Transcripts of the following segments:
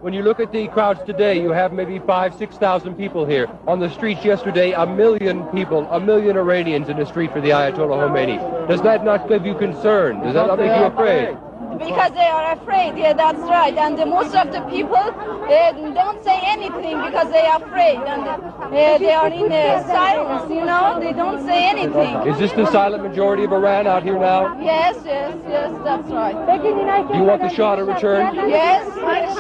when you look at the crowds today, you have maybe 5,000-6,000 people here. On the streets yesterday, 1 million people, 1 million Iranians in the street for the Ayatollah Khomeini. Does that not give you concern? Does that not make you afraid? Because they are afraid, yeah, that's right. And most of the people don't say anything because they are afraid. And they are in silence, you know, they don't say anything. Is this the silent majority of Iran out here now? Yes, that's right. Do you want the Shah to return? Yes,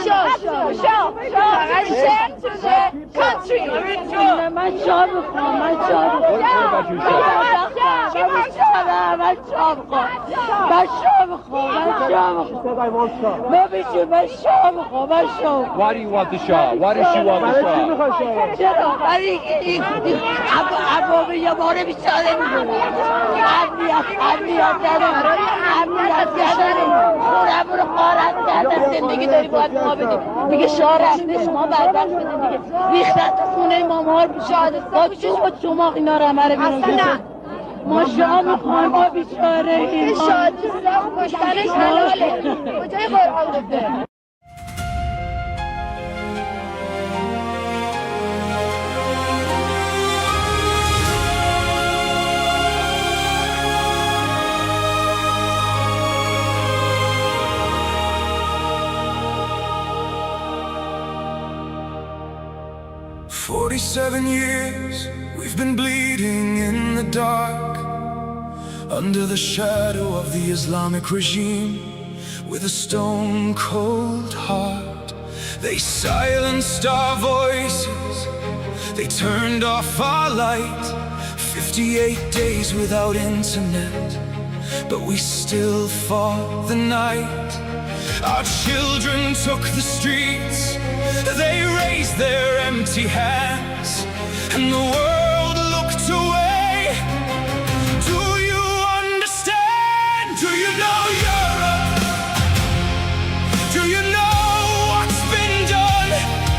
Shah, return to the country. What about you, Shah? Why do you want the Shah? Why does she want the Shah? ما شاه میخوایم ما بیچاره این شادی کشتنش حلاله کجای قرآن گفته 47 years we've been bleeding in the dark, under the shadow of the Islamic regime, with a stone-cold heart. They silenced our voices, they turned off our light. 58 days without internet, but we still fought the night. Our children took the streets, they raised their empty hands, and the world looked away. Do you understand? Do you know Europe? Do you know what's been done?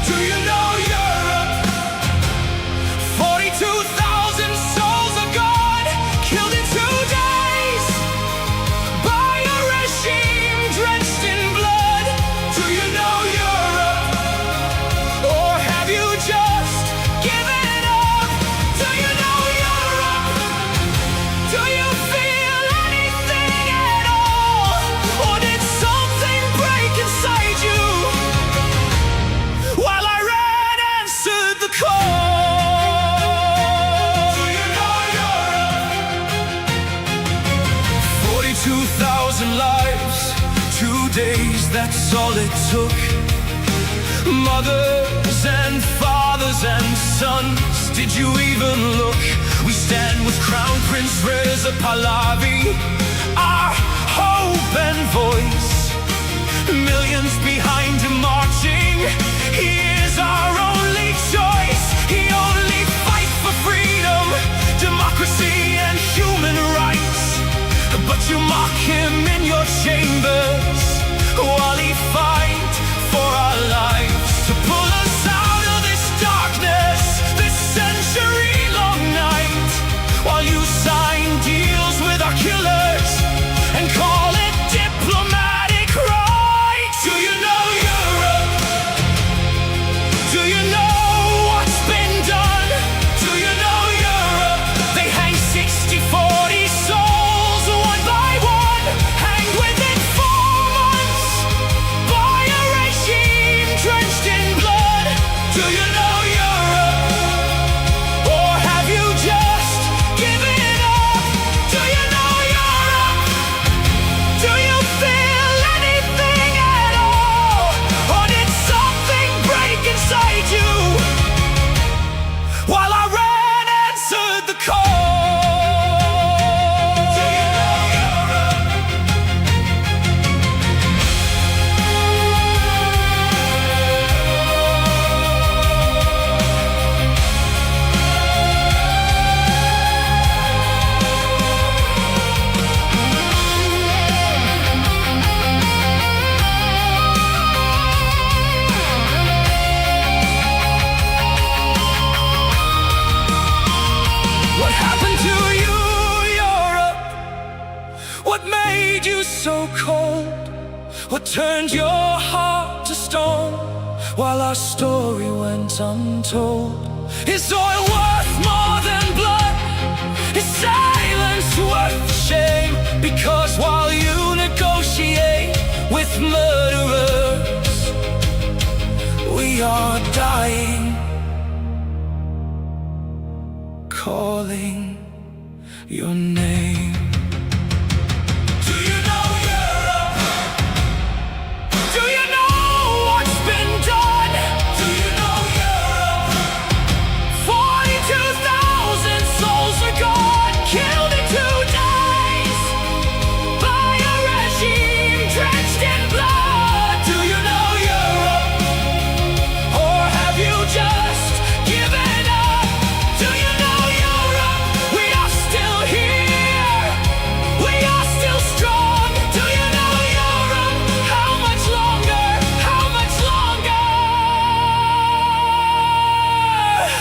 Do you know Europe? 42,000 souls are gone, killed in 2 days by a regime drenched in blood. Do you know Europe? Or have you just given up? Do you know Europe? Do you feel anything at all? Or did something break inside you while Iran answered the call? Do you know Europe? 42,000 lives, 2 days, that's all it took. Mothers and fathers and sons, did you even look? We stand with Crown Prince Reza Pahlavi, our hope and voice. Millions behind him marching, he is our only choice. He only fights for freedom, democracy and human rights. But you mock him in your chambers while he fights for our lives, to pull us out of this darkness, this century-long night, while you sign deals with our killers and call it diplomatic right. Do you know Europe? Do you know what's been done? Do you know Europe? They hang 60, 40 souls one by one, hanged within 4 months by a regime drenched in blood. Do you know Europe? Or have you just given up? Do you know Europe? Do you feel anything at all? Or did something break inside you while Iran answered the call? Do you know Europe? What happened to you, Europe? What made you so cold? What turned your heart to stone? while our story went untold. Is oil worth more than blood? Is silence worth the shame? Because while you negotiate with murderers, we are dying, calling your name. Do you know Europe? Do you know what's been done? Do you know Europe? 42,000 souls are gone, killed in 2 days by a regime drenched in blood. Do you know Europe? Or have you just given up? Do you know Europe? We are still here. We are still strong. Do you know Europe? How much longer? How much longer?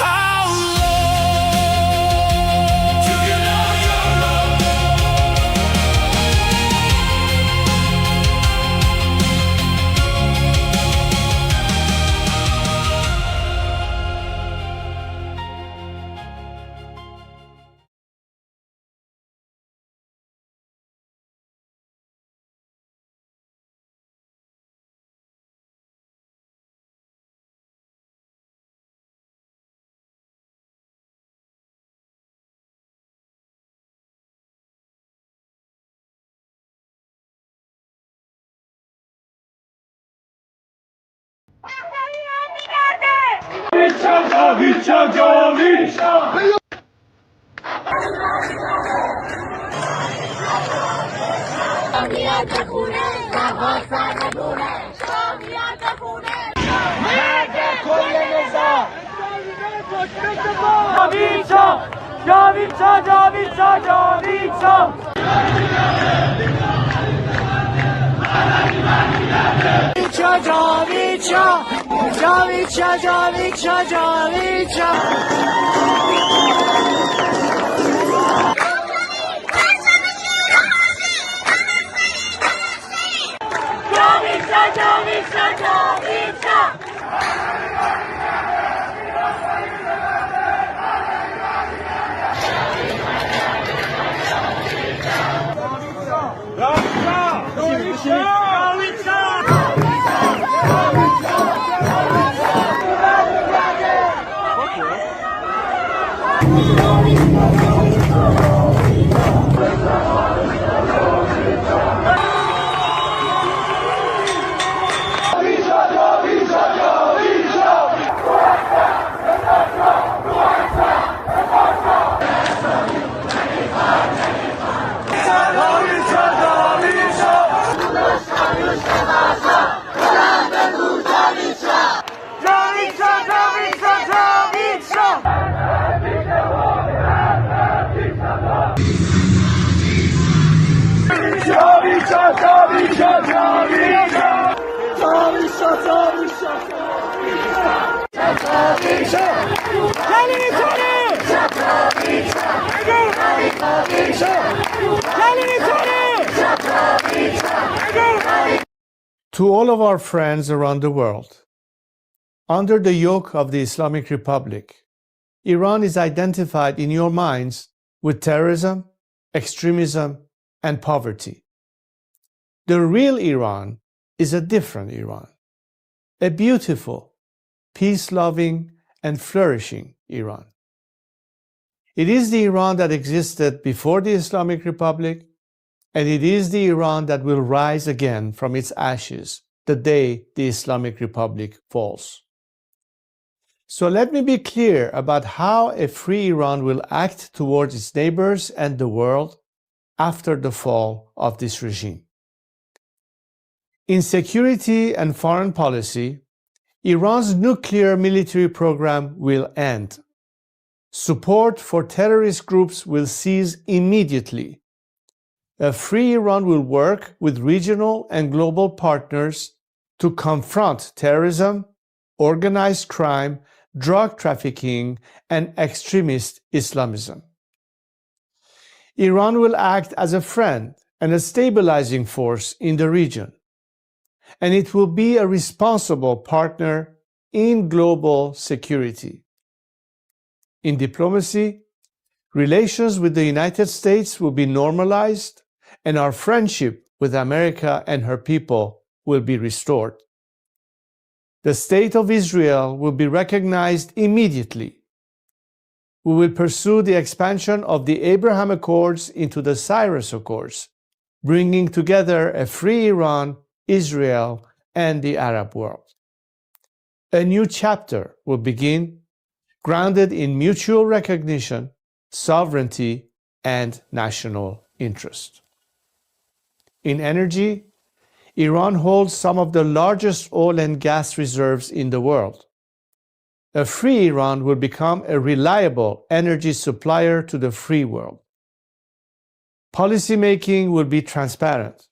How long? Do you know Europe? To all of our friends around the world, under the yoke of the Islamic Republic, Iran is identified in your minds with terrorism, extremism, and poverty. The real Iran is a different Iran, a beautiful, peace-loving, and flourishing Iran. It is the Iran that existed before the Islamic Republic, and it is the Iran that will rise again from its ashes the day the Islamic Republic falls. So let me be clear about how a free Iran will act towards its neighbors and the world after the fall of this regime. In security and foreign policy, Iran's nuclear military program will end. Support for terrorist groups will cease immediately. A free Iran will work with regional and global partners to confront terrorism, organized crime, drug trafficking, and extremist Islamism. Iran will act as a friend and a stabilizing force in the region, and it will be a responsible partner in global security. In diplomacy, relations with the United States will be normalized, and our friendship with America and her people will be restored. The State of Israel will be recognized immediately. We will pursue the expansion of the Abraham Accords into the Cyrus Accords, bringing together a free Iran, Israel, and the Arab world. A new chapter will begin, grounded in mutual recognition, sovereignty, and national interest. In energy, Iran holds some of the largest oil and gas reserves in the world. A free Iran will become a reliable energy supplier to the free world. Policymaking will be transparent.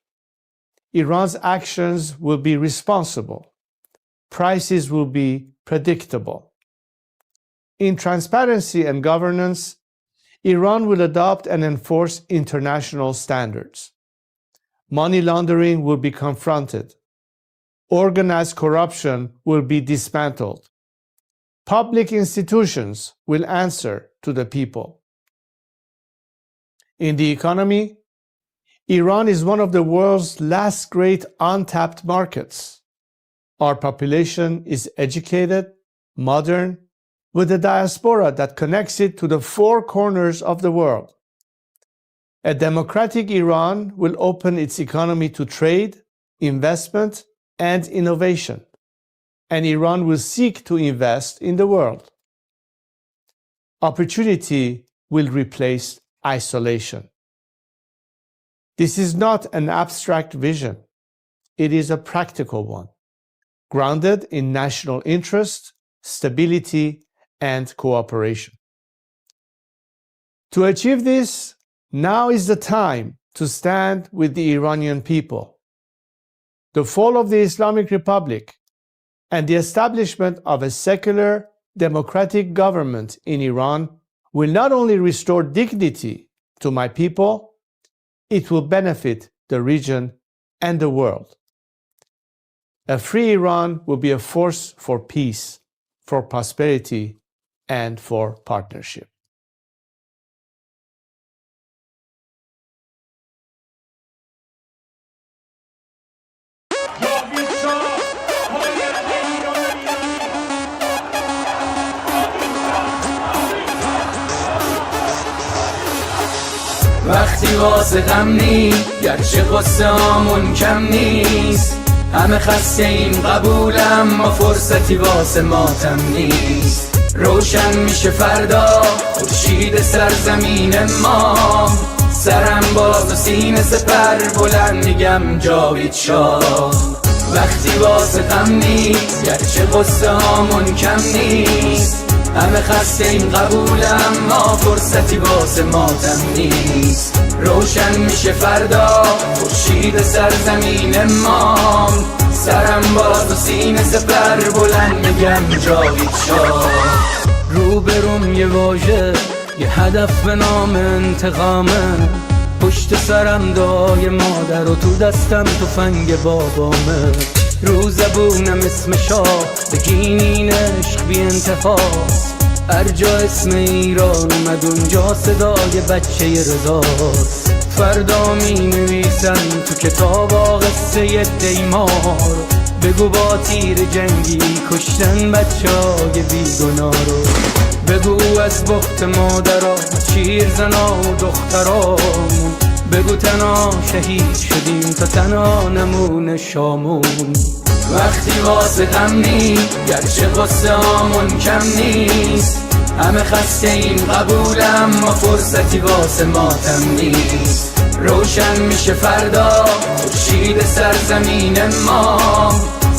Iran's actions will be responsible. Prices will be predictable. In transparency and governance, Iran will adopt and enforce international standards. Money laundering will be confronted. Organized corruption will be dismantled. Public institutions will answer to the people. In the economy, Iran is one of the world's last great untapped markets. Our population is educated, modern, with a diaspora that connects it to the four corners of the world. A democratic Iran will open its economy to trade, investment, and innovation, and Iran will seek to invest in the world. Opportunity will replace isolation. This is not an abstract vision. It is a practical one, grounded in national interest, stability, and cooperation. To achieve this, now is the time to stand with the Iranian people. The fall of the Islamic Republic and the establishment of a secular, democratic government in Iran will not only restore dignity to my people, it will benefit the region and the world. A free Iran will be a force for peace, for prosperity, and for partnership. وقتی واسه غم نی گرچه قصه هامون کم نیست همه خسته ایم قبولم ما فرصتی واسه ماتم نیست روشن میشه فردا خورشید سرزمین ما سرم باز و سینه سپر بلند میگم جاوید شاه وقتی واسه غم نی گرچه قصه هامون کم نیست همه خسته این قبولم ما فرصتی واسه ماتم نیست روشن میشه فردا خورشید سرزمین ما سرم باز و سینه سپر بلند میگم جاوید شاه روبروم یه واژه یه هدف به نام انتقامه پشت سرم دعای مادر و تو دستم تفنگ بابامه رو زبونم اسم شاه بگین عشق بی انتهاست هر جا اسم ایران اومد اونجا صدای بچه رضاست فردا می نویسن تو کتاب قصه دیمار بگو با تیر جنگی کشتن بچه های بیگناه رو بگو از بخت مادرها شیر زنا و دخترامون بگو تنها شهید شدیم تا تنها نمونه شامون وقتی واسه غم نی گرچه قصه هامون کم نیست همه خسته ایم قبولم ما فرصتی واسه ماتم نیست روشن میشه فردا خورشید سرزمین ما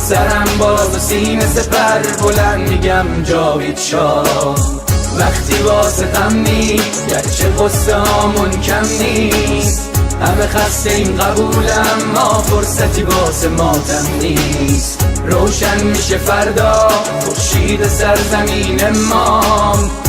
سرم باز و سینه سپر بلند میگم جاوید شاه وقتی واسه غم نی گرچه قصه هامون کم نیست همه خسته این قبولم ما فرصتی واسه ماتم نیست روشن میشه فردا خورشید سرزمین ما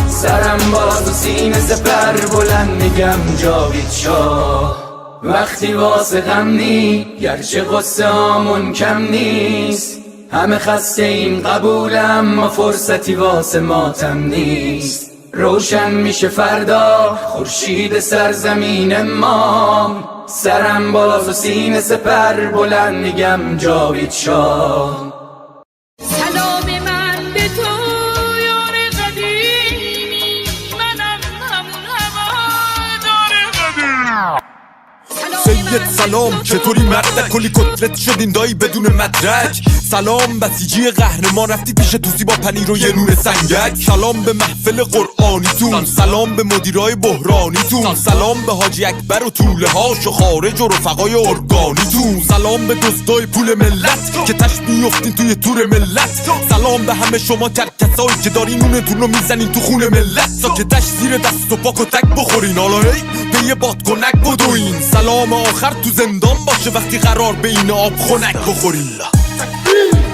سرم باز و سینه سپر بلند میگم جاوید شاه وقتی واسه غم نی گرچه قصه هامون کم نیست همه خسته این قبولم ما فرصتی واسه ماتم نیست روشن میشه فردا خورشید سرزمین ما سرم بالاست و سینه سپر بلند میگم جاوید شاه سلام من به تو یار قدیمی منم همون هوادار قدیم سید سلام چطوری مردک کلی کتلت شدین دایی بدون مدرک سلام بسیجی قهرمان رفتی پیش توسی با پنیر و یه نون سنگک سلام به محفل قرآنیتون سلام به مدیرای بحرانیتون سلام به حاجی اکبر و طوله هاش و خارج و رفقای ارگانیتون سلام به دزدای پول ملت که تش میفتین توی تور ملت سلام به همه شما کرکسایی که دارین نونتون رو میزنین تو خون ملت ساکتش زیر دست و پاک و تک بخورین حالا هی به یه بادکنک بدوین سلام آخر تو زندان باشه وقتی قرار به این آب خنک بخورین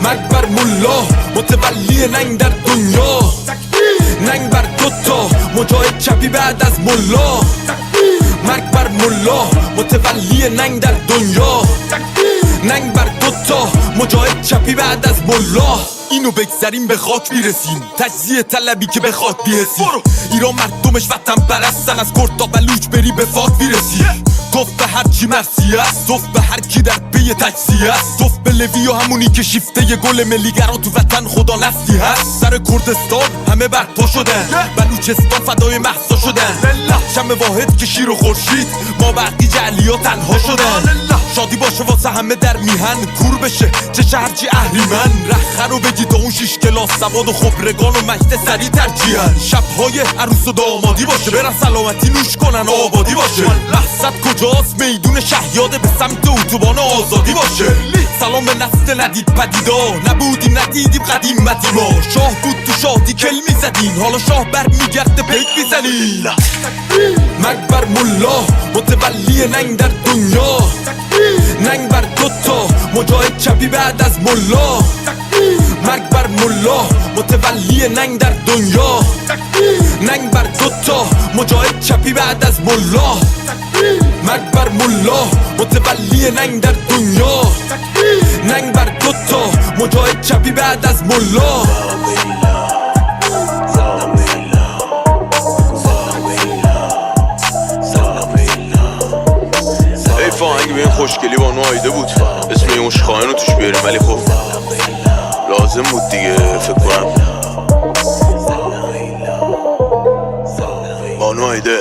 مرگ بر ملا متولی ننگ در دنیا ننگ بر دوتا مجاهد چپی بعد از ملا مرگ بر ملا متولی ننگ در دنیا ننگ بر دوتا مجاهد چپی بعد از ملا اینو بگذاریم به خاک میرسیم تجزیه طلبی که به خاک بیرسیم ایران مردمش وطن پرستن از کرد تا بلوچ بری به فاک میرسی توف به هر چی مرسی است توف به هر کی در پی تجزیه است توف به لوی و همونی که شیفته ی گل ملیگران تو وطن خدا نفتی هست سر کردستان همه برپا شدن بلوچستان فدای مهسا شدن شم واحد که شیر و خورشید ما بقی جعلی ها تنها شدن شادی باشه واسه همه در میهن کور بشه چه شهرچی اهریمن رخه رو بگید اون 6 کلاس سواد و خبرگان و مجد سری ترجیحن شبهای عروس و دامادی باشه برن سلامتی نوش کنن آبادی باشه مقصد کجاست میدون شهیاده به سمت اتوبان آزادی باشه سلام به نسل ندید پدیدا نبودیم ندیدیم قدیمتی ما شاه بود تو شادی کل میزدین حالا شاه بر میگرده پیک میزنین مرگ بر ملا متولی ننگ در دنیا ننگ بر دوتا مجاهد چپی بعد از ملا مرگ بر ملا متولی ننگ در دنیا ننگ بر دوتا مجاهد چپی بعد از ملا مرگ بر ملا متولی ننگ در دنیا ننگ بر دوتا مجاهد چپی بعد از ملا فاهنگ به این خوشگلی با نایده بود اسم این مشخواهن رو توش بیاریم ولی خب لازم بود دیگه فکر کنم با نایده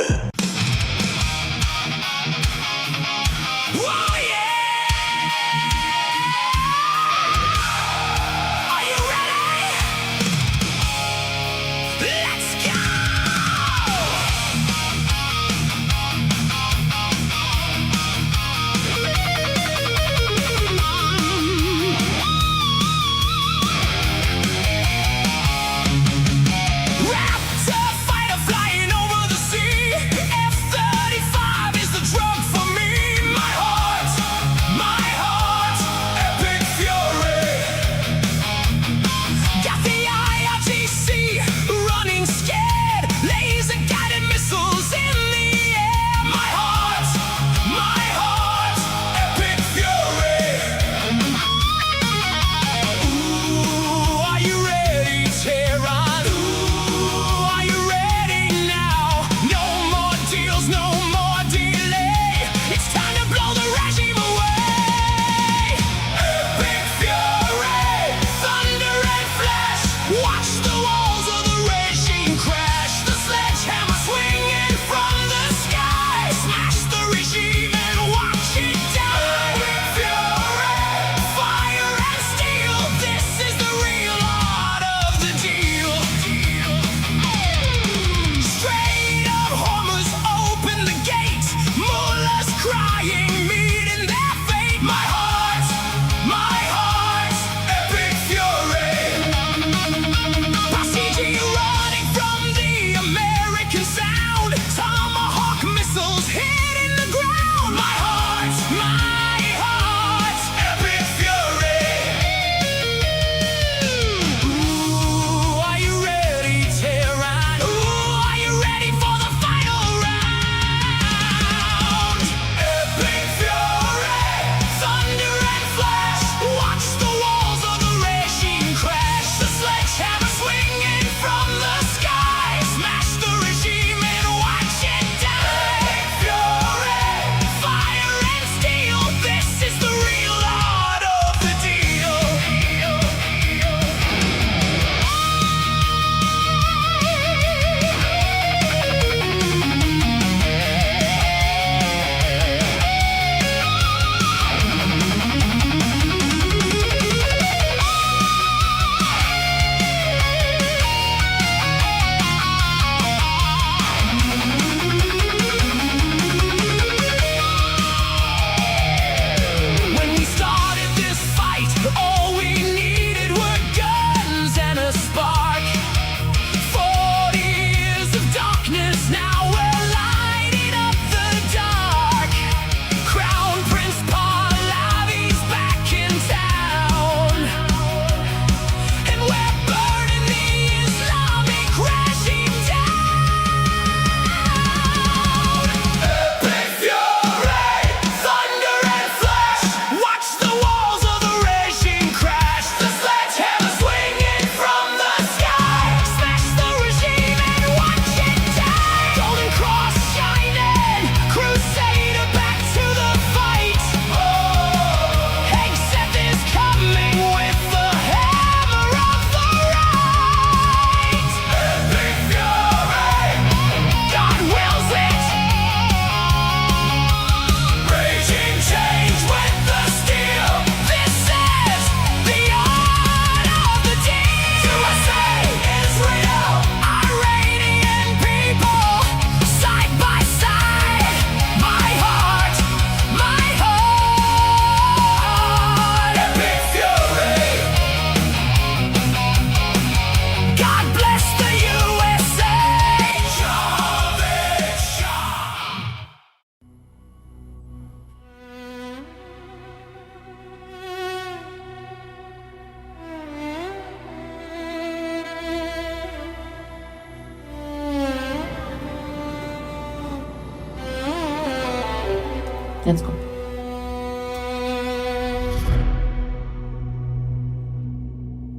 Let's go.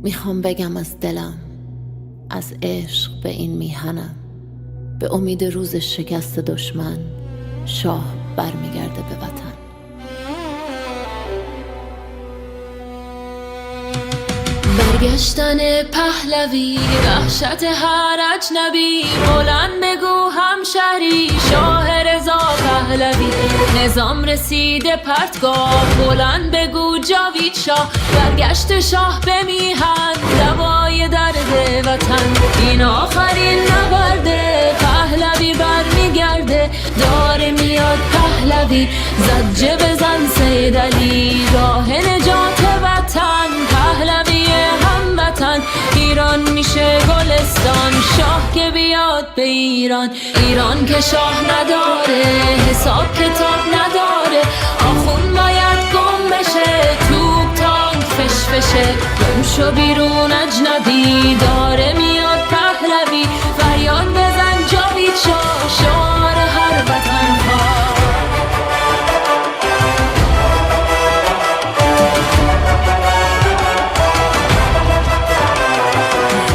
میخوام بگم از دلم، از عشق به این میهنم، به امید روز شکست دشمن شاه برمیگرده به وطن. برگشتن پهلوی، وحشت هر اجنبی، بلند بگو همشهری شاه رضا پهلوی. نظام رسیده پرتگاه، بلند بگو جاوید شاه. برگشت شاه به میهن، دوای درد وطن. این آخرین نبرده، پهلوی برمیگرده. داره میاد پهلوی، زجه بزن سید علی. راه نجات وطن، پهلوی هموطن. ایران میشه گلستان، شاه که بیاد به ایران. ایران که شاه نداره، حساب کتاب نداره. آخون باید گم بشه، توپ تانک فشفشه. گم شو بیرون اجنبی، داره میاد پهلوی. فریاد بزن جاوید شاه، شعار هر وطن ها.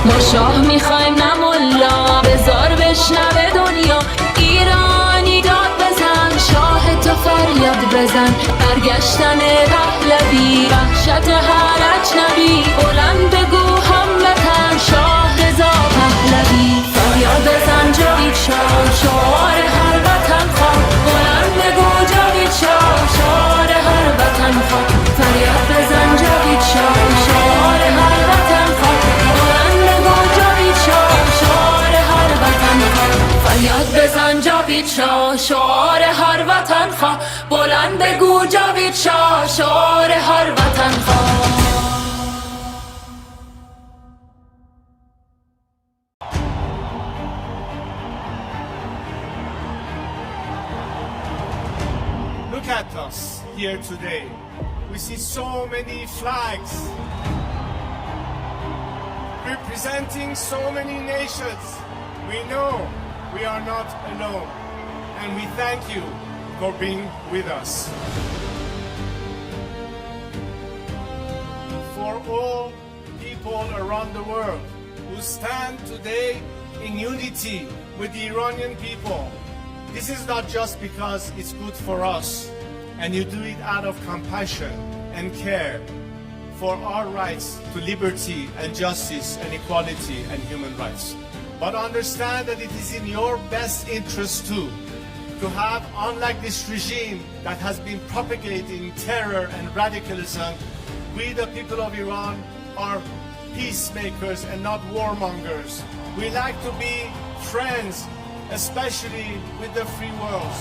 ما شاه میخوایم نه ملا، بذار بشنوه دنیا. ایرانی داد بزن، شاه تو فریاد بزن. برگشتن پهلوی، وحشت هر اجنبی. بلند بگو هموطن، شاه رضا پهلوی. فریاد بزن جاوید شاه، شعار هر وطن خواه. بلند بگو جاوید شاه، شعار هر وطن خواه. فریاد بزن جاوید شاه، شعار هر وطن خواه. فریاد بزن جاوید شاه، شعار هر وطن خواه. بلند بگو جاوید شاه، شعار هر وطن خواه. Look at us here today. We see so many flags representing so many nations. We know we are not alone, and we thank you for being with us. For all people around the world who stand today in unity with the Iranian people, this is not just because it's good for us, and you do it out of compassion and care for our rights to liberty and justice and equality and human rights. But understand that it is in your best interest too to have, unlike this regime that has been propagating terror and radicalism, we the people of Iran are peacemakers and not warmongers. We like to be friends, especially with the free world.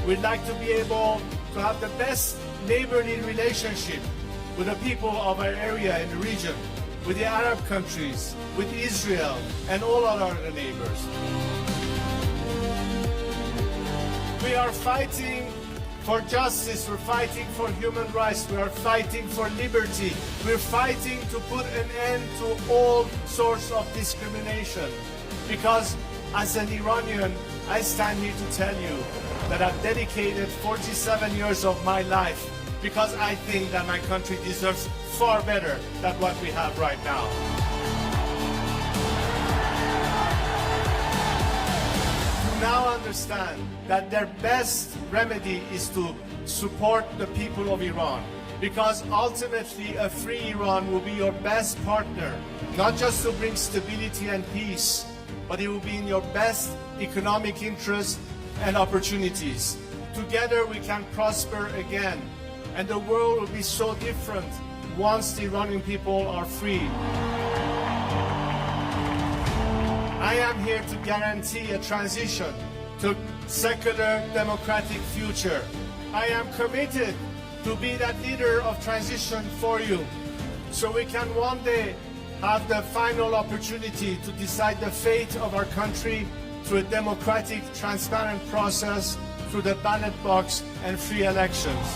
We'd like to be able to have the best neighborly relationship with the people of our area in the region, with the Arab countries, with Israel, and all our other neighbors. We are fighting for justice, we're fighting for human rights, we are fighting for liberty, we're fighting to put an end to all sorts of discrimination. Because as an Iranian, I stand here to tell you that I've dedicated 47 years of my life because I think that my country deserves far better than what we have right now. To now understand that their best remedy is to support the people of Iran, because ultimately a free Iran will be your best partner, not just to bring stability and peace, but it will be in your best economic interest and opportunities. Together we can prosper again, and the world will be so different once the Iranian people are free. I am here to guarantee a transition to secular democratic future. I am committed to be that leader of transition for you, so we can one day have the final opportunity to decide the fate of our country through a democratic, transparent process, through the ballot box and free elections.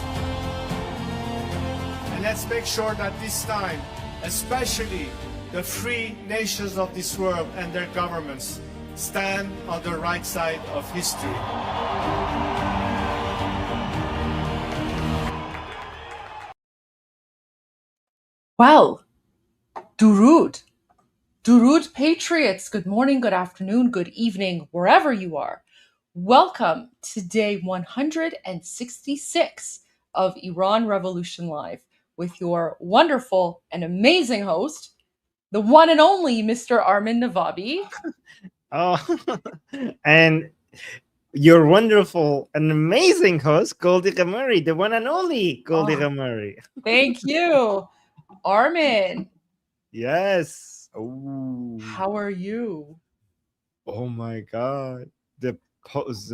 And let's make sure that this time, especially the free nations of this world and their governments, stand on the right side of history. Well, Durud. Durud Patriots, good morning, good afternoon, good evening, wherever you are. Welcome to day 166 of Iran Revolution Live with your wonderful and amazing host, the one and only Mr. Armin Navabi. Oh, and your wonderful and amazing host, Goldie GHAMARI, the one and only Goldie GHAMARI. Thank you, Armin. Yes. Oh. How are you? Oh my God. The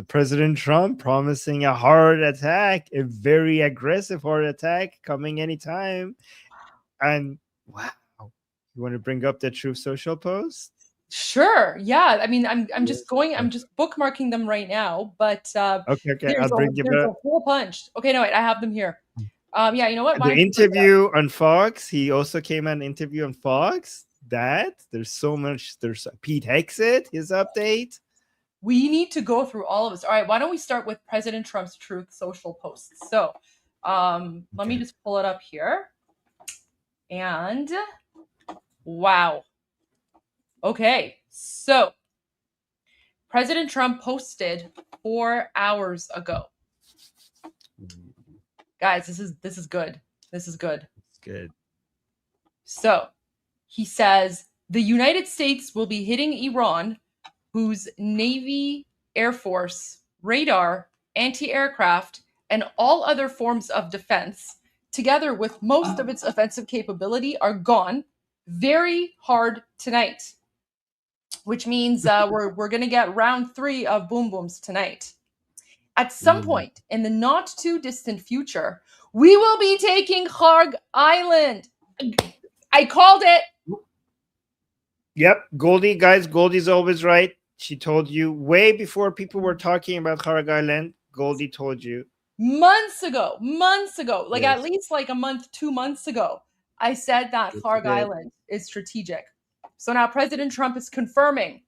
President Trump promising a hard attack, a very aggressive hard attack coming anytime. And wow. You want to bring up the Truth Social post? Sure. Yeah. I mean, I'm just bookmarking them right now, but Okay. I'll bring you there's back. a whole bunch. Okay, no, wait, I have them here. Yeah, you know what? The interview on Fox, he also came on an interview on Fox. There's so much. There's Pete Hegseth, his update. We need to go through all of this. All right, why don't we start with President Trump's Truth Social posts? So let me just pull it up here. And wow. Okay, so President Trump posted 4 hours ago. Guys, this is good. This is good. It's good. So he says the United States will be hitting Iran, whose Navy, Air Force, radar, anti-aircraft, and all other forms of defense, together with most of its offensive capability, are gone very hard tonight. Which means we're going to get round 3 of Boom Booms tonight. At some point in the not too distant future, we will be taking Kharg Island. I called it. Yep, Goldie, guys, Goldie's always right. She told you way before people were talking about Kharg Island. Goldie told you. Months ago, like yes. At least like a month, 2 months ago, I said that Kharg Island is strategic. So now President Trump is confirming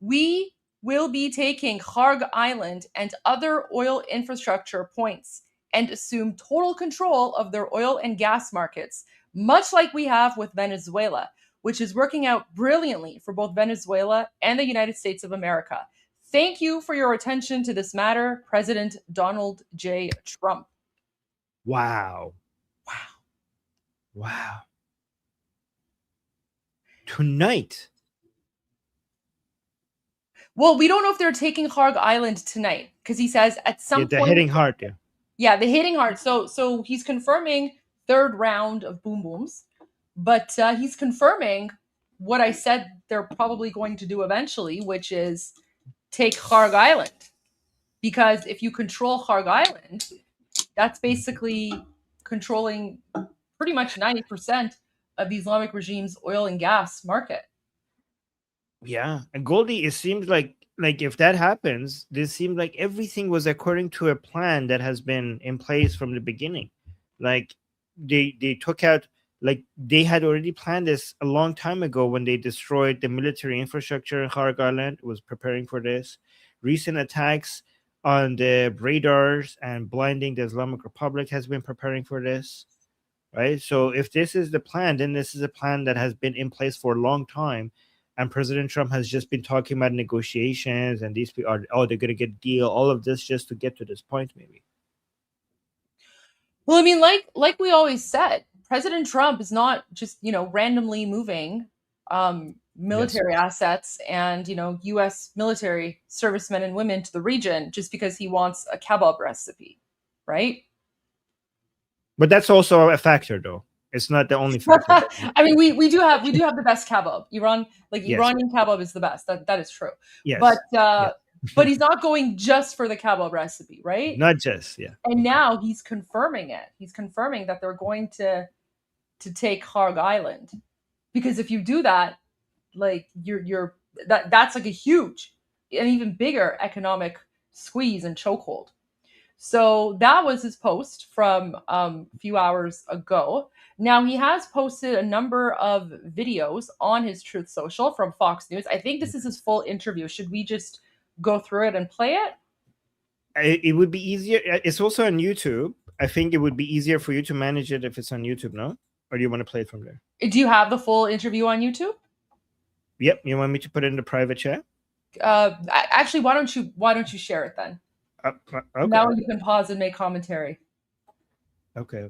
we will be taking Kharg Island and other oil infrastructure points and assume total control of their oil and gas markets, much like we have with Venezuela, which is working out brilliantly for both Venezuela and the United States of America. Thank you for your attention to this matter, President Donald J. Trump. Wow. Tonight. Well, we don't know if they're taking Kharg Island tonight because he says at some point. They're hitting hard, yeah. Yeah, they're hitting hard. So he's confirming 3rd round of Boom Booms, but he's confirming what I said they're probably going to do eventually, which is take Kharg Island. Because if you control Kharg Island, that's basically controlling pretty much 90% of the Islamic regime's oil and gas market. Yeah, and Goldie, it seems like if that happens, this seems like everything was according to a plan that has been in place from the beginning. Like they took out, like they had already planned this a long time ago when they destroyed the military infrastructure in Kharg Island. It was preparing for this. Recent attacks on the radars and blinding the Islamic Republic has been preparing for this. Right? So if this is the plan, then this is a plan that has been in place for a long time. And President Trump has just been talking about negotiations and these people are, they're going to get a deal. All of this just to get to this point, maybe. Well, I mean, like we always said, President Trump is not just, randomly moving military assets and, U.S. military servicemen and women to the region just because he wants a kebab recipe, right? But that's also a factor, though. It's not the only factor. I mean, we do have the best kebab. Iranian kebab is the best. That is true. Yes. But he's not going just for the kebab recipe, right? Not just, yeah. And now he's confirming it. He's confirming that they're going to take Kharg Island, because if you do that, like that's like a huge, an even bigger economic squeeze and chokehold. So that was his post from a few hours ago. Now he has posted a number of videos on his Truth Social from Fox News. I think this is his full interview. Should we just go through it and play it? It would be easier. It's also on YouTube. I think it would be easier for you to manage it if it's on YouTube, no? Or do you want to play it from there? Do you have the full interview on YouTube? Yep. You want me to put it in the private chat? Actually, why don't you share it then? Okay. Now you can pause and make commentary. Okay.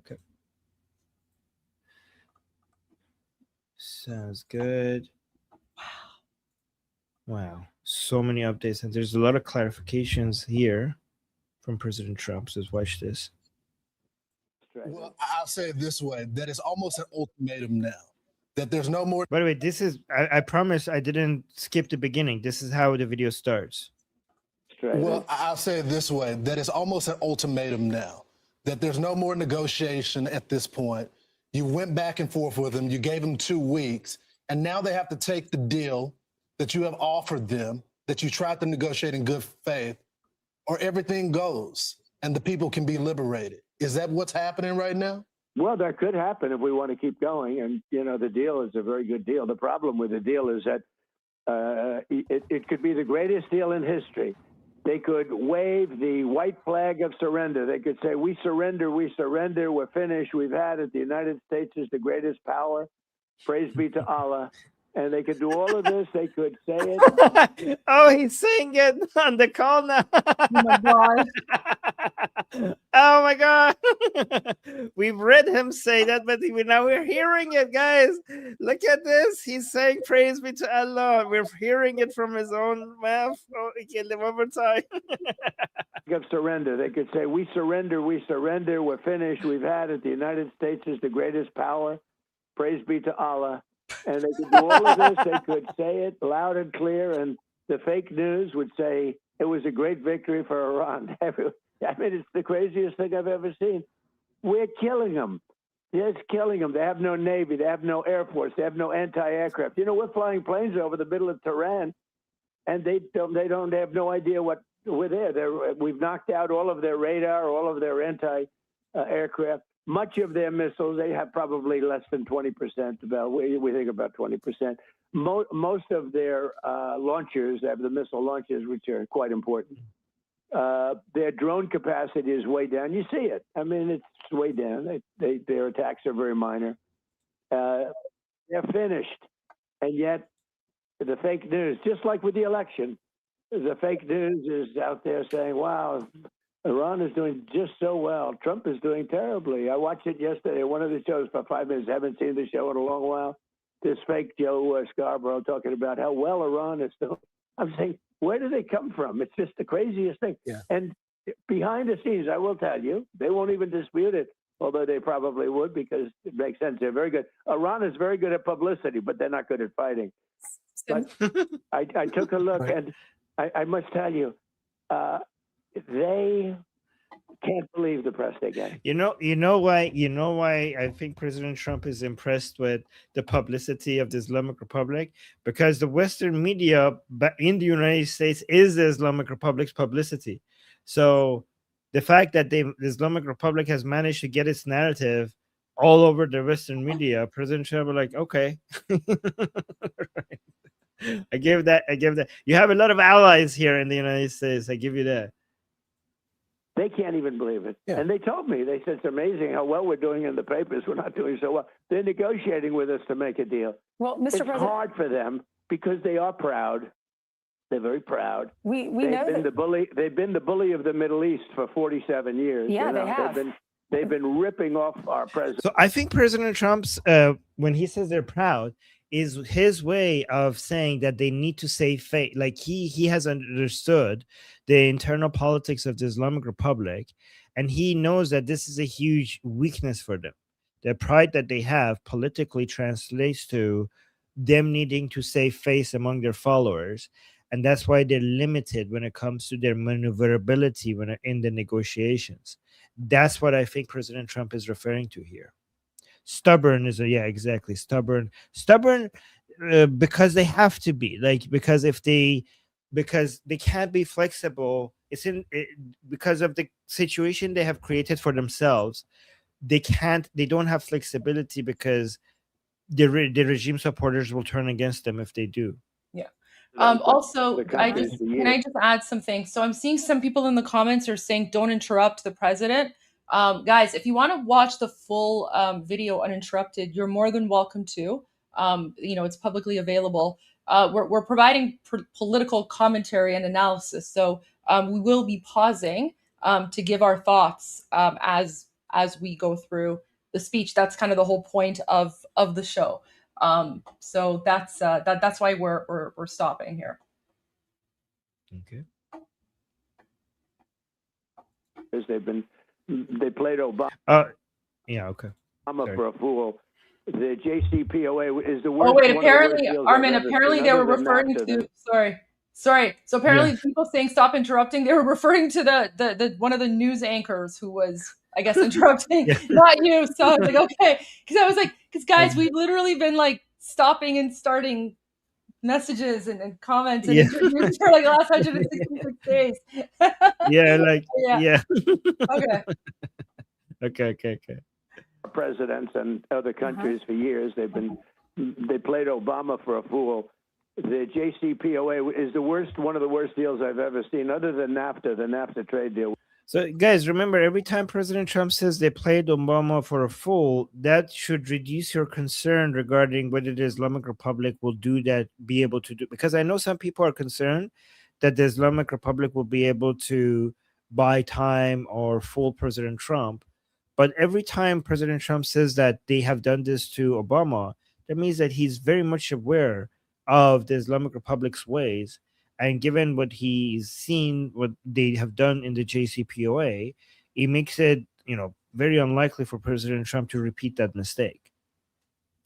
Sounds good. Wow. So many updates, and there's a lot of clarifications here from President Trump. So watch this. Well, I'll say it this way, that it's almost an ultimatum now. That there's no more. By the way, this is, I promise I didn't skip the beginning. This is how the video starts. Well, I'll say it this way, that it's almost an ultimatum now. That there's no more negotiation at this point. You went back and forth with them. You gave them 2 weeks. And now they have to take the deal that you have offered them, that you tried to negotiate in good faith, or everything goes and the people can be liberated. Is that what's happening right now? Well, that could happen if we want to keep going. And, you know, the deal is a very good deal. The problem with the deal is that it could be the greatest deal in history. They could wave the white flag of surrender. They could say, we surrender, we're finished, we've had it. The United States is the greatest power. Praise be to Allah. And they could do all of this. They could say it. Oh, he's saying it on the call now. Oh my God. Oh my God. We've read him say that, but now we're hearing it, guys. Look at this. He's saying praise be to Allah. We're hearing it from his own mouth. Oh, okay, one more time. Of surrender. They could say, we surrender, we're finished, we've had it. The United States is the greatest power. Praise be to Allah. And they could do all of this. They could say it loud and clear, and the fake news would say it was a great victory for Iran. I mean, it's the craziest thing I've ever seen. We're killing them. Just killing them. They have no Navy. They have no Air Force. They have no anti-aircraft. You know, we're flying planes over the middle of Tehran, and they have no idea what we're there. We've knocked out all of their radar, all of their anti-aircraft. Much of their missiles, they have probably less than 20%. We think about 20%. Most of their launchers, they have the missile launchers, which are quite important. Their drone capacity is way down. You see it. I mean, it's way down. Their attacks are very minor. They're finished. And yet, the fake news, just like with the election, the fake news is out there saying, wow, Iran is doing just so well. Trump is doing terribly. I watched it yesterday, one of the shows for 5 minutes. I haven't seen the show in a long while. This fake Joe Scarborough talking about how well Iran is doing. I'm saying, where do they come from? It's just the craziest thing. Yeah. And behind the scenes, I will tell you, they won't even dispute it, although they probably would because it makes sense. They're very good. Iran is very good at publicity, but they're not good at fighting. But I took a look, and I must tell you, they can't believe the press they get. You know why I think President Trump is impressed with the publicity of the Islamic Republic? Because the Western media in the United States is the Islamic Republic's publicity. So the fact that the Islamic Republic has managed to get its narrative all over the Western media, President Trump was like, okay. Right. I give that. You have a lot of allies here in the United States. I give you that. They can't even believe it. Yeah. And they told me, they said, it's amazing how well we're doing in the papers. We're not doing so well. They're negotiating with us to make a deal. Well, Mr. President, it's hard for them because they are proud. They're very proud. We know been the bully. They've been the bully of the Middle East for 47 years. Yeah, they have. They've been ripping off our president. So I think President Trump's, when he says they're proud, is his way of saying that they need to save face. Like he has understood the internal politics of the Islamic Republic, and he knows that this is a huge weakness for them. The pride that they have politically translates to them needing to save face among their followers, and that's why they're limited when it comes to their maneuverability when in the negotiations. That's what I think President Trump is referring to here. Stubborn is stubborn because they have to be, like, because if they because they can't be flexible. Because of the situation they have created for themselves. They don't have flexibility because the regime supporters will turn against them if they do. Yeah. Also, can I just add something? So I'm seeing some people in the comments are saying, don't interrupt the president. Guys, if you want to watch the full video uninterrupted, you're more than welcome to. It's publicly available. We're providing political commentary and analysis. So we will be pausing to give our thoughts as we go through the speech. That's kind of the whole point of the show. So that's why we're stopping here. Okay. Because they played Obama. Yeah. Okay. Obama for a fool. The JCPOA is the worst. Oh wait, apparently, Armin. Apparently, they were referring to. Sorry. So apparently, people saying stop interrupting. They were referring to the one of the news anchors who was, I guess, interrupting, not you. So I was like, okay, because guys, we've literally been like stopping and starting messages and comments and interviews for like the last 166 days. Yeah. Okay. Presidents and other countries for years, they played Obama for a fool. The JCPOA is one of the worst deals I've ever seen, other than NAFTA, the NAFTA trade deal. So, guys, remember, every time President Trump says they played Obama for a fool, that should reduce your concern regarding whether the Islamic Republic will be able to do. Because I know some people are concerned that the Islamic Republic will be able to buy time or fool President Trump. But every time President Trump says that they have done this to Obama, that means that he's very much aware of the Islamic Republic's ways. And given what he's seen, what they have done in the JCPOA, it makes it, very unlikely for President Trump to repeat that mistake.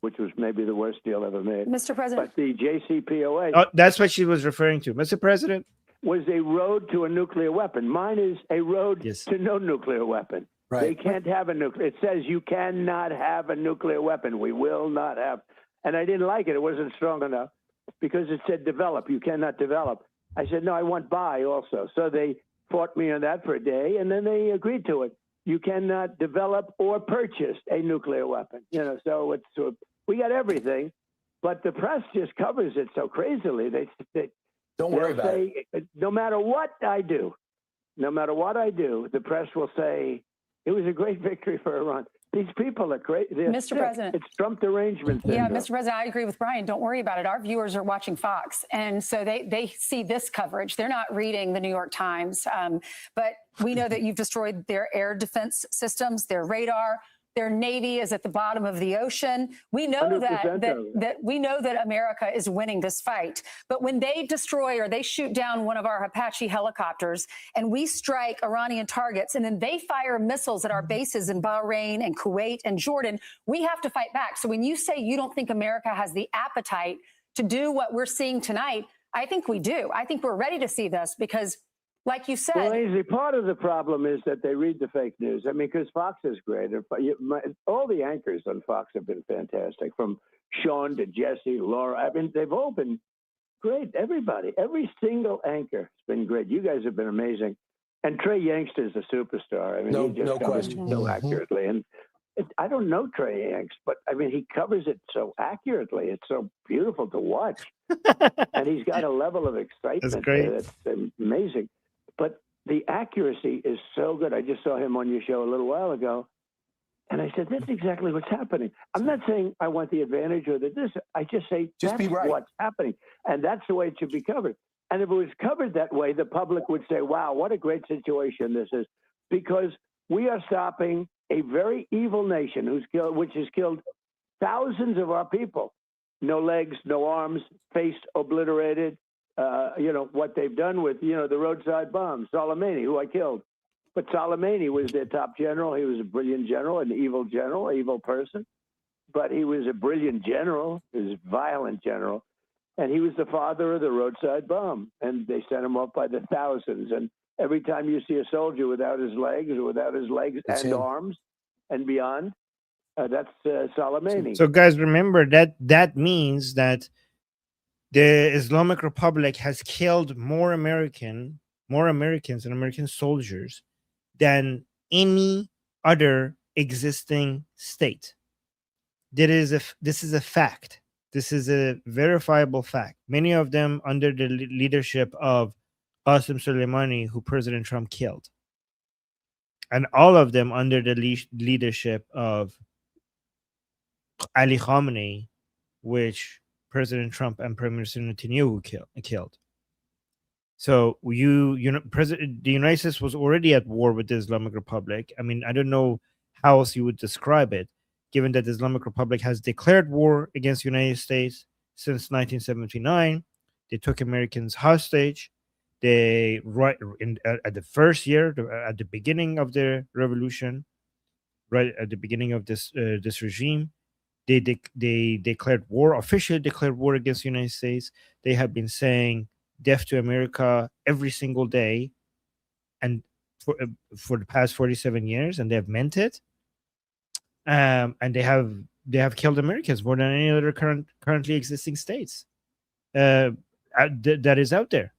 Which was maybe the worst deal ever made. Mr. President. But the JCPOA. Oh, that's what she was referring to. Mr. President. Was a road to a nuclear weapon. Mine is a road to no nuclear weapon. Right. They can't have a nuclear. It says you cannot have a nuclear weapon. We will not have. And I didn't like it. It wasn't strong enough because it said develop. You cannot develop. I said, no, I want buy also. So they fought me on that for a day, and then they agreed to it. You cannot develop or purchase a nuclear weapon. So we got everything, but the press just covers it so crazily. They don't worry about it. No matter what I do, the press will say, it was a great victory for Iran. These people are great. Mr. President. It's Trump derangement. Yeah, Mr. President, I agree with Brian. Don't worry about it. Our viewers are watching Fox, and so they see this coverage. They're not reading the New York Times. But we know that you've destroyed their air defense systems, their radar. Their Navy is at the bottom of the ocean. We know that we know that America is winning this fight. But when they destroy or they shoot down one of our Apache helicopters and we strike Iranian targets and then they fire missiles at our bases in Bahrain and Kuwait and Jordan, we have to fight back. So when you say you don't think America has the appetite to do what we're seeing tonight, I think we do. I think we're ready to see this because, like you said. Well, Ainsley, part of the problem is that they read the fake news. I mean, because Fox is great. All the anchors on Fox have been fantastic, from Sean to Jesse, Laura. I mean, they've all been great. Everybody, every single anchor has been great. You guys have been amazing. And Trey Yangster is a superstar. I mean, he just covers it so accurately. And I don't know Trey Yanks, but I mean, he covers it so accurately. It's so beautiful to watch. And he's got a level of excitement that's amazing. But the accuracy is so good. I just saw him on your show a little while ago, and I said, that's exactly what's happening. I'm not saying I want the advantage or this. I just say that's what's happening, and that's the way it should be covered. And if it was covered that way, the public would say, wow, what a great situation this is, because we are stopping a very evil nation which has killed thousands of our people. No legs, no arms, face obliterated. What they've done with, the roadside bombs. Soleimani, who I killed. But Soleimani was their top general. He was a brilliant general, an evil person. But he was a brilliant general. He was a violent general. And he was the father of the roadside bomb. And they sent him off by the thousands. And every time you see a soldier without his legs and arms and beyond, that's Soleimani. So guys, remember that means that the Islamic Republic has killed more Americans and American soldiers than any other existing state. This is a fact. This is a verifiable fact. Many of them under the leadership of Qasem Soleimani, who President Trump killed. And all of them under the leadership of Ali Khamenei, which President Trump and Prime Minister Netanyahu killed. So the United States was already at war with the Islamic Republic. I mean, I don't know how else you would describe it, given that the Islamic Republic has declared war against the United States since 1979. They took Americans hostage. They at the first year, at the beginning of the revolution, right at the beginning of this regime, they declared war, officially declared war against the United States. They have been saying death to America every single day, and for the past 47 years, and they have meant it. And they have killed Americans more than any other currently existing states that is out there.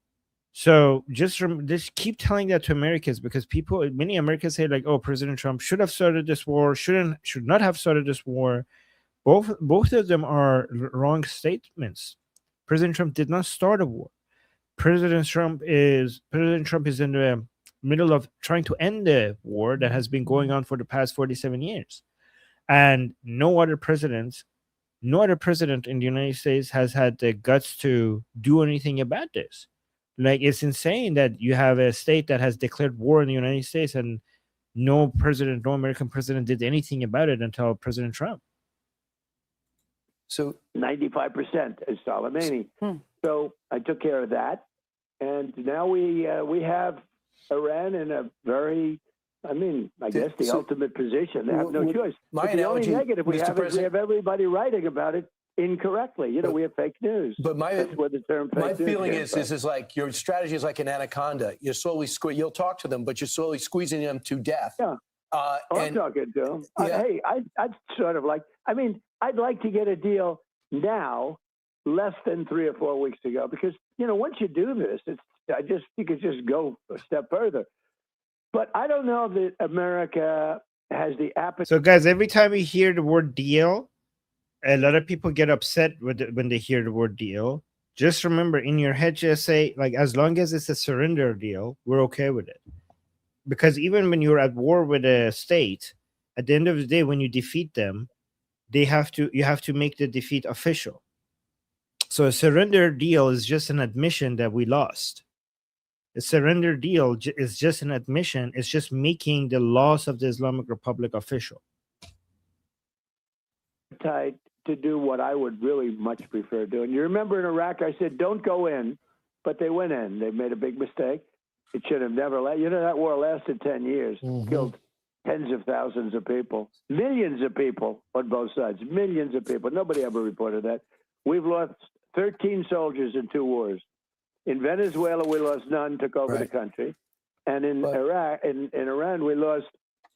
So just keep telling that to Americans, because many Americans say like, oh, President Trump should have started this war, should not have started this war. Both of them are wrong statements. President Trump did not start a war. President Trump is in the middle of trying to end the war that has been going on for the past 47 years. And no other president in the United States has had the guts to do anything about this. Like, it's insane that you have a state that has declared war in the United States and no American president did anything about it until President Trump. So 95% is Soleimani. So I took care of that, and now we have Iran in a very, I guess the ultimate position. They have no choice. But the only negative we have is we have everybody writing about it incorrectly. We have fake news. But that's where the term fake my news feeling came is like your strategy is like an anaconda. You're slowly you'll talk to them, but you're slowly squeezing them to death. Yeah. I'm talking to them. Hey, I'd sort of like, I'd like to get a deal now, less than 3 or 4 weeks ago, because once you do this, you could just go a step further. But I don't know that America has the appetite. So guys, every time you hear the word deal, a lot of people get upset when they hear the word deal. Just remember, in your head, just say, like, as long as it's a surrender deal, we're okay with it. Because even when you're at war with a state, at the end of the day, when you defeat them, you have to make the defeat official. So a surrender deal is just an admission that we lost. A surrender deal is just an admission. It's just making the loss of the Islamic Republic official. To do what I would really much prefer doing. You remember in Iraq, I said, don't go in, but they went in. They made a big mistake. It should have never lasted. That war lasted 10 years, killed tens of thousands of people, millions of people on both sides, millions of people. Nobody ever reported that. We've lost 13 soldiers in 2 wars. In Venezuela, we lost none, took over the country. And in Iraq, in Iran, we lost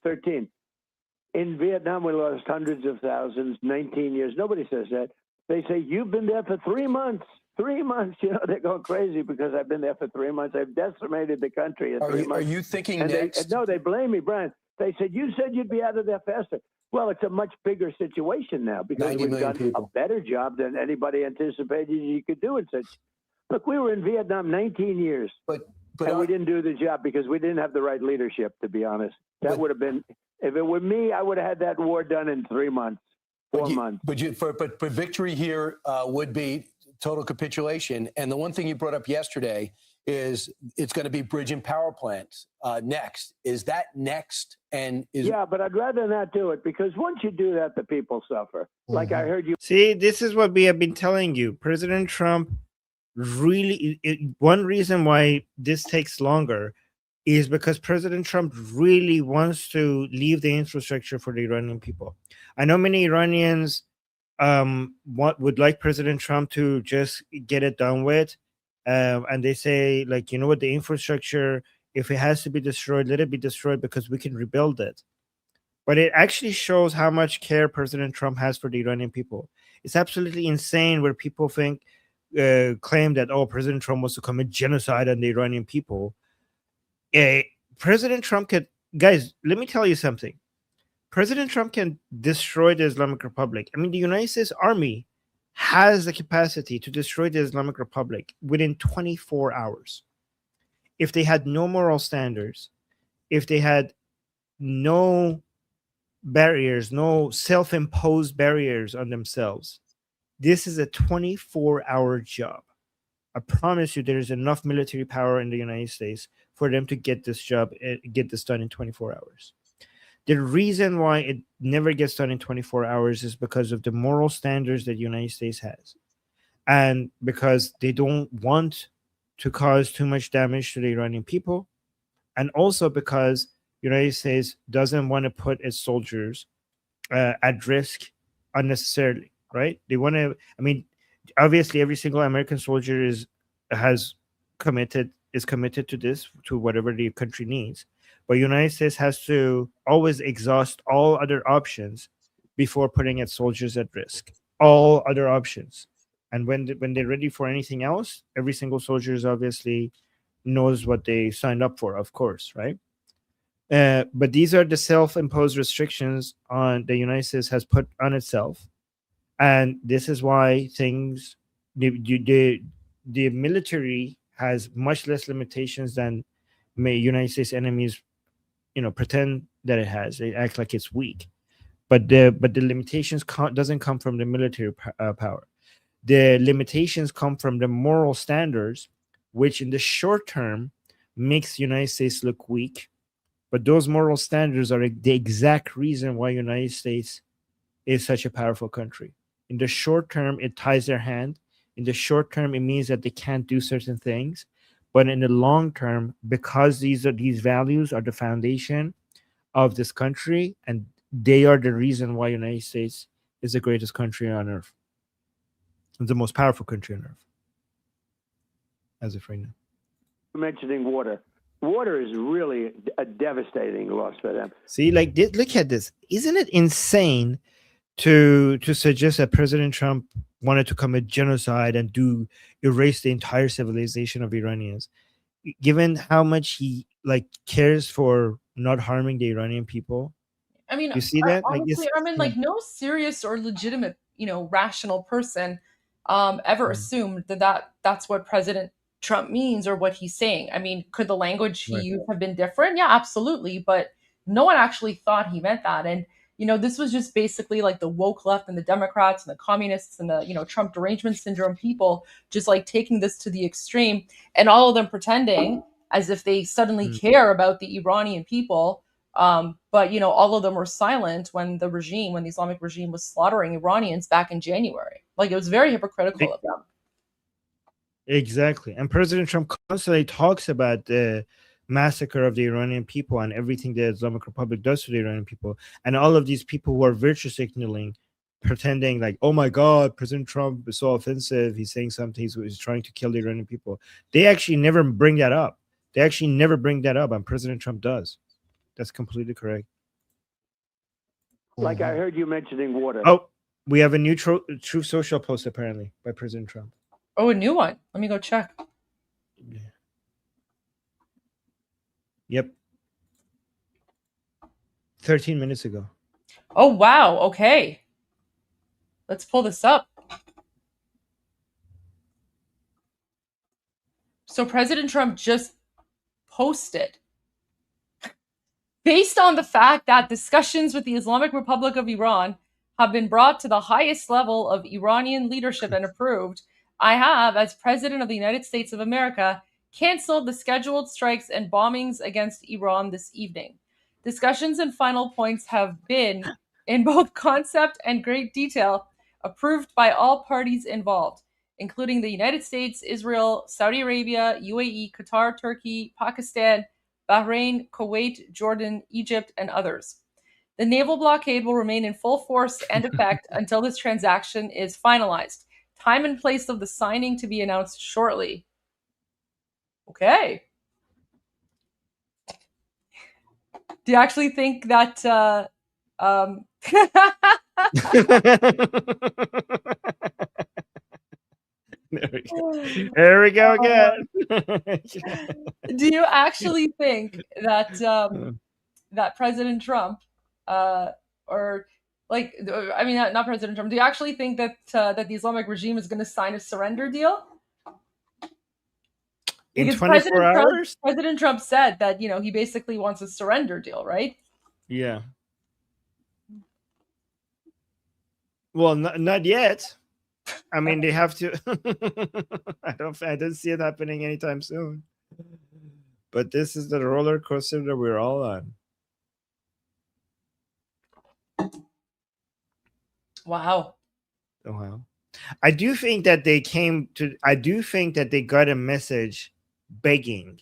13. In Vietnam, we lost hundreds of thousands, 19 years. Nobody says that. They say, you've been there for 3 months. 3 months, they're going crazy because I've been there for 3 months. I've decimated the country in 3 months. Are you thinking and next? No, they blame me, Brian. They said, you said you'd be out of there faster. Well, it's a much bigger situation now because we've done a better job than anybody anticipated you could do in such. Look, we were in Vietnam 19 years, and we didn't do the job because we didn't have the right leadership, to be honest. That would have been, if it were me, I would have had that war done in 3 months, 4 months. But victory here would be total capitulation. And the one thing you brought up yesterday is it's going to be bridge and power plants next. Is that next? Yeah, but I'd rather not do it because once you do that, the people suffer. Like I heard you. See, this is what we have been telling you. President Trump really, one reason why this takes longer is because President Trump really wants to leave the infrastructure for the Iranian people. I know many Iranians would like President Trump to just get it done with. And they say, like, you know what, the infrastructure, if it has to be destroyed, let it be destroyed because we can rebuild it. But it actually shows how much care President Trump has for the Iranian people. It's absolutely insane where people think claim that, oh, President Trump wants to commit genocide on the Iranian people. President Trump can, guys, let me tell you something. President Trump can destroy the Islamic Republic. I mean, the United States Army has the capacity to destroy the Islamic Republic within 24 hours. If they had no moral standards, if they had no barriers, no self-imposed barriers on themselves, this is a 24-hour job. I promise you there is enough military power in the United States for them to get this job, get this done in 24 hours. The reason why it never gets done in 24 hours is because of the moral standards that the United States has. And because they don't want to cause too much damage to the Iranian people. And also because the United States doesn't want to put its soldiers at risk unnecessarily, right? They want to, I mean, obviously every single American soldier is committed to this, to whatever the country needs. But the United States has to always exhaust all other options before putting its soldiers at risk. All other options. And when they're ready for anything else, every single soldier is obviously knows what they signed up for, of course, right? But these are the self-imposed restrictions on the United States has put on itself. And this is why things, the military has much less limitations than United States enemies, pretend that it has. They act like it's weak. But the limitations doesn't come from the military power. The limitations come from the moral standards, which in the short term makes the United States look weak. But those moral standards are the exact reason why the United States is such a powerful country. In the short term, it ties their hand. In the short term, it means that they can't do certain things. But in the long term, because these values are the foundation of this country, and they are the reason why the United States is the greatest country on earth. It's the most powerful country on earth, as of right now. Mentioning water. Water is really a devastating loss for them. See, like, look at this. Isn't it insane to suggest that President Trump wanted to commit genocide and erase the entire civilization of Iranians, given how much he cares for not harming the Iranian people? I mean, you see that? Honestly, no serious or legitimate, rational person ever assumed that's what President Trump means or what he's saying. I mean, could the language he used have been different? Yeah, absolutely. But no one actually thought he meant that. And, this was just basically like the woke left and the Democrats and the communists and the, Trump derangement syndrome people just taking this to the extreme, and all of them pretending as if they suddenly care about the Iranian people. But, all of them were silent when the Islamic regime was slaughtering Iranians back in January. It was very hypocritical of them. Exactly. And President Trump constantly talks about the massacre of the Iranian people and everything the Islamic Republic does to the Iranian people. And all of these people who are virtue signaling, pretending like, oh my God, President Trump is so offensive. He's saying something. He's trying to kill the Iranian people. They actually never bring that up. And President Trump does. That's completely correct. Like I heard you mentioning water. Oh, we have a new Truth Social post apparently by President Trump. Oh, a new one. Let me go check. Yep. 13 minutes ago. Oh, wow. Okay. Let's pull this up. So President Trump just posted, based on the fact that discussions with the Islamic Republic of Iran have been brought to the highest level of Iranian leadership and approved, I have, as President of the United States of America, canceled the scheduled strikes and bombings against Iran this evening. Discussions and final points have been, in both concept and great detail, approved by all parties involved, including the United States, Israel, Saudi Arabia, UAE, Qatar, Turkey, Pakistan, Bahrain, Kuwait, Jordan, Egypt, and others. The naval blockade will remain in full force and effect until this transaction is finalized. Time and place of the signing to be announced shortly. Okay. Do you actually think that There we There we go again. Do you actually think that that President Trump, or like, I mean, not President Trump, do you actually think that that the Islamic regime is going to sign a surrender deal? In Because 24 hours? President Trump said that, you know, he basically wants a surrender deal, right? Yeah. Well, not yet. I mean, they have to. I don't see it happening anytime soon. But this is the roller coaster that we're all on. Wow. Oh, wow. I do think that they got a message begging,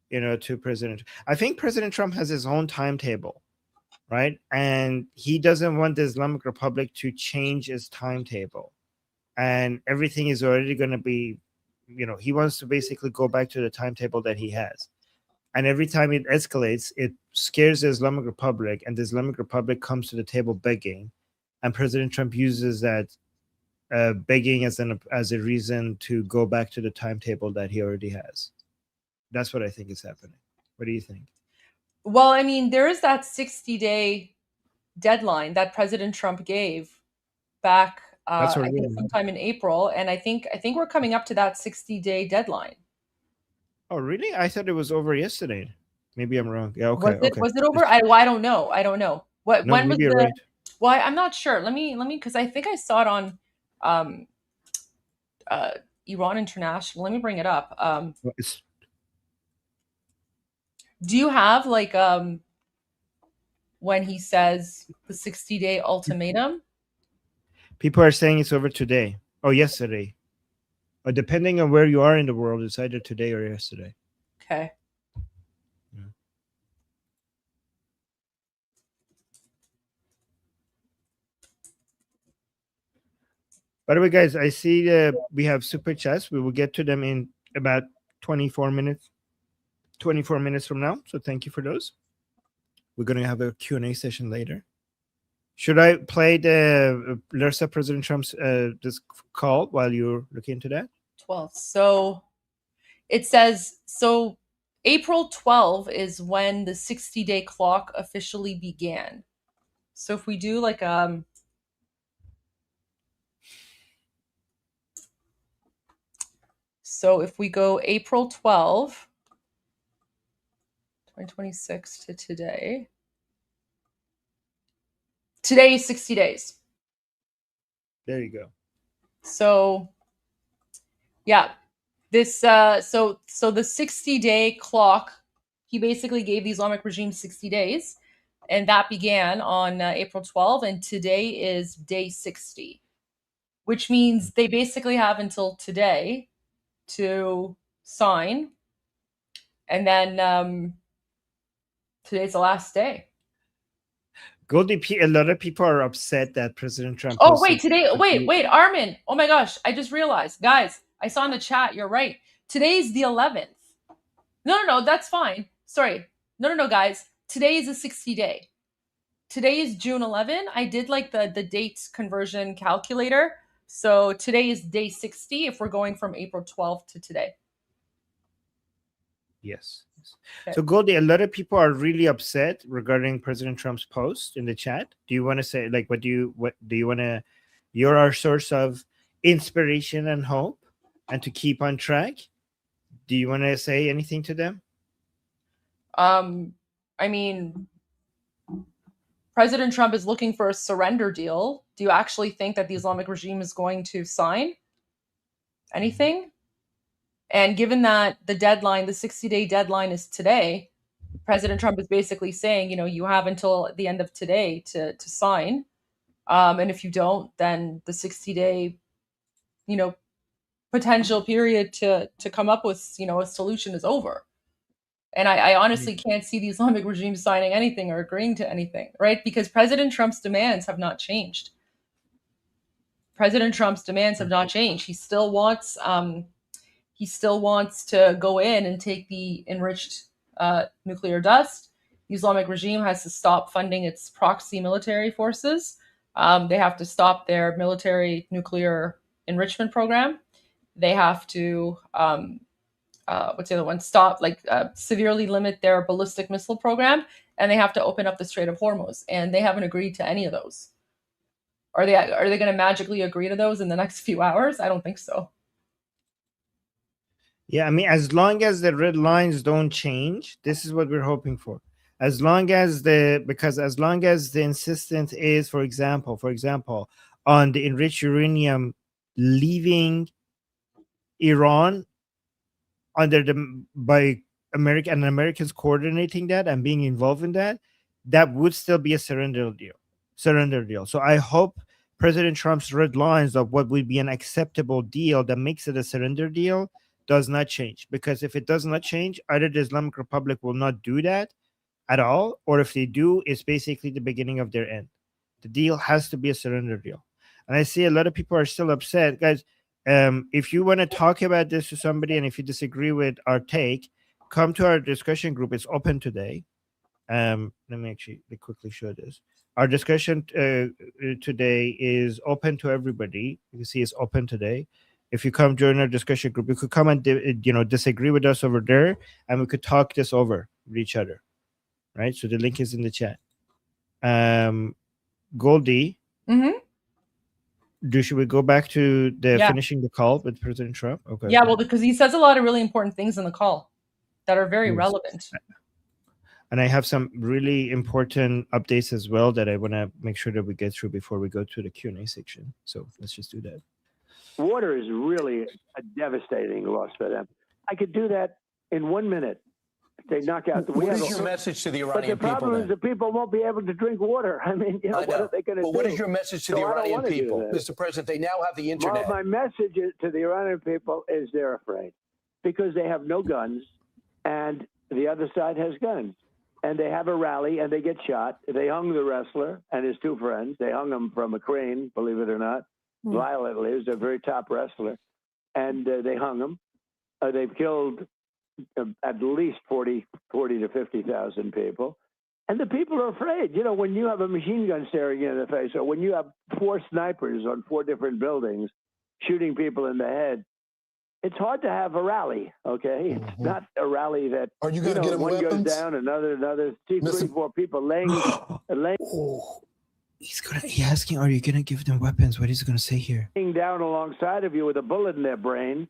you know, to President. I think President Trump has his own timetable, right? And he doesn't want the Islamic Republic to change its timetable. And everything is already going to be, you know, he wants to basically go back to the timetable that he has. And every time it escalates, it scares the Islamic Republic, and the Islamic Republic comes to the table begging. And President Trump uses that begging as a reason to go back to the timetable that he already has. That's what I think is happening. What do you think? Well, I mean, there is that 60-day deadline that President Trump gave back, I think sometime in April, and I think we're coming up to that 60-day deadline. Oh, really? I thought it was over yesterday. Maybe I'm wrong. Yeah, okay. Was it over? I don't know. I don't know. When was the? Right. Well, I'm not sure. Let me because I think I saw it on Iran International. Let me bring it up. Do you have like when he says the 60-day ultimatum? People are saying it's over today. Oh, yesterday. Or depending on where you are in the world, it's either today or yesterday. Okay. Yeah. By the way, guys, I see we have super chats. We will get to them in about 24 minutes. 24 minutes from now. So thank you for those. We're going to have a Q&A session later. Should I play the Larsa President Trump's this call while you're looking into that? 12. So it says, so April 12 is when the 60-day clock officially began. So if we do like so if we go April 12, 2026 to today. Today is 60 days. There you go. So yeah, this so the 60-day clock, he basically gave the Islamic regime 60 days, and that began on April 12, and today is day 60, which means they basically have until today to sign, and then today's the last day. Goldie, a lot of people are upset that President Trump. Oh, wait, Armin. Oh my gosh, I just realized. Guys, I saw in the chat, you're right. Today's the 11th. No, that's fine. Sorry. No, guys. Today is a 60-day. Today is June 11. I did like the date conversion calculator. So today is day 60 if we're going from April 12th to today. Yes. Okay. So Goldie, a lot of people are really upset regarding President Trump's post in the chat. Do you want to say, like, what do you want to? You're our source of inspiration and hope, and to keep on track. Do you want to say anything to them? I mean, President Trump is looking for a surrender deal. Do you actually think that the Islamic regime is going to sign anything? And given that the deadline, the 60-day deadline is today, President Trump is basically saying, you know, you have until the end of today to sign. And if you don't, then the 60-day, you know, potential period to come up with, you know, a solution is over. And I honestly can't see the Islamic regime signing anything or agreeing to anything, right? Because President Trump's demands have not changed. President Trump's demands have not changed. He still wants to go in and take the enriched nuclear dust. The Islamic regime has to stop funding its proxy military forces. They have to stop their military nuclear enrichment program. They have to what's the other one? Stop, severely limit their ballistic missile program, and they have to open up the Strait of Hormuz. And they haven't agreed to any of those. Are they going to magically agree to those in the next few hours? I don't think so. Yeah, I mean, as long as the red lines don't change, this is what we're hoping for. As long as the insistence is, for example, on the enriched uranium leaving Iran by America and Americans coordinating that and being involved in that, that would still be a surrender deal. So I hope President Trump's red lines of what would be an acceptable deal that makes it a surrender deal does not change. Because if it does not change, either the Islamic Republic will not do that at all, or if they do, it's basically the beginning of their end. The deal has to be a surrender deal. And I see a lot of people are still upset. Guys, if you want to talk about this to somebody and if you disagree with our take, come to our discussion group. It's open today. Let me actually quickly show this. Our discussion today is open to everybody. You can see it's open today. If you come join our discussion group, you could come and disagree with us over there, and we could talk this over with each other. Right? So the link is in the chat. Goldie, should we go back to the finishing the call with President Trump? Okay. Yeah, well, because he says a lot of really important things in the call that are very relevant. And I have some really important updates as well that I want to make sure that we get through before we go to the Q&A section. So let's just do that. Water is really a devastating loss for them. I could do that in 1 minute. They knock out the. What is your message to the Iranian people? But the problem is the people won't be able to drink water. I mean, what are they going to do? But what is your message to the Iranian people, Mr. President? They now have the internet. Well, my message to the Iranian people is they're afraid because they have no guns, and the other side has guns, and they have a rally and they get shot. They hung the wrestler and his two friends. They hung him from a crane, believe it or not, violently. He was a very top wrestler, and they hung him. They've killed at least 40 to 50,000 people. And the people are afraid. You know, when you have a machine gun staring you in the face, or when you have 4 snipers on 4 different buildings shooting people in the head, it's hard to have a rally, okay? It's not a rally that, are you going to get them one weapons? goes down, another, 3, 4 people laying. He's asking, are you going to give them weapons? What is he going to say here? Laying down alongside of you with a bullet in their brain.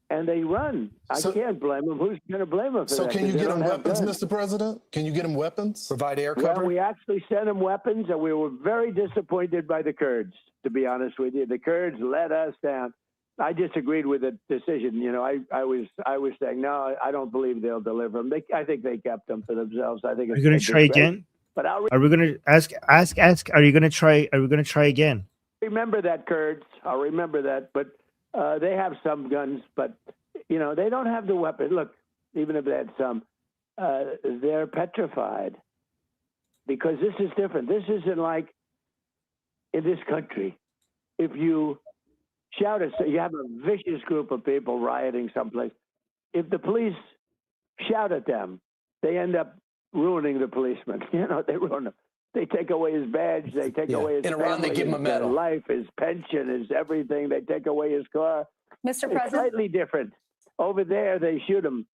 And they run. I can't blame them. Who's going to blame them for that? So can you get them weapons, Mr. President? Can you get them weapons? Provide air cover? Well, we actually sent them weapons, and we were very disappointed by the Kurds, to be honest with you. The Kurds let us down. I disagreed with the decision. You know, I was saying, no, I don't believe they'll deliver them. I think they kept them for themselves. I think. Are you going to try again? But are we going to ask? Are you going to try? Are we going to try again? Remember that, Kurds. I'll remember that. But they have some guns, but, you know, they don't have the weapon. Look, even if they had some, they're petrified because this is different. This isn't like in this country. If you shout at, you have a vicious group of people rioting someplace. If the police shout at them, they end up ruining the policeman. You know, they ruin them. They take away his badge. They take away his in Iran, family, they give him a medal. His life, his pension, his everything. They take away his car. Mr. It's President? slightly different. Over there, they shoot him,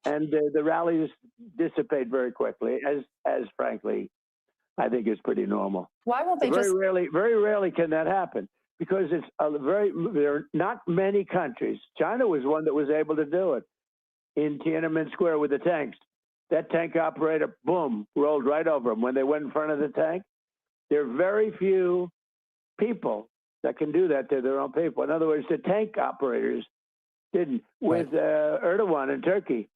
and the rallies dissipate very quickly, as frankly, I think is pretty normal. Why won't they very rarely can that happen because it's there are not many countries. China was one that was able to do it in Tiananmen Square with the tanks. That tank operator, boom, rolled right over them when they went in front of the tank. There are very few people that can do that to their own people. In other words, the tank operators didn't. With Erdogan in Turkey,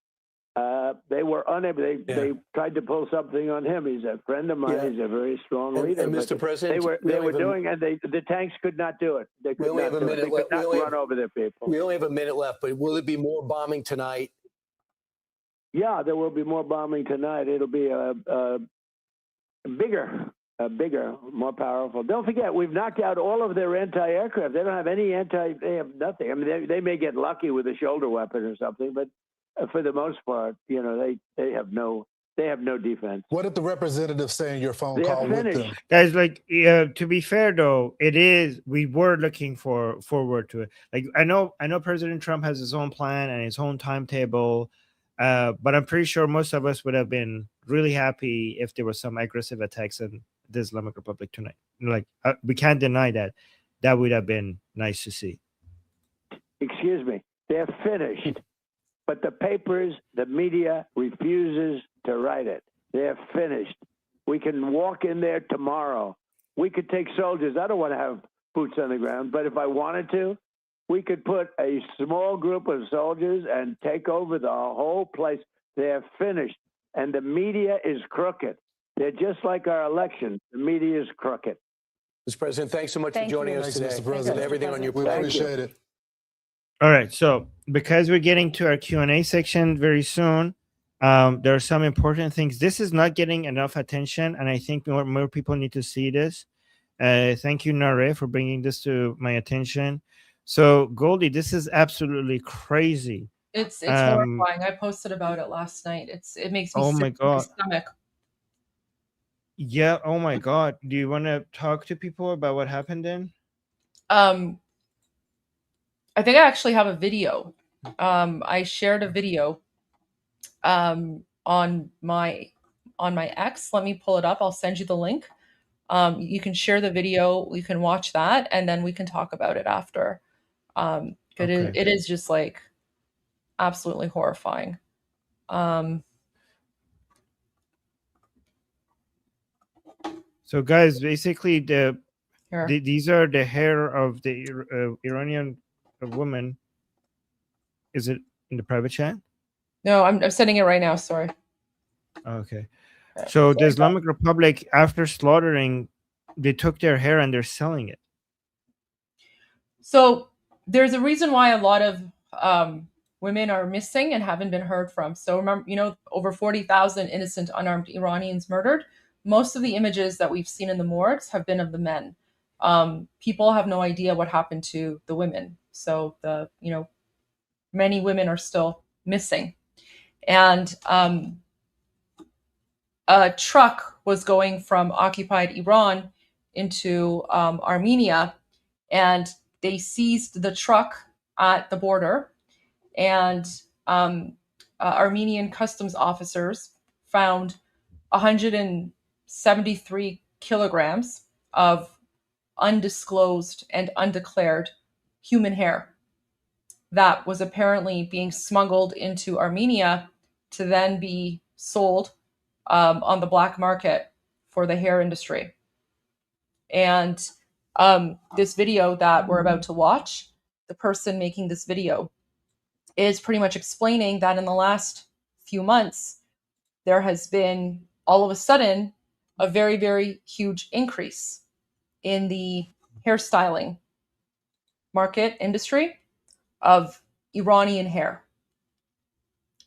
they were unable. They tried to pull something on him. He's a friend of mine. He's a very strong leader. And Mr. President, they were doing, and the tanks could not do it. They could not do it. They could not run over their people. We only have a minute left, but will it be more bombing tonight? Yeah, there will be more bombing tonight. It'll be bigger, more powerful. Don't forget, we've knocked out all of their anti-aircraft. They don't have any they have nothing. I mean, they may get lucky with a shoulder weapon or something, but for the most part, you know, they have no They have no defense. What did the representative say in your phone They're call with finished. them? Guys, like, to be fair though, we were looking forward to it. Like, I know President Trump has his own plan and his own timetable, but I'm pretty sure most of us would have been really happy if there was some aggressive attacks in the Islamic Republic tonight. Like, we can't deny that. That would have been nice to see. Excuse me. They're finished. But the papers, the media refuses to write it. They're finished. We can walk in there tomorrow. We could take soldiers. I don't want to have boots on the ground, but if I wanted to, we could put a small group of soldiers and take over the whole place. They're finished. And the media is crooked. They're just like our election. The media is crooked. Mr. President, thanks so much Thank for joining you. us today. Thanks, Mr. President. And everything on your We plate. appreciate it. All right, so because we're getting to our Q&A section very soon, there are some important things. This is not getting enough attention, and I think more people need to see this. Thank you, Nare, for bringing this to my attention. So, Goldie, this is absolutely crazy. It's horrifying. I posted about it last night. It makes me Oh sick my to my God. stomach. Yeah, oh my God. Do you want to talk to people about what happened then? I think I actually have a video. I shared a video on my X. Let me pull it up. I'll send you the link. You can share the video. You can watch that, and then we can talk about it after. It is just like absolutely horrifying. So, guys, basically, Here. these are the hair of the Iranian woman. Is it in the private chat? No, I'm sending it right now. Sorry. Okay. So the Islamic Republic, after slaughtering, they took their hair and they're selling it. So there's a reason why a lot of women are missing and haven't been heard from. So remember, over 40,000 innocent unarmed Iranians murdered. Most of the images that we've seen in the morgues have been of the men. People have no idea what happened to the women. So many women are still missing. And a truck was going from occupied Iran into Armenia, and they seized the truck at the border, and Armenian customs officers found 173 kilograms of undisclosed and undeclared human hair that was apparently being smuggled into Armenia to then be sold on the black market for the hair industry. And this video that we're about to watch, the person making this video is pretty much explaining that in the last few months, there has been all of a sudden a very, very huge increase in the hairstyling market industry of Iranian hair.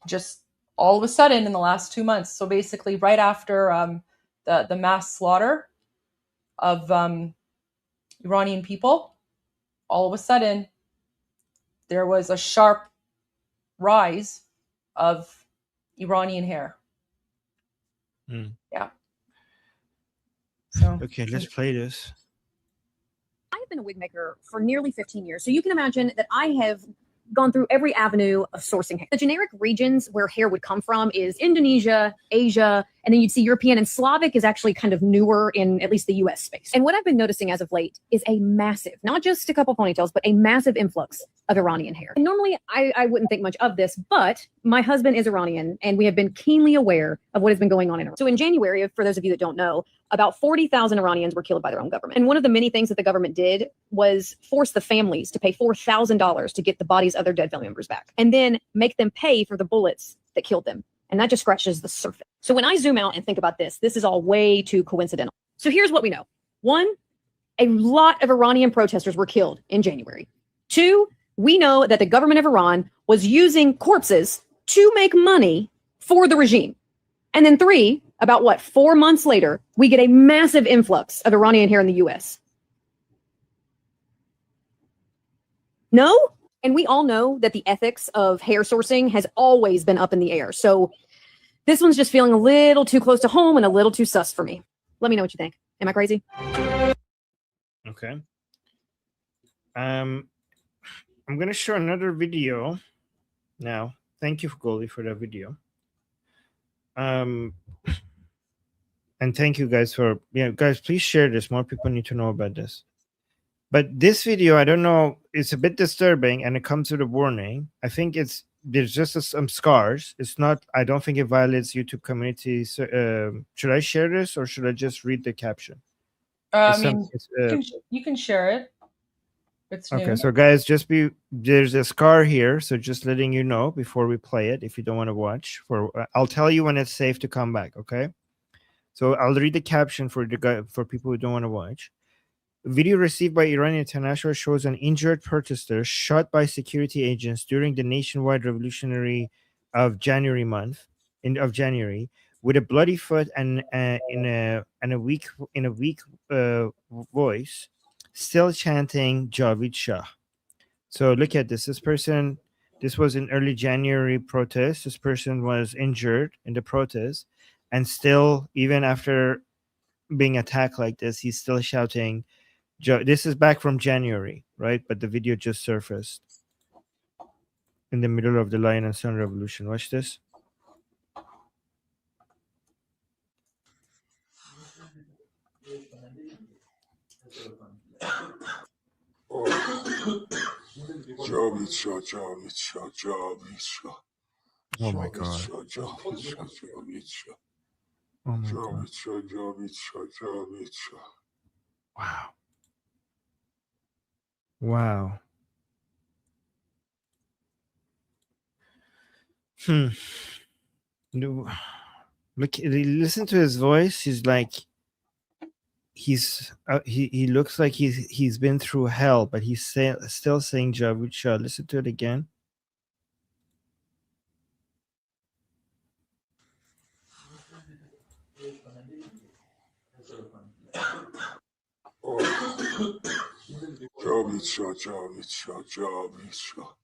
Just all of a sudden in the last 2 months. So basically right after the mass slaughter of Iranian people, all of a sudden there was a sharp rise of Iranian hair. Yeah. So Okay, let's play this. I've been a wig maker for nearly 15 years. So you can imagine that I have gone through every avenue of sourcing hair. The generic regions where hair would come from is Indonesia, Asia, and then you'd see European, and Slavic is actually kind of newer in at least the US space. And what I've been noticing as of late is a massive, not just a couple ponytails, but a massive influx of Iranian hair. And normally I wouldn't think much of this, but my husband is Iranian and we have been keenly aware of what has been going on in Iran. So in January, for those of you that don't know, about 40,000 Iranians were killed by their own government. And one of the many things that the government did was force the families to pay $4,000 to get the bodies of their dead family members back, and then make them pay for the bullets that killed them. And that just scratches the surface. So when I zoom out and think about this, this is all way too coincidental. So here's what we know. 1, a lot of Iranian protesters were killed in January. 2, we know that the government of Iran was using corpses to make money for the regime. And then 3, about 4 months later, we get a massive influx of Iranian hair in the US. No? And we all know that the ethics of hair sourcing has always been up in the air. So This one's just feeling a little too close to home and a little too sus for me. Let me know what you think. Am I crazy? Okay. I'm going to show another video now. Thank you, Goldie, for that video. And thank you guys for, guys, please share this. More people need to know about this. But this video, I don't know, it's a bit disturbing and it comes with a warning. I think there's just some scars. It's not, I don't think it violates YouTube community. So, should I share this or should I just read the caption? I mean, you can share it. It's new. Okay, so guys, there's a scar here, so just letting you know before we play it, if you don't want to watch. I'll tell you when it's safe to come back. Okay, so I'll read the caption for people who don't want to watch. A video received by Iranian International shows an injured protester shot by security agents during the nationwide revolutionary of January month of January, with a bloody foot and in a weak voice, still chanting Javid Shah. So look at this. This was in early January protest. This person was injured in the protest, and still, even after being attacked like this, he's still shouting. This is back from January, right? But the video just surfaced in the middle of the Lion and Sun Revolution. Watch this. Oh my God. Oh my God. Wow. Wow. Look, listen to his voice. He's like, he looks like he's been through hell, but he's still saying Javid Shah. Listen to it again. Javid Shah, Javid Shah, Javid Shah,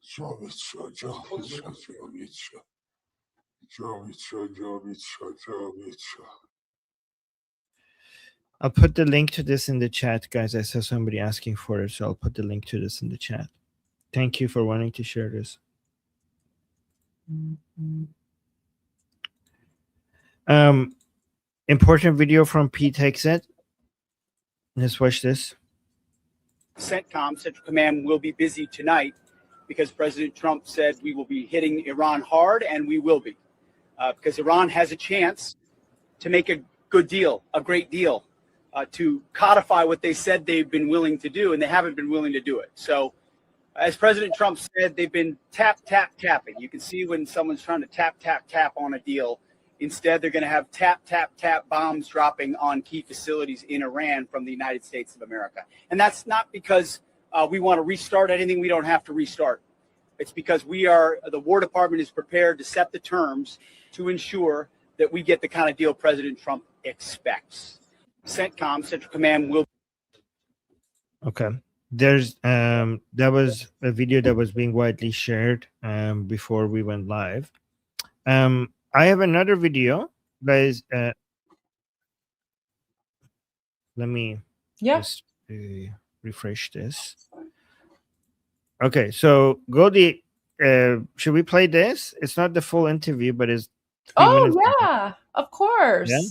Javid Shah, Javid Shah, Javid Shah, Javid Shah, Javid Shah, Javid Shah. I'll put the link to this in the chat, guys. I saw somebody asking for it, so I'll put the link to this in the chat. Thank you for wanting to share this. Important video from Pete Hexet. Let's watch this. CENTCOM, Central Command, will be busy tonight because President Trump said we will be hitting Iran hard, and we will be. Because Iran has a chance to make a good deal, a great deal, to codify what they said they've been willing to do, and they haven't been willing to do it. So, as President Trump said, they've been tapping. You can see when someone's trying to tap on a deal. Instead, they're going to have tap bombs dropping on key facilities in Iran from the United States of America. And that's not because we want to restart anything we don't have to restart. It's because the War Department is prepared to set the terms to ensure that we get the kind of deal President Trump expects. CENTCOM, Central Command, will. Okay. There's that was a video that was being widely shared before we went live. I have another video, guys. Let me just refresh this. Okay, so Goldie, should we play this? It's not the full interview, but it's 3 minutes yeah, of course. Yeah?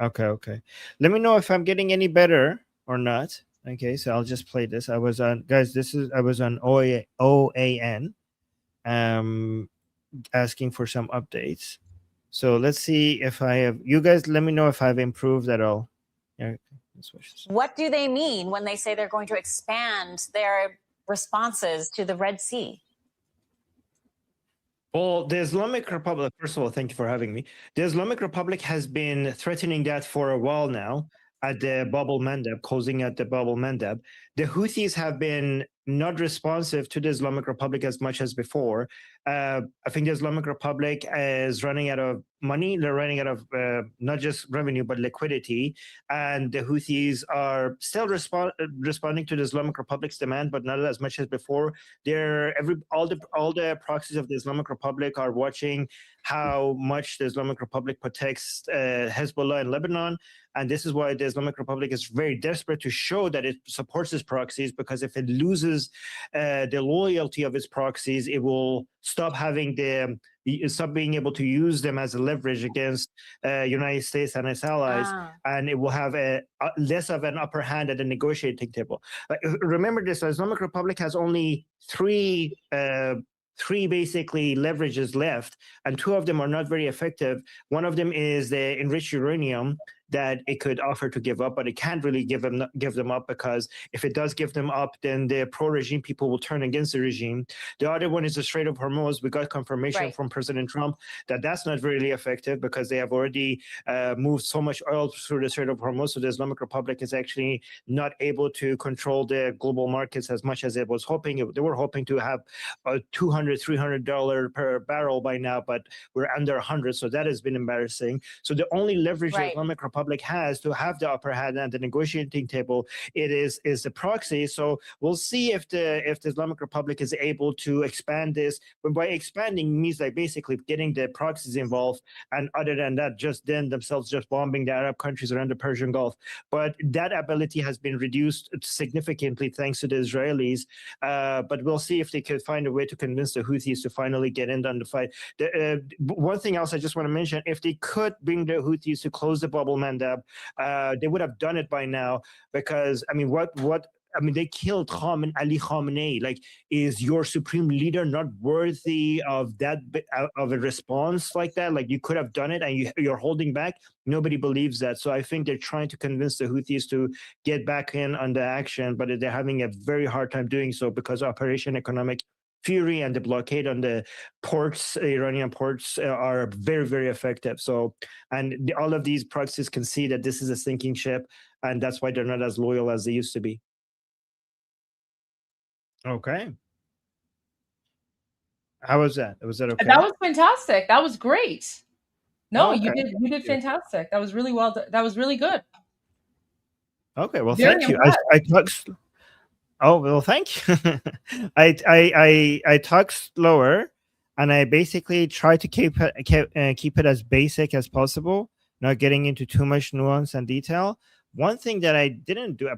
Okay. Let me know if I'm getting any better or not. Okay, so I'll just play this. I was on, guys, I was on OAN asking for some updates. So let's see if I have, you guys let me know if I've improved at all. Yeah, let's watch this. What do they mean when they say they're going to expand their responses to the Red Sea? Well, the Islamic Republic, first of all, thank you for having me. The Islamic Republic has been threatening that for a while now. at the Bab al-Mandab, closing at the Bab al-Mandab. The Houthis have been not responsive to the Islamic Republic as much as before. I think the Islamic Republic is running out of money. They're running out of not just revenue, but liquidity. And the Houthis are still responding to the Islamic Republic's demand, but not as much as before. All the proxies of the Islamic Republic are watching how much the Islamic Republic protects Hezbollah in Lebanon. And this is why the Islamic Republic is very desperate to show that it supports its proxies, because if it loses the loyalty of its proxies, it will stop being able to use them as a leverage against United States and its allies, and it will have a less of an upper hand at the negotiating table. Remember this: the Islamic Republic has only three basically leverages left, and two of them are not very effective. One of them is the enriched uranium that it could offer to give up, but it can't really give them up, because if it does give them up, then the pro-regime people will turn against the regime. The other one is the Strait of Hormuz. We got confirmation from President Trump that that's not really effective, because they have already moved so much oil through the Strait of Hormuz, so the Islamic Republic is actually not able to control the global markets as much as it was hoping. They were hoping to have $200, $300 per barrel by now, but we're under 100, so that has been embarrassing. So the only leverage the Islamic Republic has to have the upper hand at the negotiating table is the proxy. So we'll see if the Islamic Republic is able to expand this. But by expanding means like basically getting the proxies involved, and other than that, just then themselves just bombing the Arab countries around the Persian Gulf. But that ability has been reduced significantly thanks to the Israelis. But we'll see if they could find a way to convince the Houthis to finally get in on the fight. One thing else I just want to mention: if they could bring the Houthis to close the bubble Mandab, they would have done it by now, because I mean, they killed Ali Khamenei. Like, is your supreme leader not worthy of that of a response like that? Like, you could have done it, and you're holding back. Nobody believes that. So I think they're trying to convince the Houthis to get back in on the action, but they're having a very hard time doing so, because Operation Economic Fury and the blockade on the ports, Iranian ports, are very, very effective. So, and all of these proxies can see that this is a sinking ship, and that's why they're not as loyal as they used to be. Okay. How was that? Was that okay? That was fantastic. That was great. No, Okay. you did fantastic. That was really well done. That was really good. Okay, well, Very thank you. impressed. I talked. Oh well, thank you. I talk slower, and I basically try to keep it as basic as possible, not getting into too much nuance and detail. One thing that I didn't do,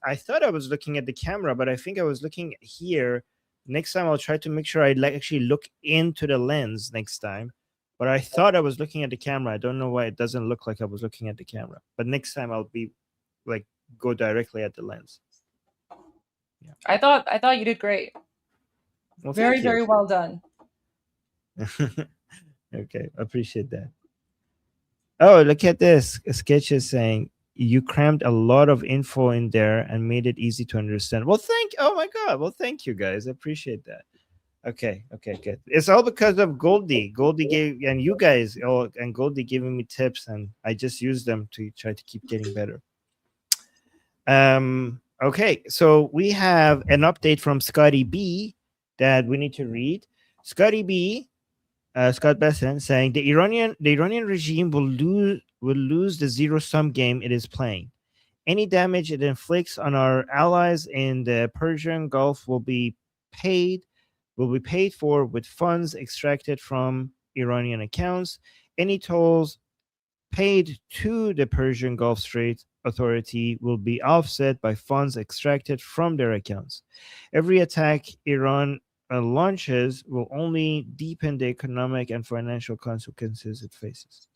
I thought I was looking at the camera, but I think I was looking here. Next time I'll try to make sure I actually look into the lens next time. But I thought I was looking at the camera. I don't know why it doesn't look like I was looking at the camera. But next time I'll be like go directly at the lens. I thought you did great. Well, Very, thank you. very well done. Okay, appreciate that. Oh, look at this. Sketch is saying you crammed a lot of info in there and made it easy to understand. Well, oh my God. Well, thank you guys. I appreciate that. Okay, good. It's all because of Goldie. Goldie gave, and you guys, and Goldie giving me tips, and I just use them to try to keep getting better. Okay, so we have an update from Scotty B that we need to read. Scotty B, Scott Besson, saying the Iranian regime will lose the zero-sum game it is playing. Any damage it inflicts on our allies in the Persian Gulf will be paid for with funds extracted from Iranian accounts. Any tolls paid to the Persian Gulf Strait Authority will be offset by funds extracted from their accounts. Every attack Iran launches will only deepen the economic and financial consequences it faces.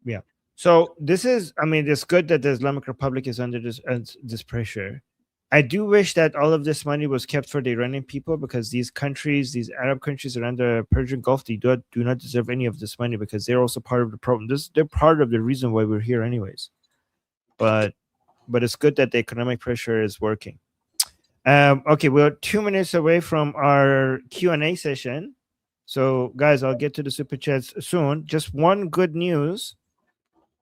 Yeah. So this is, I mean, it's good that the Islamic Republic is under this pressure. I do wish that all of this money was kept for the Iranian people, because these countries, these Arab countries around the Persian Gulf, they do not deserve any of this money, because they're also part of the problem. They're part of the reason why we're here anyways. But it's good that the economic pressure is working. Okay, we're 2 minutes away from our Q&A session. So guys, I'll get to the super chats soon. Just one good news.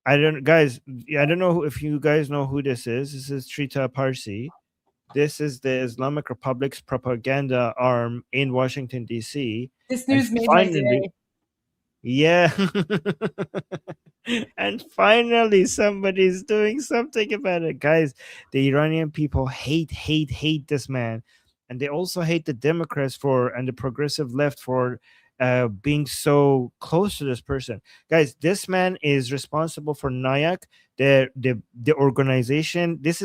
I don't, guys. I don't know if you guys know who this is. This is Trita Parsi. This is the Islamic Republic's propaganda arm in Washington D.C. This And news made my finally, day. yeah. And finally, somebody's doing something about it. Guys, the Iranian people hate this man. And they also hate the Democrats for and the progressive left for being so close to this person. Guys, this man is responsible for NAYAK, the organization. This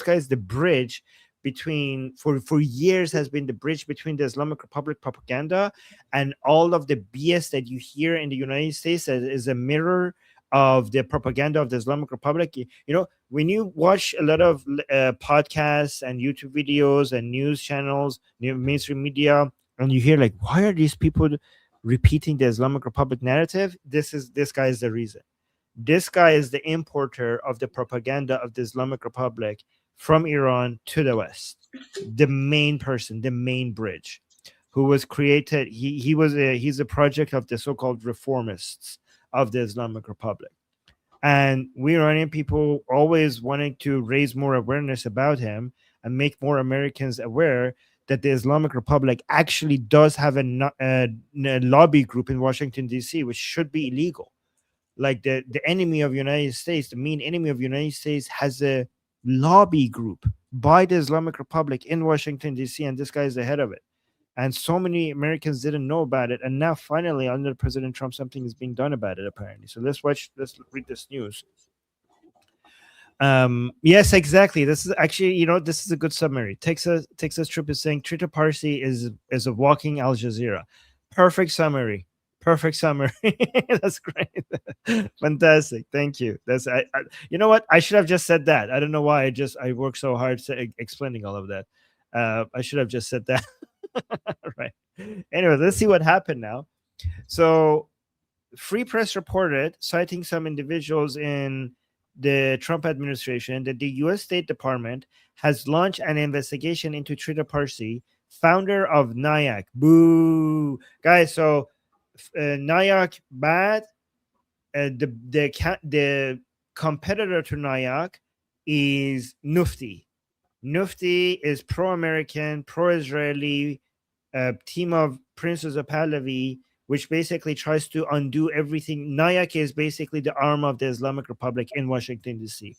guy's the bridge between for years has been the bridge between the Islamic Republic propaganda and all of the BS that you hear in the United States that is a mirror of the propaganda of the Islamic Republic. You know, when you watch a lot of podcasts and YouTube videos and news channels, mainstream media, and you hear like, why are these people repeating the Islamic Republic narrative? This guy is the reason. This guy is the importer of the propaganda of the Islamic Republic from Iran to the West. The main person, the main bridge, who was created. He's a project of the so-called reformists of the Islamic Republic. And we Iranian people always wanting to raise more awareness about him and make more Americans aware that the Islamic Republic actually does have a lobby group in Washington, D.C., which should be illegal. Like the enemy of United States, the main enemy of United States, has a lobby group by the Islamic Republic in Washington, D.C., and this guy is the head of it. And so many Americans didn't know about it. And now finally, under President Trump, something is being done about it, apparently. So let's read this news. Yes, exactly. This is actually, this is a good summary. Texas Troop is saying Trita Parsi is a walking Al Jazeera. Perfect summary. Perfect summary. That's great. Fantastic. Thank you. That's you know what? I should have just said that. I don't know why I worked so hard explaining all of that. I should have just said that. Right. Anyway, let's see what happened now. So, Free Press reported, citing some individuals in the Trump administration, that the U.S. State Department has launched an investigation into Trita Parsi, founder of NAYAK. Boo, guys! So, NAYAK bad. The competitor to NAYAK is Nufti. Nufti is pro-American, pro-Israeli. Team of Princes of Pahlavi, which basically tries to undo everything. NAYAK is basically the arm of the Islamic Republic in Washington, D.C.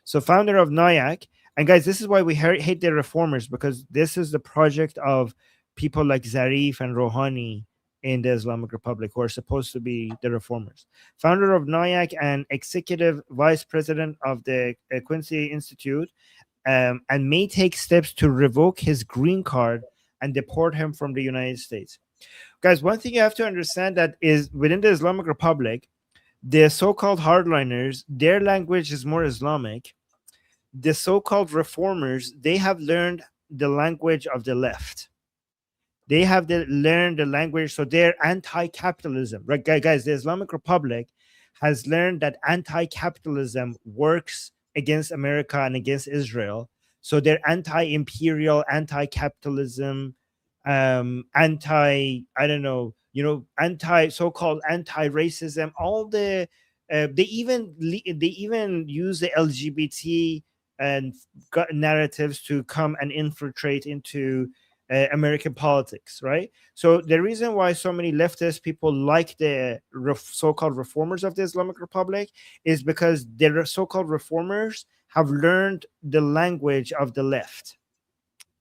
So founder of NAYAK, and guys, this is why we hate the reformers, because this is the project of people like Zarif and Rouhani in the Islamic Republic, who are supposed to be the reformers. Founder of NAYAK and executive vice president of the Quincy Institute, and may take steps to revoke his green card and deport him from the United States. Guys, one thing you have to understand that is within the Islamic Republic, the so-called hardliners, their language is more Islamic. The so-called reformers, they have learned the language of the left. They have learned the language, so they're anti-capitalism. Right, guys, the Islamic Republic has learned that anti-capitalism works against America and against Israel. So they're anti-imperial, anti-capitalism, anti, anti so-called anti-racism. All the they even use the LGBT and narratives to come and infiltrate into American politics, right? So the reason why so many leftist people like the so-called reformers of the Islamic Republic is because the so-called reformers have learned the language of the left.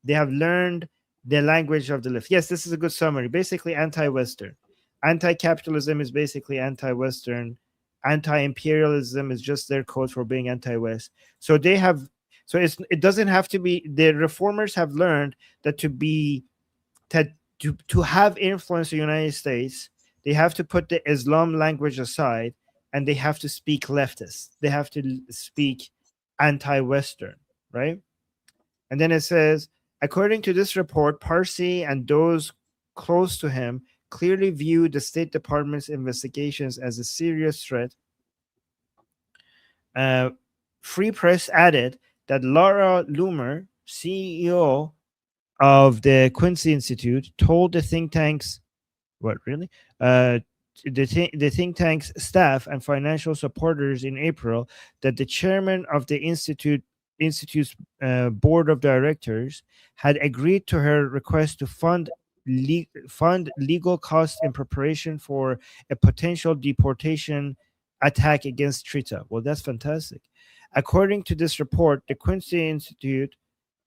They have learned the language of the left. Yes, this is a good summary. Basically, anti-Western. Anti-capitalism is basically anti-Western. Anti-imperialism is just their code for being anti-West. So they have. So it doesn't have to be. The reformers have learned that to have influence in the United States, they have to put the Islam language aside, and they have to speak leftist. They have to speak anti-Western, right? And then it says, according to this report, Parsi and those close to him clearly view the State Department's investigations as a serious threat. Free Press added that Laura Loomer, CEO of the Quincy Institute, told the think tanks, what really? the think tank's staff and financial supporters in April that the chairman of the institute's board of directors had agreed to her request to fund legal costs in preparation for a potential deportation attack against Trita. Well, that's fantastic. According to this report, the Quincy Institute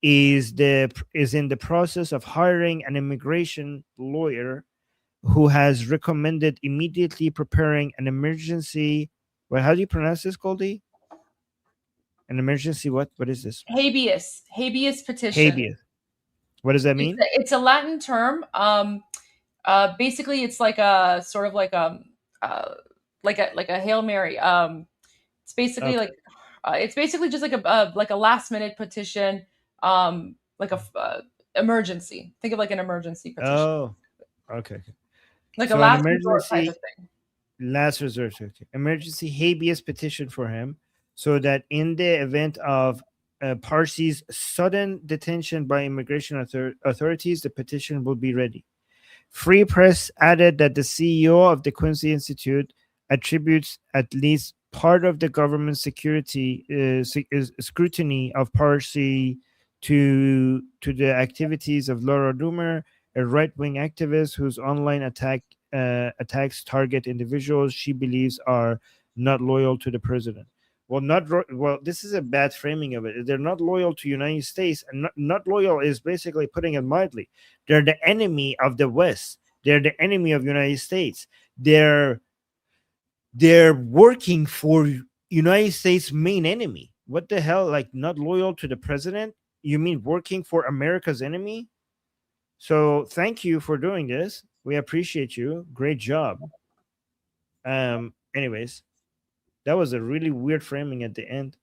is in the process of hiring an immigration lawyer who has recommended immediately preparing an emergency. Well, how do you pronounce this, Goldie? An emergency what? What is this? Habeas petition. Habeas. What does that mean? It's a Latin term. Basically, it's like a sort of like a Hail Mary. It's basically Okay. it's basically just like a last minute petition, like a emergency. Think of like an emergency petition, Oh, okay. like So a an last resort type emergency, of thing. last resort, okay. Emergency habeas petition for him, so that in the event of Parsi's sudden detention by immigration authorities, the petition will be ready. Free Press added that the CEO of the Quincy Institute attributes at least part of the government security scrutiny of Parsi to the activities of Laura Doomer, a right-wing activist whose online attacks target individuals she believes are not loyal to the president. Well, this is a bad framing of it. They're not loyal to United States, and not loyal is basically putting it mildly. They're the enemy of the West. They're the enemy of United States. They're working for United States' main enemy. What the hell? Like, not loyal to the president? You mean working for America's enemy? So thank you for doing this. We appreciate you. Great job. Anyways, that was a really weird framing at the end.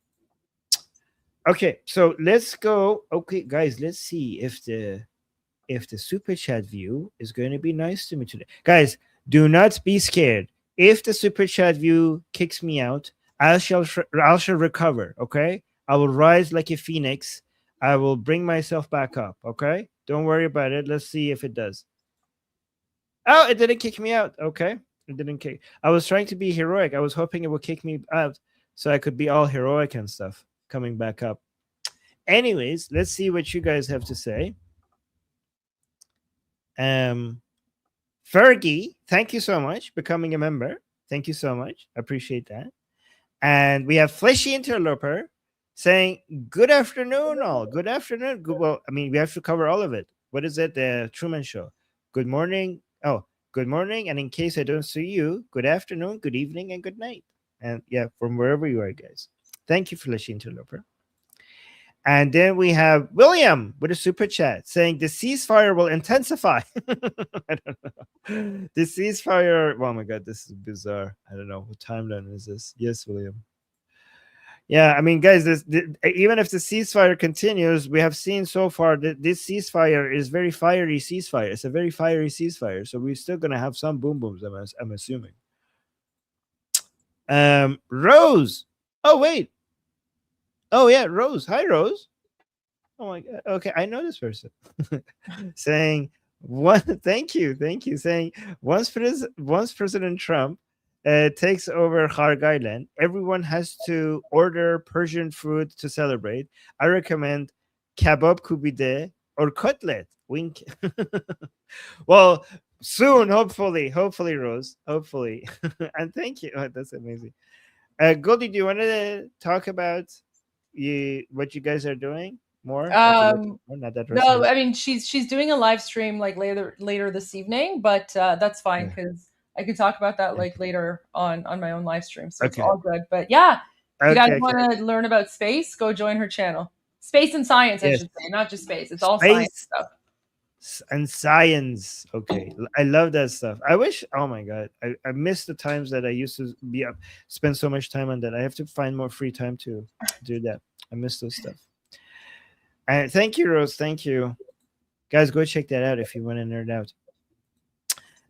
Okay, so let's go. Okay, guys, let's see if the super chat view is going to be nice to me today. Guys, do not be scared. If the super chat view kicks me out, I shall recover. Okay, I will rise like a phoenix. I will bring myself back up. Okay, don't worry about it. Let's see if it does. Oh, it didn't kick me out. Okay, it didn't kick. I was trying to be heroic. I was hoping it would kick me out so I could be all heroic and stuff coming back up. Anyways, let's see what you guys have to say. Fergie, thank you so much for becoming a member. Thank you so much. I appreciate that. And we have Fleshy Interloper saying, good afternoon, all. Good afternoon. Well, I mean, we have to cover all of it. What is it? The Truman Show. Good morning. Oh, good morning. And in case I don't see you, good afternoon, good evening, and good night. And yeah, from wherever you are, guys. Thank you, Fleshy Interloper. And then we have William with a super chat saying the ceasefire will intensify. I don't know. The ceasefire. Oh my God, this is bizarre. I don't know. What timeline is this? Yes, William. Yeah, I mean, guys, even if the ceasefire continues, we have seen so far that this ceasefire is very fiery ceasefire. It's a very fiery ceasefire. So we're still going to have some boom booms, I'm assuming. Rose. Oh, wait. Oh, yeah, Rose. Hi, Rose. Oh, my God. Okay, I know this person. Saying, thank you. Saying, once President Trump takes over Kharg Island, everyone has to order Persian food to celebrate. I recommend kebab kubide or cutlet. Wink. Well, soon, hopefully, Rose. Hopefully. And thank you. Oh, that's amazing. Goldie, do you want to talk about what you guys are doing more? No, I mean she's doing a live stream like later this evening, but that's fine because I could talk about that like later on my own live stream, so it's all good. But yeah, if you guys want to learn about space, go join her channel. Space and science, I should say, not just space. It's all science stuff. And science. Okay, I love that stuff. I wish. Oh my God, I miss the times that I used to be up, spend so much time on that. I have to find more free time to do that. I miss those stuff. And thank you, Rose. Thank you, guys. Go check that out if you want to nerd out.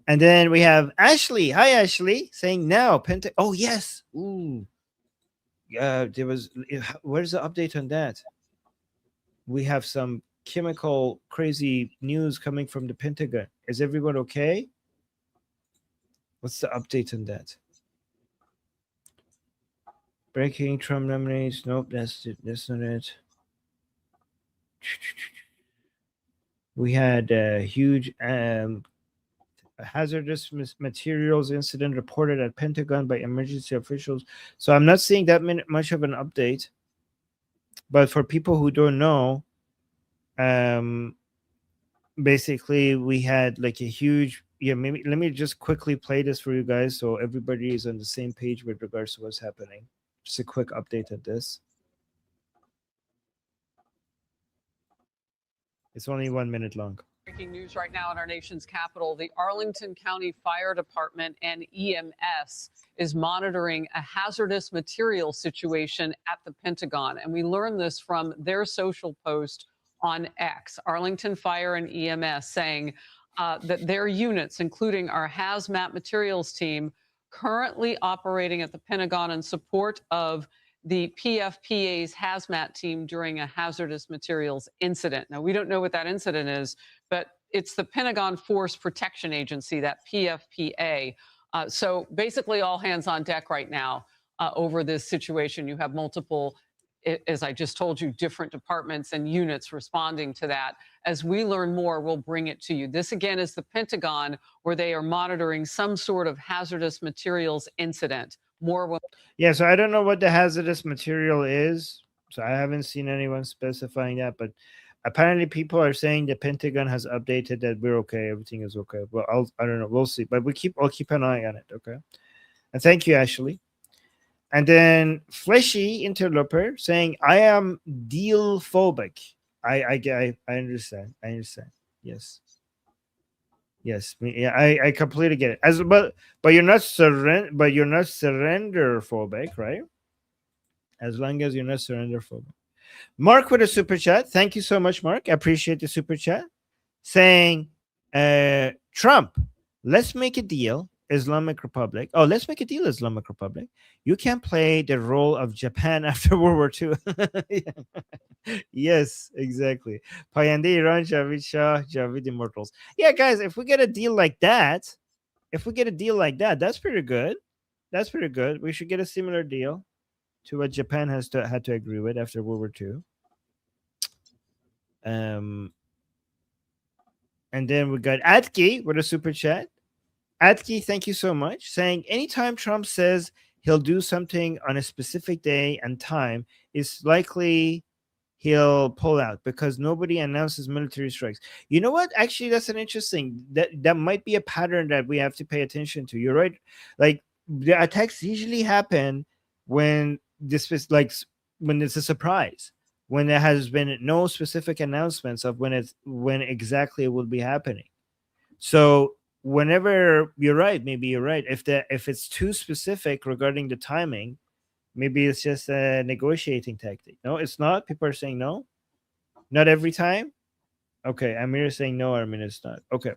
And then we have Ashley. Hi, Ashley. Saying now, Oh yes. Ooh. There was. Where's the update on that? We have some chemical crazy news coming from the Pentagon. Is everyone okay? What's the update on that? Breaking Trump nominates. Nope, that's it. That's not it. We had a huge hazardous materials incident reported at Pentagon by emergency officials. So I'm not seeing that much of an update. But for people who don't know, basically we had like a huge, maybe let me just quickly play this for you guys so everybody is on the same page with regards to what's happening. Just a quick update of this. It's only 1 minute long. Breaking news right now in our nation's capital. The Arlington County Fire Department and EMS is monitoring a hazardous material situation at the Pentagon. And we learned this from their social post on X. Arlington Fire and EMS saying that their units, including our hazmat materials team, currently operating at the Pentagon in support of the PFPA's hazmat team during a hazardous materials incident. Now, we don't know what that incident is, but it's the Pentagon Force Protection Agency, that PFPA. So basically all hands on deck right now over this situation. You have multiple, as I just told you, different departments and units responding to that. As we learn more, we'll bring it to you. This, again, is the Pentagon, where they are monitoring some sort of hazardous materials incident. More. Yeah, so I don't know what the hazardous material is. So I haven't seen anyone specifying that, but apparently people are saying the Pentagon has updated that we're okay, everything is okay. Well, I don't know, we'll see. But I'll keep an eye on it, okay? And thank you, Ashley. And then Fleshy Interloper saying, I am deal phobic. I understand. I understand. Yes. Yes, yeah, I completely get it. But you're not surrender phobic, right? As long as you're not surrender phobic. Mark with a super chat. Thank you so much, Mark. I appreciate the super chat. Saying, Trump, let's make a deal, Islamic Republic. Oh, let's make a deal, Islamic Republic. You can play the role of Japan after World War II. Yes, exactly. Payande Iran, Javid Shah, Javid Immortals. Yeah, guys, if we get a deal like that, that's pretty good. That's pretty good. We should get a similar deal to what Japan had to agree with after World War II. And then we got Atki with a super chat. Atki, thank you so much. Saying anytime Trump says he'll do something on a specific day and time, it's likely he'll pull out because nobody announces military strikes. You know what? Actually, that's an interesting, that might be a pattern that we have to pay attention to. You're right. Like the attacks usually happen when this is like when it's a surprise, when there has been no specific announcements of when exactly it will be happening. So whenever you're right, maybe you're right. If it's too specific regarding the timing, maybe it's just a negotiating tactic. No, it's not. People are saying no. Not every time. Okay, Amir is saying no, Armin is not. Okay,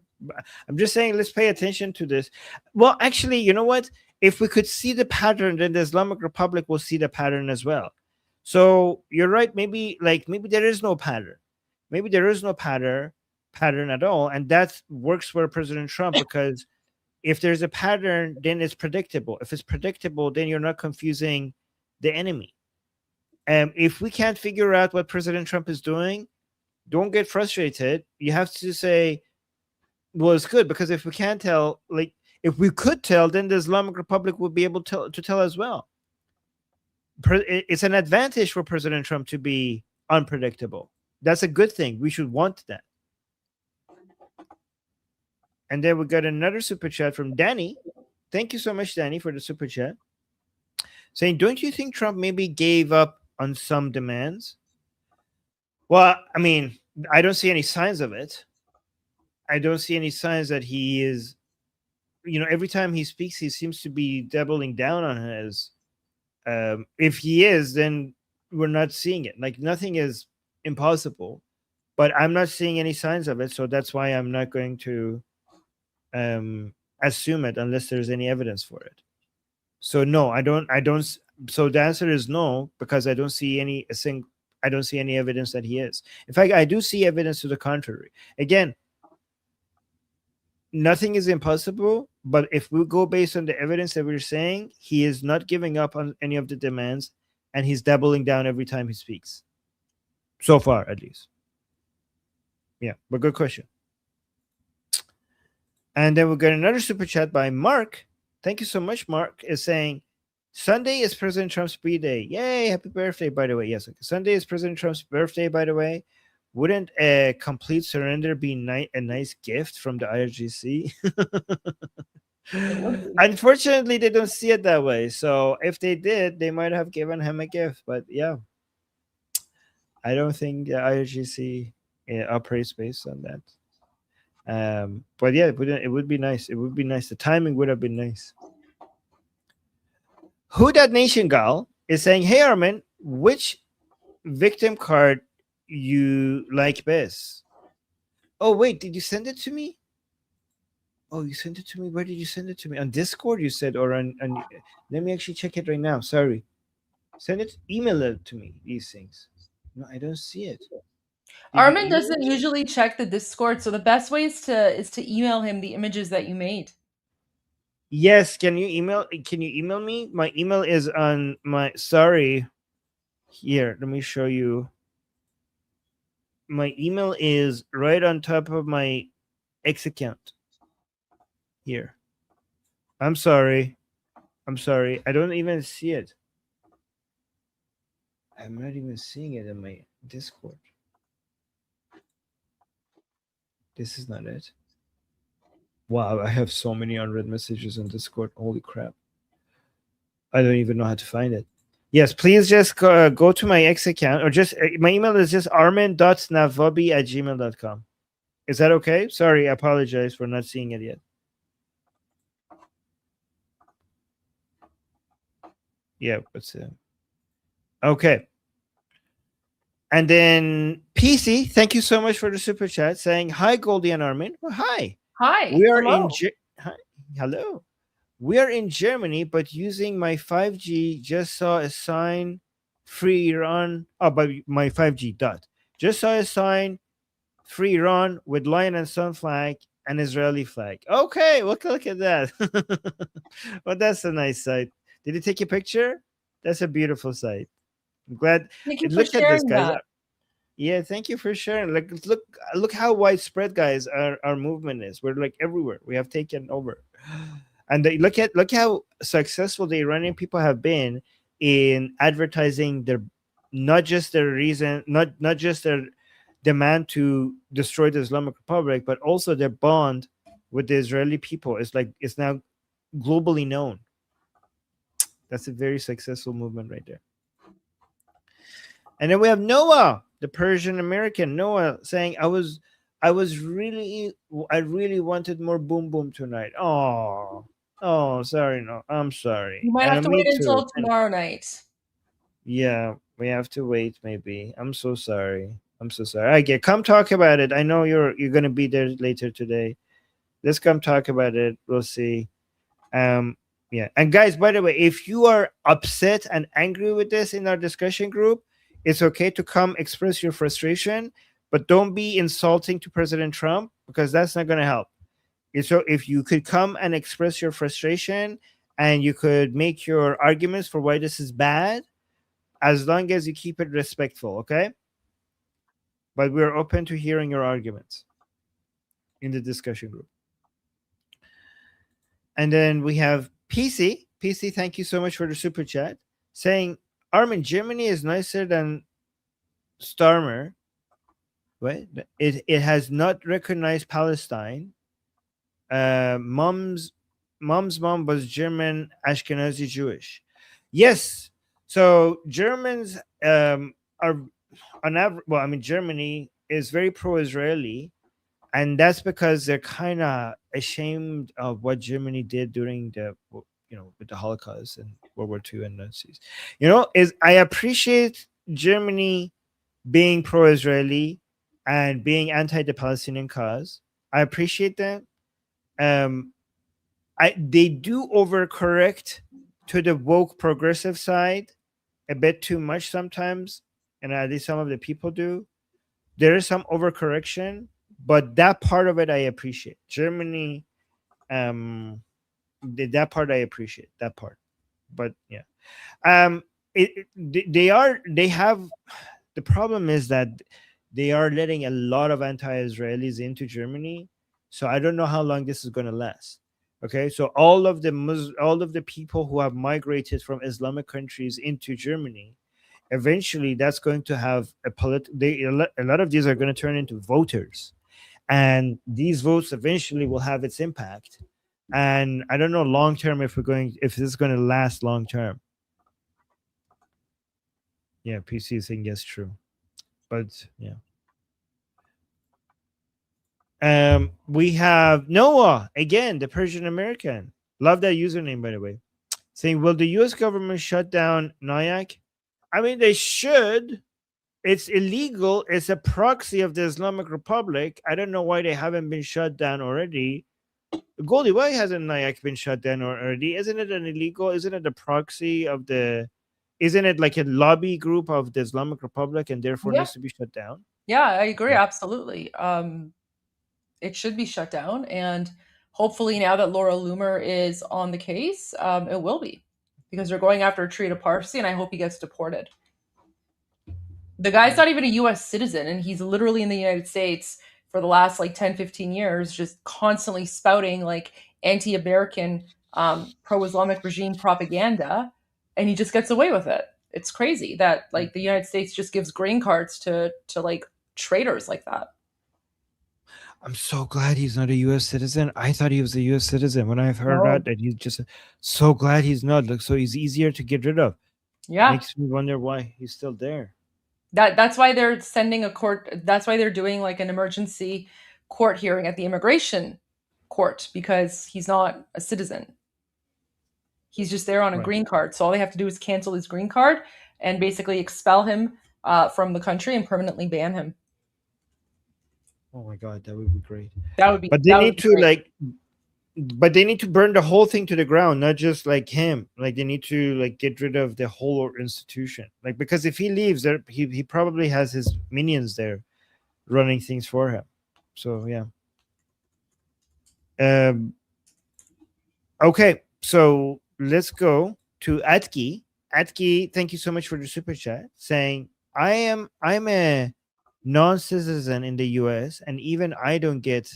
I'm just saying let's pay attention to this. Well, actually, you know what? If we could see the pattern, then the Islamic Republic will see the pattern as well. So you're right. Maybe there is no pattern. Maybe there is no pattern at all, and that works for President Trump because if there's a pattern, then it's predictable. If it's predictable, then you're not confusing the enemy. If we can't figure out what President Trump is doing, don't get frustrated. You have to say, well, it's good, because if we can't tell, like if we could tell, then the Islamic Republic would be able to tell as well. It's an advantage for President Trump to be unpredictable. That's a good thing. We should want that. And then we got another super chat from Danny. Thank you so much, Danny, for the super chat. Saying, don't you think Trump maybe gave up on some demands? Well, I mean, I don't see any signs of it. I don't see any signs that he is, every time he speaks, he seems to be doubling down on his. If he is, then we're not seeing it. Like nothing is impossible, but I'm not seeing any signs of it. So that's why I'm not going to assume it unless there's any evidence for it. So no, I don't. So the answer is no, because I don't see any evidence that he is. In fact, I do see evidence to the contrary. Again, nothing is impossible, But if we go based on the evidence that we're saying, he is not giving up on any of the demands, and he's doubling down every time he speaks. So far, at least. Yeah, but good question. And then we got another super chat by Mark. Thank you so much, Mark. Is saying Sunday is President Trump's birthday. Yay! Happy birthday, by the way. Yes, okay. Sunday is President Trump's birthday, by the way. Wouldn't a complete surrender be a nice gift from the IRGC? Unfortunately, they don't see it that way. So if they did, they might have given him a gift. But yeah, I don't think the IRGC operates based on that. But yeah, it would be nice. It would be nice. The timing would have been nice. Who That Nation Gal is saying, hey Armin, which victim card you like best? Oh wait, did you send it to me? Oh, you sent it to me. Where did you send it to me? On Discord, you said, or on let me actually check it right now. Sorry. Send it, email it to me, these things. No, I don't see it. Armin doesn't usually check the Discord, so the best way is to email him the images that you made. Yes, can you email me? My email is on my here, let me show you. My email is right on top of my X account. Here. I'm sorry. I don't even see it. I'm not even seeing it in my Discord. This is not it. Wow, I have so many unread messages on Discord. Holy crap. I don't even know how to find it. Yes, please just go to my X account, or just my email is just armin.navabi@gmail.com. Is that okay? Sorry, I apologize for not seeing it yet. Yeah, what's it? Okay. And then PC, thank you so much for the super chat saying, hi, Goldie and Armin. Well, hi. Hi. We are hello. hi. Hello. We are in Germany, but using my 5G, just saw a sign free Iran. Oh, but my 5G dot. Just saw a sign free Iran with lion and sun flag and Israeli flag. Okay, look at that. Well, that's a nice sight. Did you take a picture? That's a beautiful sight. I'm glad. Thank you for Look at this, sharing guys. that. Yeah, thank you for sharing. Like, look how widespread, guys, our movement is. We're like everywhere. We have taken over, and look how successful the Iranian people have been in advertising their not just their demand to destroy the Islamic Republic, but also their bond with the Israeli people. It's now globally known. That's a very successful movement right there. And then we have Noah, the Persian American. Noah saying, I really wanted more boom boom tonight. Oh, sorry, no, I'm sorry. You might And have to me wait until too. tomorrow night. Yeah, we have to wait. Maybe. I'm so sorry. Come talk about it. I know you're gonna be there later today. Let's come talk about it. We'll see. Yeah. And guys, by the way, if you are upset and angry with this in our discussion group, it's okay to come express your frustration, but don't be insulting to President Trump, because that's not going to help. So if you could come and express your frustration and you could make your arguments for why this is bad, as long as you keep it respectful, okay? But we're open to hearing your arguments in the discussion group. And then we have PC. PC, thank you so much for the super chat, saying, Armin, Germany is nicer than Starmer. What? It has not recognized Palestine. Mom's mom was German, Ashkenazi Jewish. Yes. So Germans are on average. Well, I mean, Germany is very pro-Israeli, and that's because they're kind of ashamed of what Germany did during the, with the Holocaust and World War II and Nazis. I appreciate Germany being pro-Israeli and being anti the Palestinian cause. I appreciate that. They do overcorrect to the woke progressive side a bit too much sometimes, and at least some of the people do. There is some overcorrection, but that part of it I appreciate. Germany, that part I appreciate, that part. But yeah, they have, the problem is that they are letting a lot of anti-Israelis into Germany, so I don't know how long this is going to last. Okay, so all of the people who have migrated from Islamic countries into Germany, eventually that's going to have a lot of these are going to turn into voters, and these votes eventually will have its impact. And I don't know long term if this is going to last long term. Yeah, PC is saying yes, true, but yeah. We have Noah again, the Persian American. Love that username, by the way. Saying, will the U.S. government shut down NIAC? I mean, they should. It's illegal. It's a proxy of the Islamic Republic. I don't know why they haven't been shut down already. Goldie, why hasn't NIAC been shut down already? Isn't it an illegal? Isn't it a proxy of the? Isn't it like a lobby group of the Islamic Republic and therefore Yeah. needs to be shut down? Yeah, I agree. Absolutely. It should be shut down. And hopefully now that Laura Loomer is on the case, it will be, because they're going after Trita Parsi, and I hope he gets deported. The guy's not even a U.S. citizen, and he's literally in the United States for the last like 10, 15 years, just constantly spouting like anti-American, pro-Islamic regime propaganda, and he just gets away with it. It's crazy that like the United States just gives green cards to like traitors like that. I'm so glad he's not a U.S. citizen. I thought he was a U.S. citizen when I've heard that he's just so glad he's not. Like, so he's easier to get rid of. Yeah. Makes me wonder why he's still there. That's why they're sending a court. That's why they're doing like an emergency court hearing at the immigration court, because he's not a citizen. He's just there on a green card. So all they have to do is cancel his green card and basically expel him from the country and permanently ban him. Oh my God, that would be great. That would be. But they need to but they need to burn the whole thing to the ground, not just like him. Like they need to like get rid of the whole institution. Like, because if he leaves, there he probably has his minions there running things for him. So yeah. Okay, so let's go to Atki. Atki, thank you so much for the super chat, saying I'm a non-citizen in the US, and even I don't get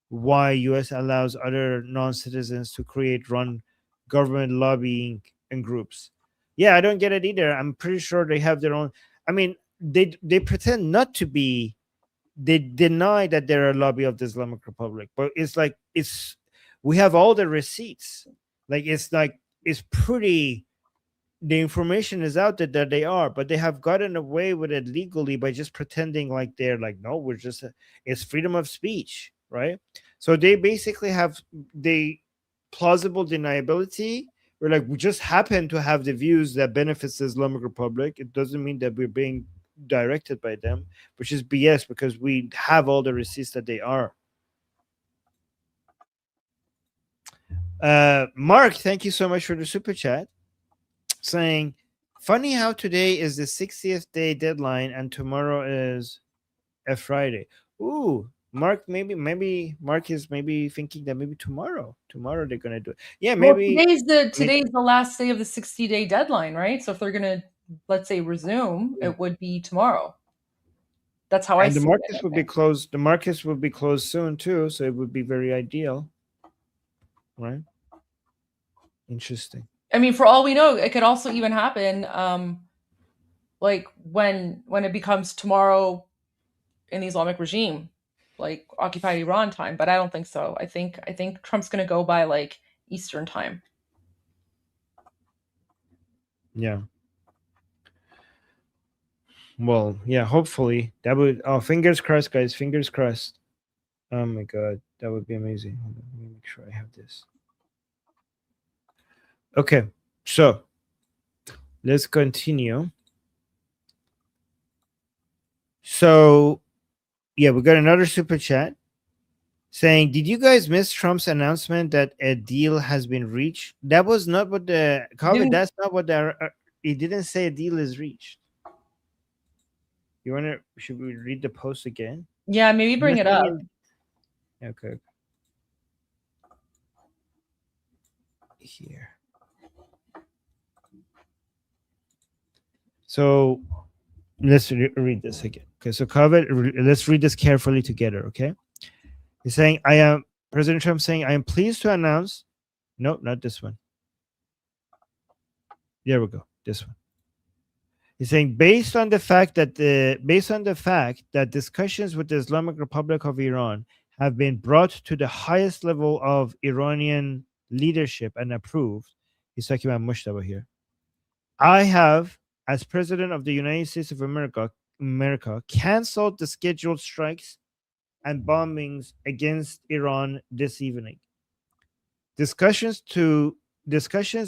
why US allows other non-citizens to run government lobbying and groups. Yeah, I don't get it either. I'm pretty sure they have their own. I mean, they pretend not to be. They deny that they're a lobby of the Islamic Republic, but it's like we have all the receipts. It's pretty. The information is out there that they are, but they have gotten away with it legally by just pretending like they're like, no, we're just it's freedom of speech, right? So they basically have the plausible deniability. We're like, we just happen to have the views that benefits the Islamic Republic. It doesn't mean that we're being directed by them, which is BS, because we have all the receipts that they are. Mark, thank you so much for the super chat, saying, funny how today is the 60th day deadline and tomorrow is a Friday. Ooh, Mark, maybe Mark is maybe thinking that maybe tomorrow they're gonna do it. Yeah, maybe. Well, today's the last day of the 60-day deadline, right? So if they're gonna, let's say, resume, it would be tomorrow. That's how I see it. And the markets would be closed. The markets would be closed soon too, so it would be very ideal, right? Interesting. I mean, for all we know, it could also even happen, like when it becomes tomorrow in the Islamic regime, like occupied Iran time. But I don't think so. I think Trump's going to go by like Eastern time. Yeah. Well, yeah. Hopefully that would. Oh, fingers crossed, guys. Fingers crossed. Oh my God, that would be amazing. Hold on, let me make sure I have this. Okay, so let's continue. So, yeah, we got another super chat saying, did you guys miss Trump's announcement that a deal has been reached? That was not what the COVID. That's not what he didn't say a deal is reached. Should we read the post again? Yeah, maybe bring it up. Okay. here. So let's read this again. Okay, so let's read this carefully together, okay? He's saying, President Trump saying, I am pleased to announce, no, not this one. There we go, this one. He's saying, based on the fact that discussions with the Islamic Republic of Iran have been brought to the highest level of Iranian leadership and approved, he's talking about Mushtaba here. I have, as President of the United States of America, canceled the scheduled strikes and bombings against Iran this evening. Discussions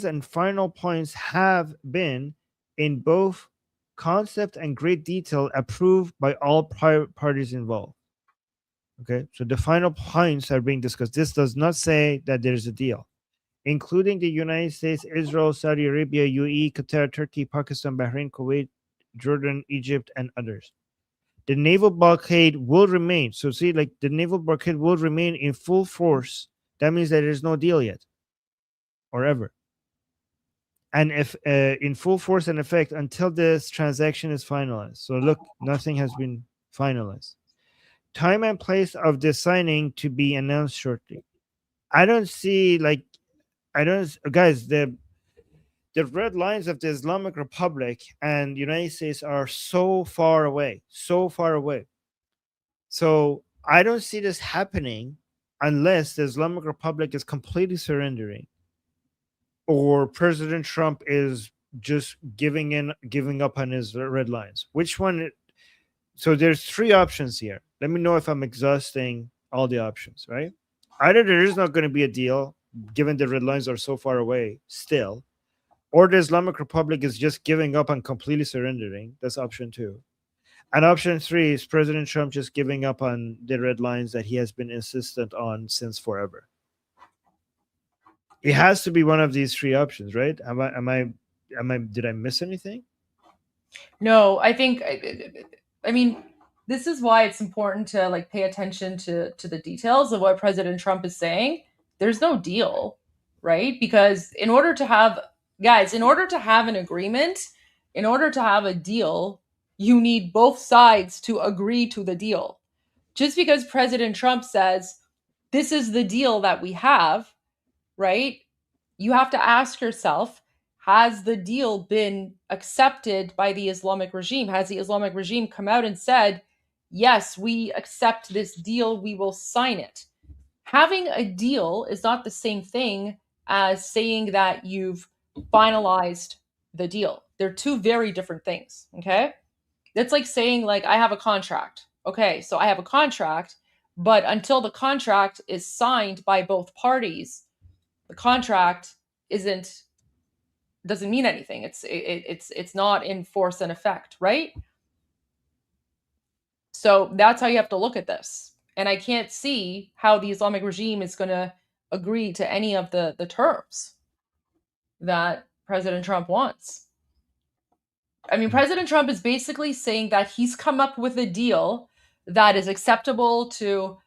and final points have been, in both concept and great detail, approved by all parties involved. Okay, so the final points are being discussed. This does not say that there's a deal, including the United States, Israel, Saudi Arabia, UAE, Qatar, Turkey, Pakistan, Bahrain, Kuwait, Jordan, Egypt, and others. The naval blockade will remain. So see, like, the naval blockade will remain in full force. That means that there's no deal yet, or ever. And if in full force and effect until this transaction is finalized. So look, nothing has been finalized. Time and place of the signing to be announced shortly. I don't see, like, guys, the red lines of the Islamic Republic and United States are so far away, so far away. So I don't see this happening unless the Islamic Republic is completely surrendering, or President Trump is just giving up on his red lines. Which one? So there's three options here. Let me know if I'm exhausting all the options, right? Either there is not going to be a deal, given the red lines are so far away still, or the Islamic Republic is just giving up and completely surrendering. That's option 2. And option 3 is President Trump just giving up on the red lines that he has been insistent on since forever. It has to be one of these three options, right? Did I miss anything? No, I think, I mean, this is why it's important to, like, pay attention to the details of what President Trump is saying. There's no deal, right? Because in order to have an agreement, in order to have a deal, you need both sides to agree to the deal. Just because President Trump says, this is the deal that we have, right? You have to ask yourself, has the deal been accepted by the Islamic regime? Has the Islamic regime come out and said, yes, we accept this deal, we will sign it? Having a deal is not the same thing as saying that you've finalized the deal. They're two very different things, okay? That's like saying, like, I have a contract. Okay, so I have a contract, but until the contract is signed by both parties, the contract doesn't mean anything. It's not in force and effect, right? So that's how you have to look at this. And I can't see how the Islamic regime is going to agree to any of the terms that President Trump wants. I mean, President Trump is basically saying that he's come up with a deal that is acceptable to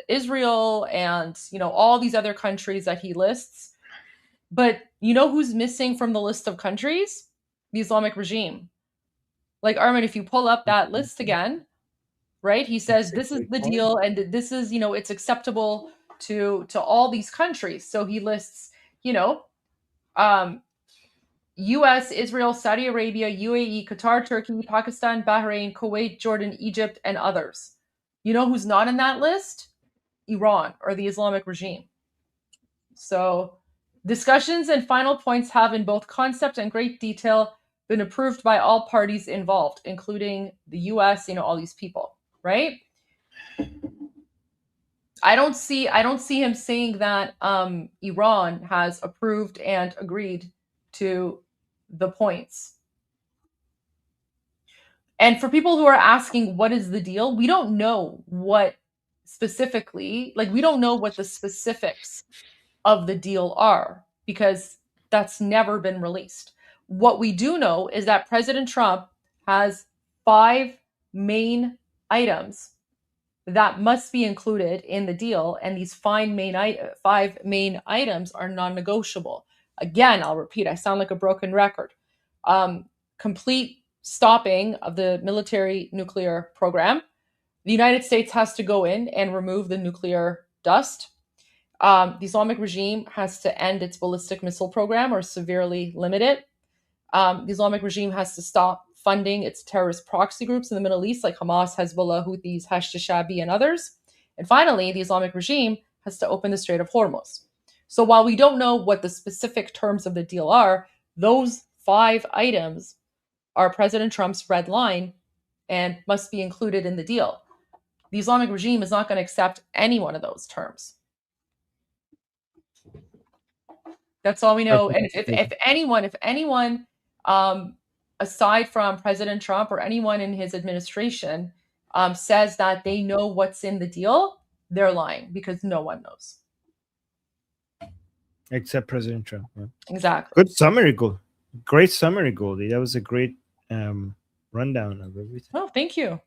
Israel and, all these other countries that he lists. But you know who's missing from the list of countries? The Islamic regime. Like, Armin, if you pull up that list again, right? He says this is the deal, and this is, it's acceptable to all these countries. So he lists, US, Israel, Saudi Arabia, UAE, Qatar, Turkey, Pakistan, Bahrain, Kuwait, Jordan, Egypt, and others. You know who's not in that list? Iran, or the Islamic regime. So discussions and final points have, in both concept and great detail, been approved by all parties involved, including the US, all these people, right? I don't see him saying that Iran has approved and agreed to the points. And for people who are asking, what is the deal? We don't know what specifically, we don't know what the specifics of the deal are, because that's never been released. What we do know is that President Trump has 5 main items that must be included in the deal, and these five main items are non-negotiable. Again, I'll repeat, I sound like a broken record. Complete stopping of the military nuclear program. The United States has to go in and remove the nuclear dust. The Islamic regime has to end its ballistic missile program or severely limit it. The Islamic regime has to stop funding its terrorist proxy groups in the Middle East like Hamas, Hezbollah, Houthis, Hashd-e-Shabi, and others. And finally, the Islamic regime has to open the Strait of Hormuz. So while we don't know what the specific terms of the deal are, those 5 items are President Trump's red line and must be included in the deal. The Islamic regime is not going to accept any one of those terms. That's all we know. And if anyone, aside from President Trump or anyone in his administration, says that they know what's in the deal, they're lying because no one knows. Except President Trump. Yeah. Exactly. Good summary, Gold. Great summary, Goldie. That was a great rundown of everything. Oh, thank you.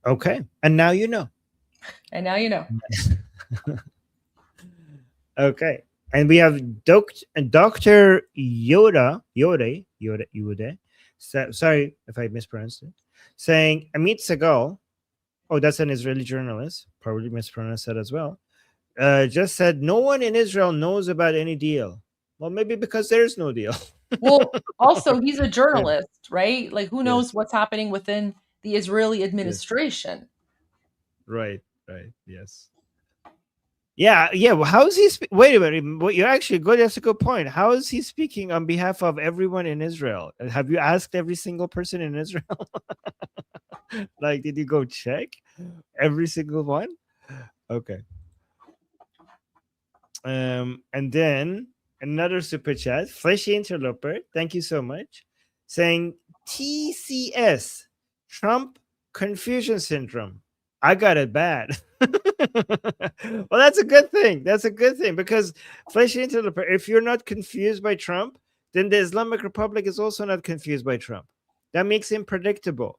Okay. And now you know. And now you know. Okay. And we have Dr. Yoda. Sorry if I mispronounced it. Saying Amit Segal, oh, that's an Israeli journalist, probably mispronounced that as well, just said no one in Israel knows about any deal. Well, maybe because there's no deal. Well, also, he's a journalist, right? Like, who knows what's happening within the Israeli administration? Right, yes. Yeah. Well, how is he? Wait a minute. Well, you're actually good. That's a good point. How is he speaking on behalf of everyone in Israel? Have you asked every single person in Israel? Like, did you go check every single one? Okay. And then another super chat, Fleshy Interloper. Thank you so much. Saying TCS, Trump Confusion Syndrome. I got it bad. Well, that's a good thing. That's a good thing because Fleshy Interloper, if you're not confused by Trump, then the Islamic Republic is also not confused by Trump. That makes him predictable.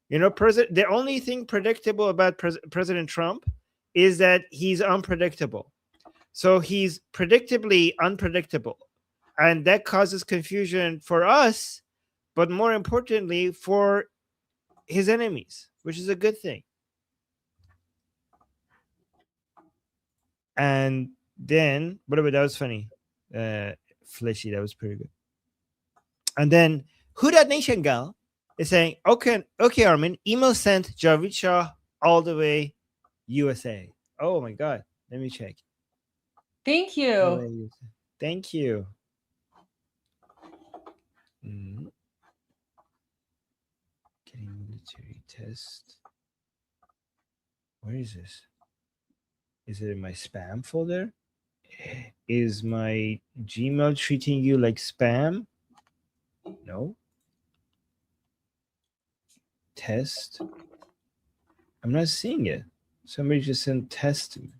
You know, the only thing predictable about President Trump is that he's unpredictable. So he's predictably unpredictable. And that causes confusion for us, but more importantly, for his enemies, which is a good thing. And then, whatever, that was funny. Fleshy, that was pretty good. And then, Who Dat Nation Gal is saying, okay, Armin, email sent Javid Shah all the way USA. Oh my God. Let me check. Thank you. Thank you. Getting military test. Where is this? Is it in my spam folder? Is my Gmail treating you like spam? No. Test. I'm not seeing it. Somebody just sent test to me.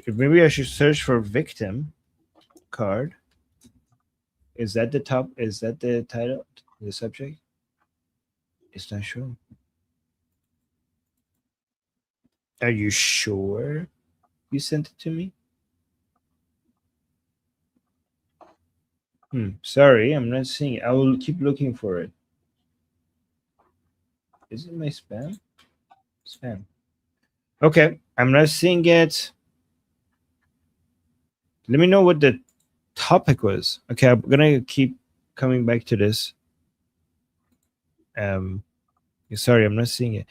Maybe I should search for victim card. Is that the top? Is that the title? The subject? It's not showing. Are you sure you sent it to me? Sorry, I'm not seeing it. I will keep looking for it. Is it my spam? Spam. Okay, I'm not seeing it. Let me know what the topic was. Okay, I'm gonna keep coming back to this. Sorry, I'm not seeing it.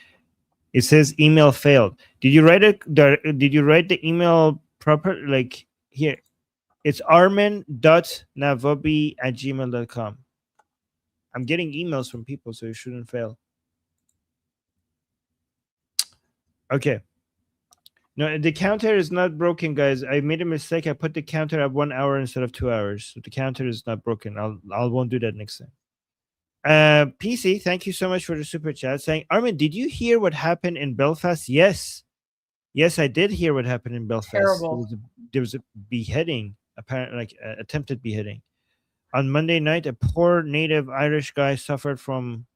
It says email failed. Did you write it? Did you write the email proper? Like here, it's armin.navabi@gmail.com. I'm getting emails from people, so it shouldn't fail. Okay. No, the counter is not broken, guys. I made a mistake. I put the counter at 1 hour instead of 2 hours. So the counter is not broken. I won't do that next time. PC, thank you so much for the super chat. Saying, Armin, did you hear what happened in Belfast? Yes, I did hear what happened in Belfast. Terrible. There was a beheading, apparently, like attempted beheading. On Monday night, a poor native Irish guy suffered from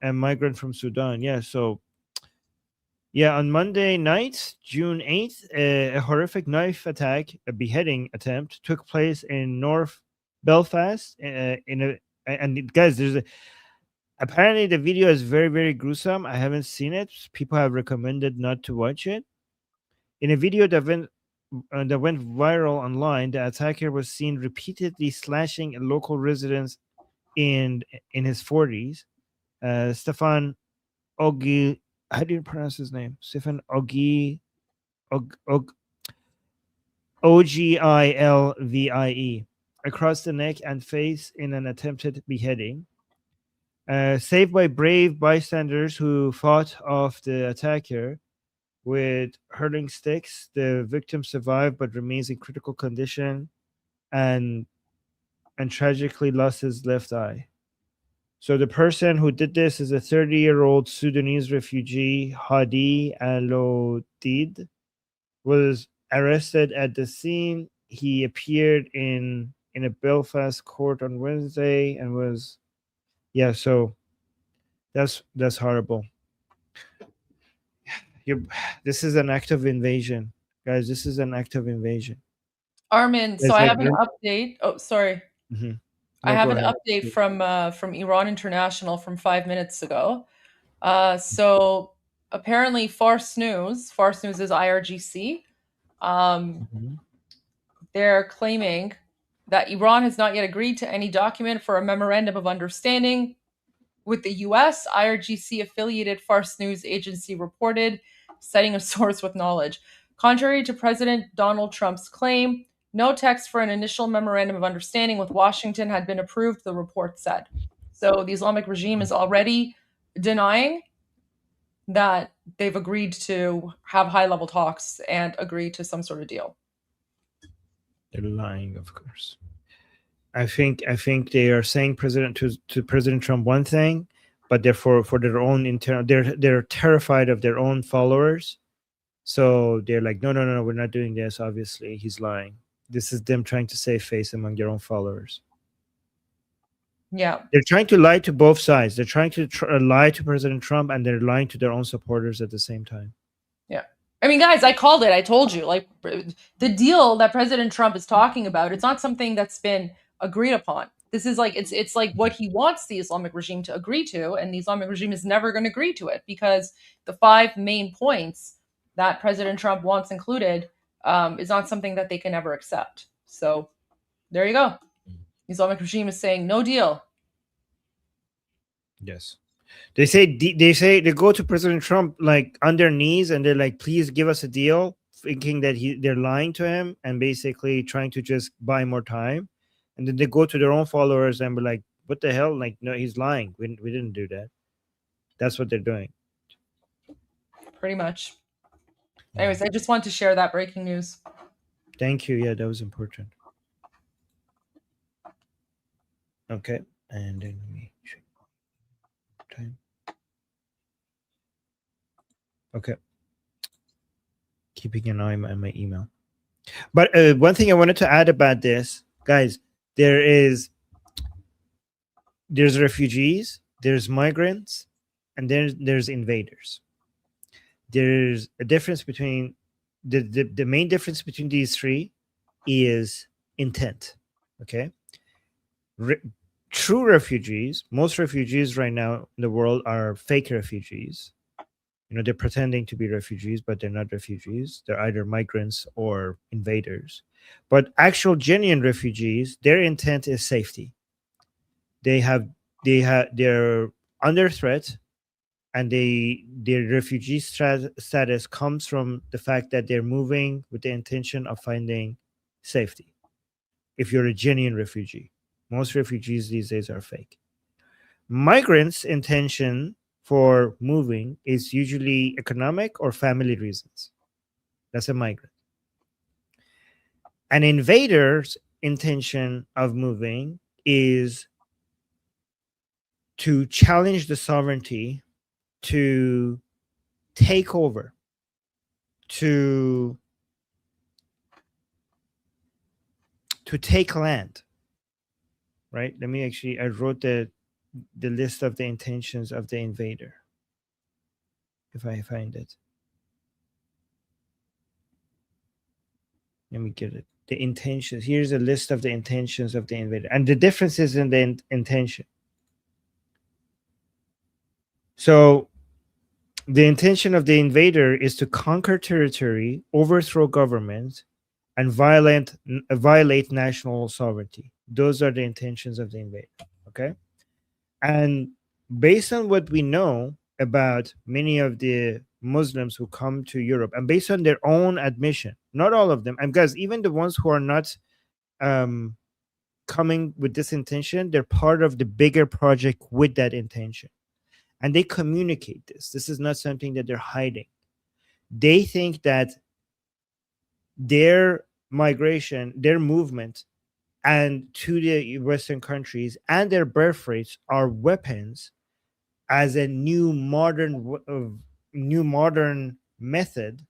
a migrant from Sudan. Yeah, so yeah, on Monday night, June 8th, a horrific knife attack, a beheading attempt, took place in North Belfast. And guys, apparently the video is very, very gruesome. I haven't seen it. People have recommended not to watch it. In a video that went viral online, the attacker was seen repeatedly slashing a local resident in his 40s, Stefan Ogi. How do you pronounce his name? Stefan Ogi. Ogilvie, across the neck and face in an attempted beheading. Saved by brave bystanders who fought off the attacker with hurling sticks, the victim survived but remains in critical condition and tragically lost his left eye. So the person who did this is a 30-year-old Sudanese refugee, Hadi Alodid, was arrested at the scene. He appeared in a Belfast court on Wednesday and was, yeah. So that's horrible. This is an act of invasion, guys. This is an act of invasion. Armin, so It's I like have an update. Oh, sorry. Mhm. I No, have go an ahead. update from Iran International from 5 minutes ago. So apparently Farce News is IRGC. They're claiming that Iran has not yet agreed to any document for a memorandum of understanding with the US. IRGC affiliated Farce News agency reported, citing a source with knowledge. Contrary to President Donald Trump's claim, no text for an initial memorandum of understanding with Washington had been approved, the report said. So the Islamic regime is already denying that they've agreed to have high-level talks and agree to some sort of deal. They're lying, of course. I think they are saying to President Trump one thing, but they're for their own internal. They're terrified of their own followers, so they're like, no, we're not doing this. Obviously, he's lying. This is them trying to save face among their own followers. Yeah, they're trying to lie to both sides. They're trying to lie to President Trump, and they're lying to their own supporters at the same time. Yeah. I mean, guys, I called it. I told you, like, the deal that President Trump is talking about, it's not something that's been agreed upon. This is like, it's like what he wants the Islamic regime to agree to, and the Islamic regime is never going to agree to it because the 5 main points that President Trump wants included is not something that they can ever accept. So there you go. The Islamic regime is saying no deal. Yes. They say they go to President Trump like on their knees and they're like, please give us a deal, thinking that they're lying to him and basically trying to just buy more time. And then they go to their own followers and be like, what the hell? Like, no, he's lying. We didn't do that. That's what they're doing. Pretty much. Anyways, I just want to share that breaking news. Thank you. Yeah, that was important. Okay. And then let me check time. Okay. Keeping an eye on my email. But one thing I wanted to add about this, guys, there's refugees, there's migrants, and there's invaders. There's a difference between the main difference between these three is intent. Okay. True refugees, most refugees right now in the world are fake refugees. You know, they're pretending to be refugees, but they're not refugees. They're either migrants or invaders. But actual genuine refugees, their intent is safety. They're under threat, and their refugee status comes from the fact that they're moving with the intention of finding safety. If you're a genuine refugee, most refugees these days are fake. Migrants' intention for moving is usually economic or family reasons. That's a migrant. An invader's intention of moving is to challenge the sovereignty, to take over, to take land, right? Let me actually, I wrote the list of the intentions of the invader. If I find it. Let me get it. The intentions. Here's a list of the intentions of the invader. And the differences in the intention. So the intention of the invader is to conquer territory, overthrow government, and violate national sovereignty. Those are the intentions of the invader. Okay. And based on what we know about many of the Muslims who come to Europe, and based on their own admission, not all of them, and guys, even the ones who are not coming with this intention, they're part of the bigger project with that intention. And they communicate this. This is not something that they're hiding. They think that their migration, their movement, and to the Western countries and their birth rates are weapons as a new modern method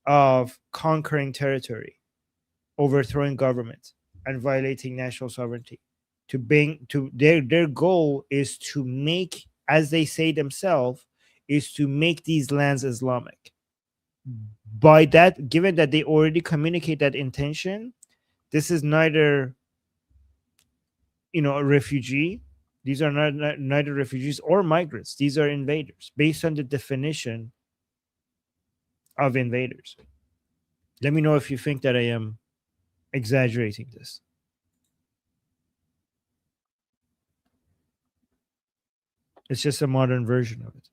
of conquering territory, overthrowing government, and violating national sovereignty. Their goal is to make, as they say themselves, is to make these lands Islamic. By that, given that they already communicate that intention, this is neither, a refugee. These are neither refugees or migrants. These are invaders based on the definition of invaders. Let me know if you think that I am exaggerating this. It's just a modern version of it.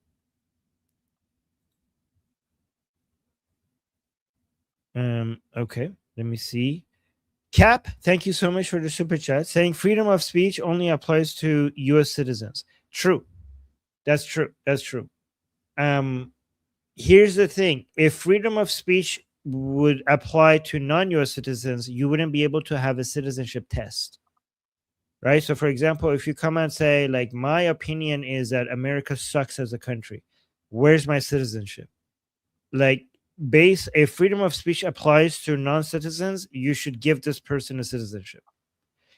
Okay, let me see. Cap, thank you so much for the super chat, saying freedom of speech only applies to US citizens. True. That's true. That's true. Here's the thing. If freedom of speech would apply to non-US citizens, you wouldn't be able to have a citizenship test. Right? So for example, if you come and say, like, my opinion is that America sucks as a country, where's my citizenship? Like, if freedom of speech applies to non-citizens, you should give this person a citizenship.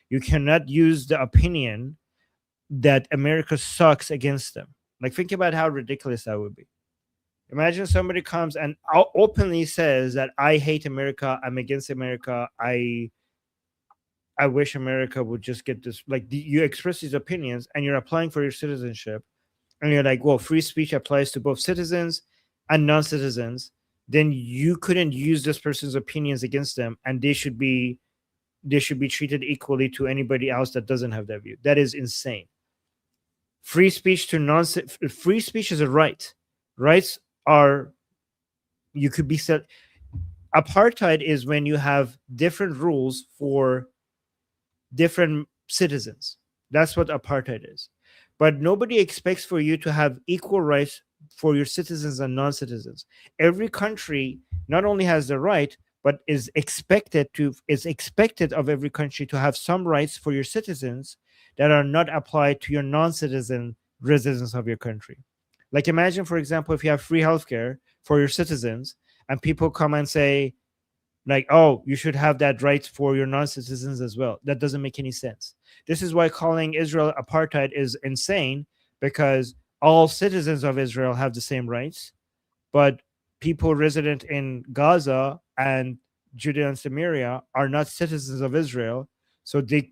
You cannot use the opinion that America sucks against them. Like, think about how ridiculous that would be. Imagine somebody comes and openly says that I hate America, I'm against America, I wish America would just get this. Like, you express these opinions and you're applying for your citizenship, and you're like, well, free speech applies to both citizens and non-citizens. Then you couldn't use this person's opinions against them, and they should be treated equally to anybody else that doesn't have that view. That is insane. Free speech free speech is a right. Rights are, you could be set. Apartheid is when you have different rules for different citizens. That's what apartheid is. But nobody expects for you to have equal rights for your citizens and non-citizens. Every country not only has the right, but is expected of every country to have some rights for your citizens that are not applied to your non-citizen residents of your country. Like, imagine, for example, if you have free healthcare for your citizens and people come and say, like, oh, you should have that right for your non-citizens as well. That doesn't make any sense. This is why calling Israel apartheid is insane, because all citizens of Israel have the same rights, but people resident in Gaza and Judea and Samaria are not citizens of Israel, so they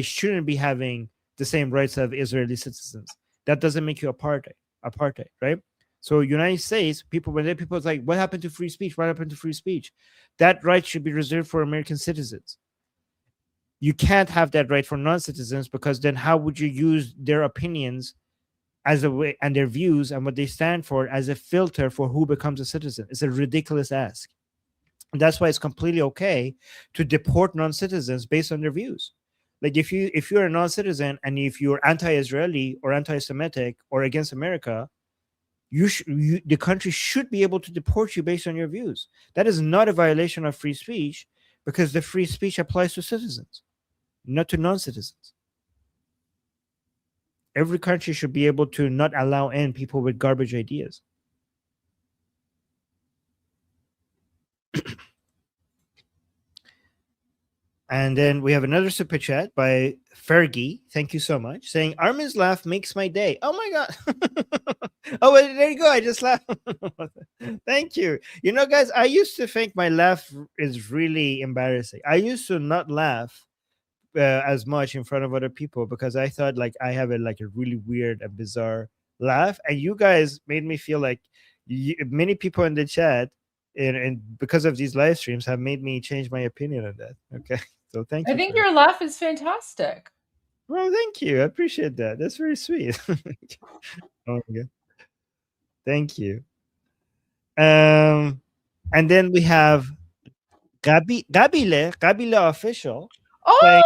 shouldn't be having the same rights of Israeli citizens. That doesn't make you apartheid, right? So United States, when people like, what happened to free speech? What happened to free speech? That right should be reserved for American citizens. You can't have that right for non-citizens, because then how would you use their opinions as a way, and their views and what they stand for, as a filter for who becomes a citizen? It's a ridiculous ask. And that's why it's completely okay to deport non-citizens based on their views. Like, if you're a non-citizen and if you're anti-Israeli or anti-Semitic or against America, the country should be able to deport you based on your views. That is not a violation of free speech, because the free speech applies to citizens, not to non-citizens. Every country should be able to not allow in people with garbage ideas. And then we have another super chat by Fergie. Thank you so much. Saying Armin's laugh makes my day. Oh my god. Oh, well, there you go. I just laughed. Thank you. You know, guys, I used to think my laugh is really embarrassing. I used to not laugh as much in front of other people because I thought like I have a really weird and bizarre laugh. And you guys made me feel like many people in the chat and because of these live streams have made me change my opinion on that. Okay. So thank you. I think your laugh is fantastic. Well, thank you. I appreciate that. That's very sweet. Oh my God. Thank you. And then we have Gabile official. Oh, hey,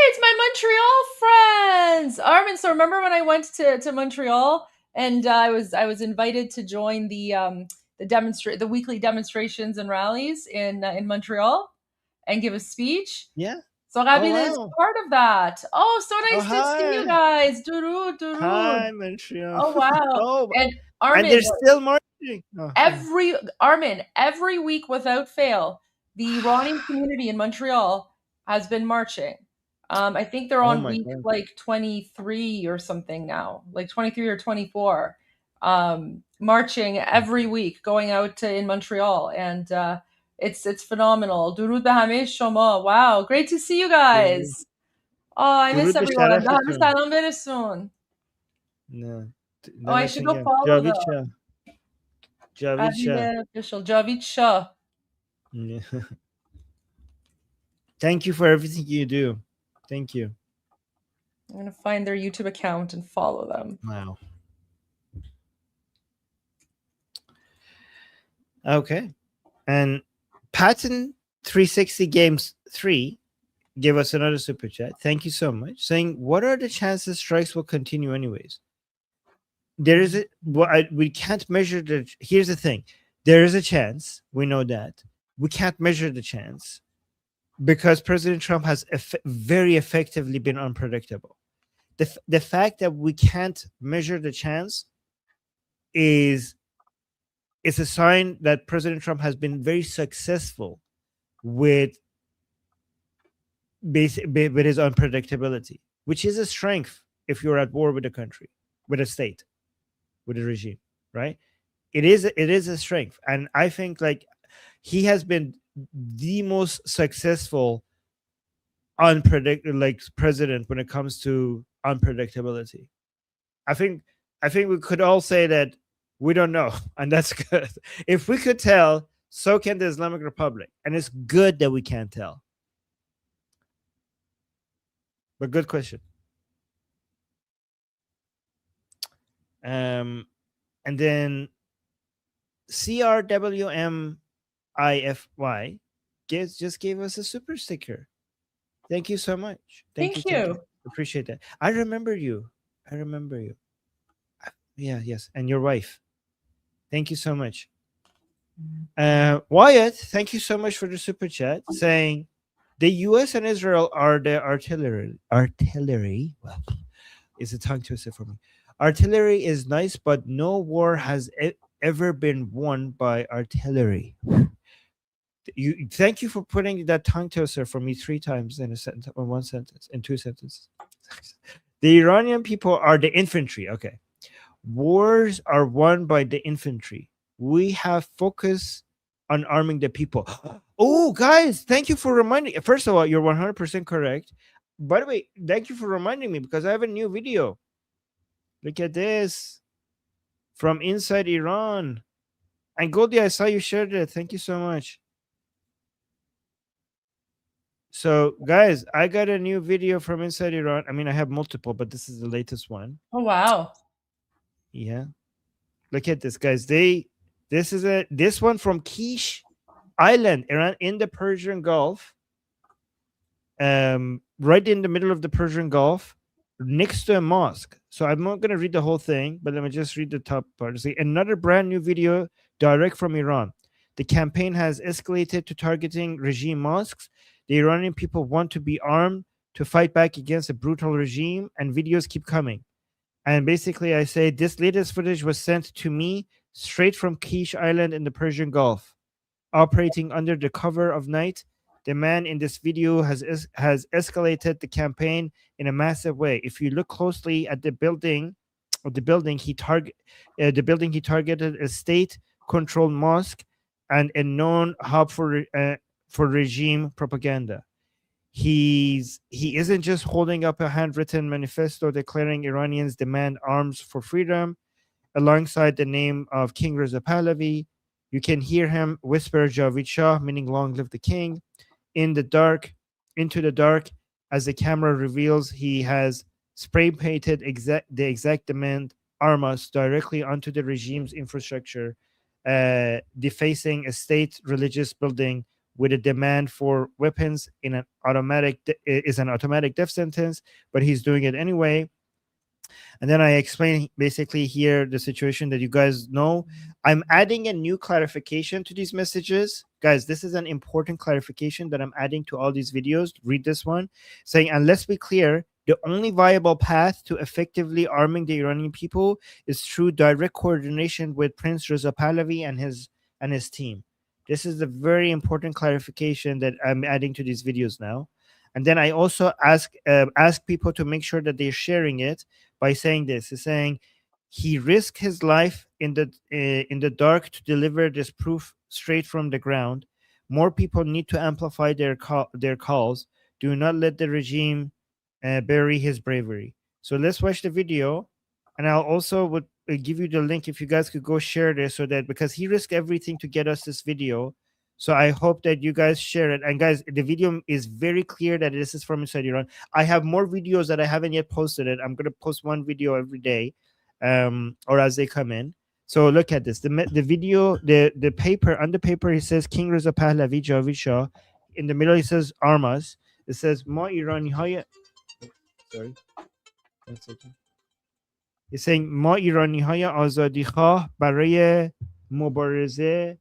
it's my Montreal friends. Armin, so remember when I went to Montreal and I was invited to join the weekly demonstrations and rallies in Montreal and give a speech? Yeah. So Gabile is part of that. Oh, so nice to see you guys. Durud. Hi, Montreal. Oh wow. Oh, and Armin, and they're still marching. Oh, every week without fail, the Iranian community in Montreal has been marching. I think they're on week like 23 or something now, like 23 or 24, marching every week, going out in Montreal, and it's phenomenal. Durud be hame shoma. Wow, great to see you guys. Oh, I miss everyone. Be hame salam beresun. No. Oh, I should go follow them. Javid Shah. Official Javid Shah. Yeah. Thank you for everything you do. Thank you. I'm going to find their YouTube account and follow them. Wow. Okay. And Patton 360 Games 3 gave us another super chat. Thank you so much. Saying, what are the chances strikes will continue anyways? There is we can't measure the. Here's the thing. There is a chance. We know that. We can't measure the chance because President Trump has very effectively been unpredictable. The fact that we can't measure the chance is a sign that President Trump has been very successful with his unpredictability, which is a strength if you're at war with a country, with a state, with a regime, right? It is a strength. And I think like he has been the most successful president when it comes to unpredictability. I think we could all say that we don't know, and that's good. If we could tell, so can the Islamic Republic, and it's good that we can't tell. But good question. And then CRWMIFY just gave us a super sticker. Thank you so much. Thank you. Appreciate that. I remember you. Yeah, yes. And your wife. Thank you so much. Wyatt, thank you so much for the super chat saying the US and Israel are the artillery. Well, it's a tongue twister for me. Artillery is nice, but no war has ever been won by artillery. Thank you for putting that tongue twister for me 3 times in one sentence, in 2 sentences. The Iranian people are the infantry. Okay. Wars are won by the infantry. We have focus on arming the people. Oh, guys, thank you for reminding. First of all, you're 100% correct. By the way, thank you for reminding me because I have a new video. Look at this from inside Iran. And Goldie, I saw you shared it. Thank you so much. So, guys, I got a new video from inside Iran. I mean, I have multiple, but this is the latest one. Oh, wow. Yeah. Look at this, guys. This one from Kish Island, Iran, in the Persian Gulf. Right in the middle of the Persian Gulf, next to a mosque. So I'm not going to read the whole thing, but let me just read the top part. See, another brand new video direct from Iran. The campaign has escalated to targeting regime mosques. The Iranian people want to be armed to fight back against a brutal regime, and videos keep coming. And basically, I say this latest footage was sent to me straight from Kish Island in the Persian Gulf. Operating under the cover of night, The man in this video has escalated the campaign in a massive way. If you look closely at the building he targeted a state-controlled mosque and a known hub for regime propaganda. He isn't just holding up a handwritten manifesto declaring Iranians demand arms for freedom alongside the name of King Reza Pahlavi. You can hear him whisper Javid Shah, meaning long live the king. Into the dark, as the camera reveals, he has spray painted the exact demand armas directly onto the regime's infrastructure, defacing a state religious building with a demand for weapons in an automatic death sentence, but he's doing it anyway. And then I explain basically here the situation that you guys know. I'm adding a new clarification to these messages. Guys, this is an important clarification that I'm adding to all these videos. Read this one, saying, and let's be clear, the only viable path to effectively arming the Iranian people is through direct coordination with Prince Reza Pahlavi and his team. This is a very important clarification that I'm adding to these videos now. And then I also ask people to make sure that they're sharing it by saying this. He's saying he risked his life in the dark to deliver this proof straight from the ground. More people need to amplify their calls. Do not let the regime bury his bravery. So let's watch the video, and I'll also would give you the link if you guys could go share this, so that because he risked everything to get us this video. So I hope that you guys share it. And guys, the video is very clear that this is from inside Iran. I have more videos that I haven't yet posted it. I'm going to post one video every day, or as they come in. So look at this. The video, the paper, on the paper, it says King Reza Pahlavi, Javid Shah. In the middle, it says Armas. It says Ma Irani Haya. Sorry. That's okay. It's saying Ma Irani Haya Azadi Khah Baraye Mubareze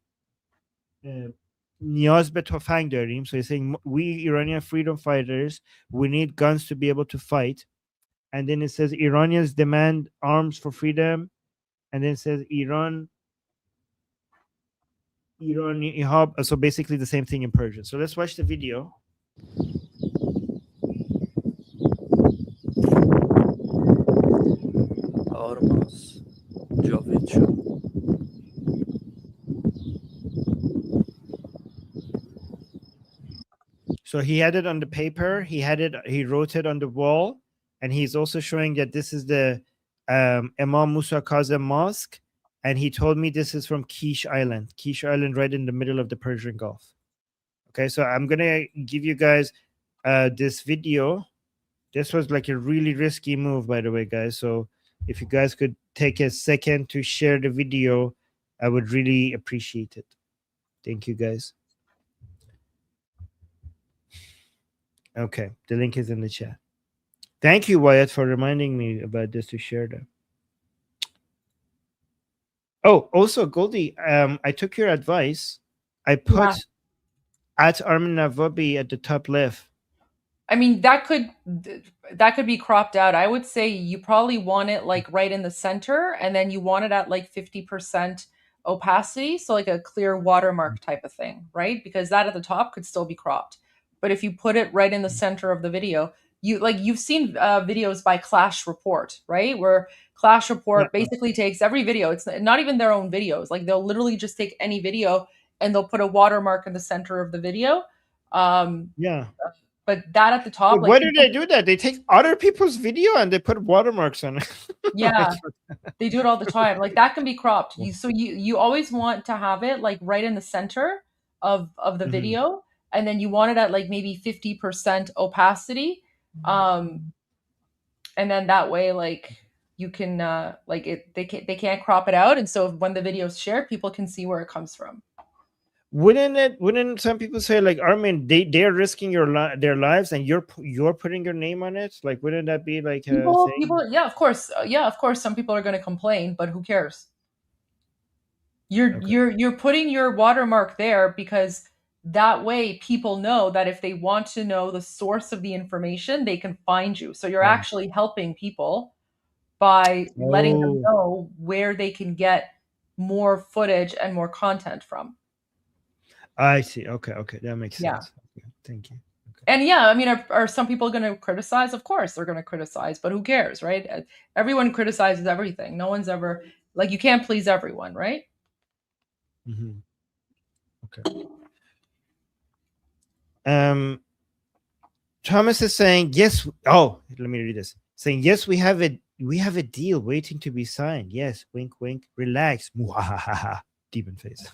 نیاز به تفنگ داریم. So he's saying we Iranian freedom fighters, we need guns to be able to fight. And then it says Iranians demand arms for freedom. And then it says Iran Ihab. So basically the same thing in Persian. So let's watch the video. Armas Javid Shah. So he had it on the paper, he wrote it on the wall, and he's also showing that this is the Imam Musa Kazem Mosque, and he told me this is from Kish Island right in the middle of the Persian Gulf. Okay, so I'm gonna give you guys this video. This was like a really risky move, by the way, guys. So if you guys could take a second to share the video, I would really appreciate it. Thank you, guys. Okay, the link is in the chat. Thank you, Wyatt, for reminding me about this to share them. Oh, also, Goldie, I took your advice. I put at Armin NAVABI at the top left. I mean, that could be cropped out. I would say you probably want it like right in the center, and then you want it at like 50% opacity, so like a clear watermark type of thing, right? Because that at the top could still be cropped. But if you put it right in the center of the video, you've seen videos by Clash Report, right? Where Clash Report basically takes every video. It's not even their own videos. Like they'll literally just take any video and they'll put a watermark in the center of the video. But that at the top. Why do they do that? They take other people's video and they put watermarks on it. Yeah, they do it all the time. Like that can be cropped. So you always want to have it like right in the center of the video. And then you want it at like maybe 50% opacity. And then that way, like you can they can't crop it out. And so when the video is shared, people can see where it comes from. Wouldn't some people say like, Armin, they're risking their lives and you're putting your name on it? Like, wouldn't that be like people, yeah, of course. Yeah, of course some people are going to complain, but who cares? You're putting your watermark there because that way people know that if they want to know the source of the information, they can find you. So you're actually helping people by letting them know where they can get more footage and more content from. I see. Okay. That makes sense. Thank you. And yeah, I mean, are some people going to criticize? Of course, they're going to criticize, but who cares, right? Everyone criticizes everything. No one's ever like, you can't please everyone, right? Mm-hmm. Okay. Thomas is saying yes. Oh, let me read this. Saying yes, we have a deal waiting to be signed. Yes, wink, wink. Relax. Muhahaha. Demon face.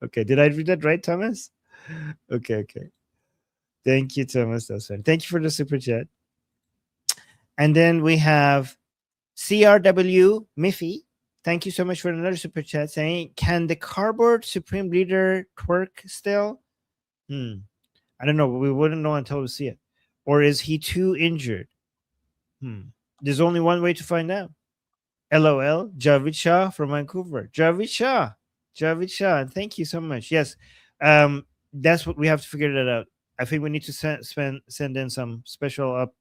Okay, did I read that right, Thomas? Okay. Thank you, Thomas. That's fine. Thank you for the super chat. And then we have CRW Miffy. Thank you so much for another super chat saying, can the cardboard Supreme Leader twerk still? I don't know. We wouldn't know until we see it. Or is he too injured? There's only one way to find out. LOL, Javid Shah from Vancouver. Javid Shah. Thank you so much. Yes, that's what we have to figure that out. I think we need to send in some special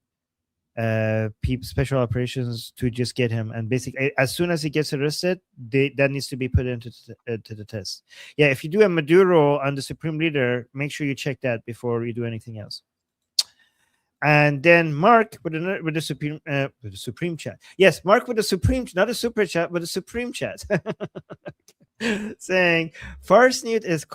special operations to just get him, and basically as soon as he gets arrested, that needs to be put into the test. Yeah, if you do a Maduro on the Supreme Leader, make sure you check that before you do anything else. And then Mark with the Supreme chat. Yes, Mark with the Supreme, not a super chat, but a Supreme chat. Saying farce news is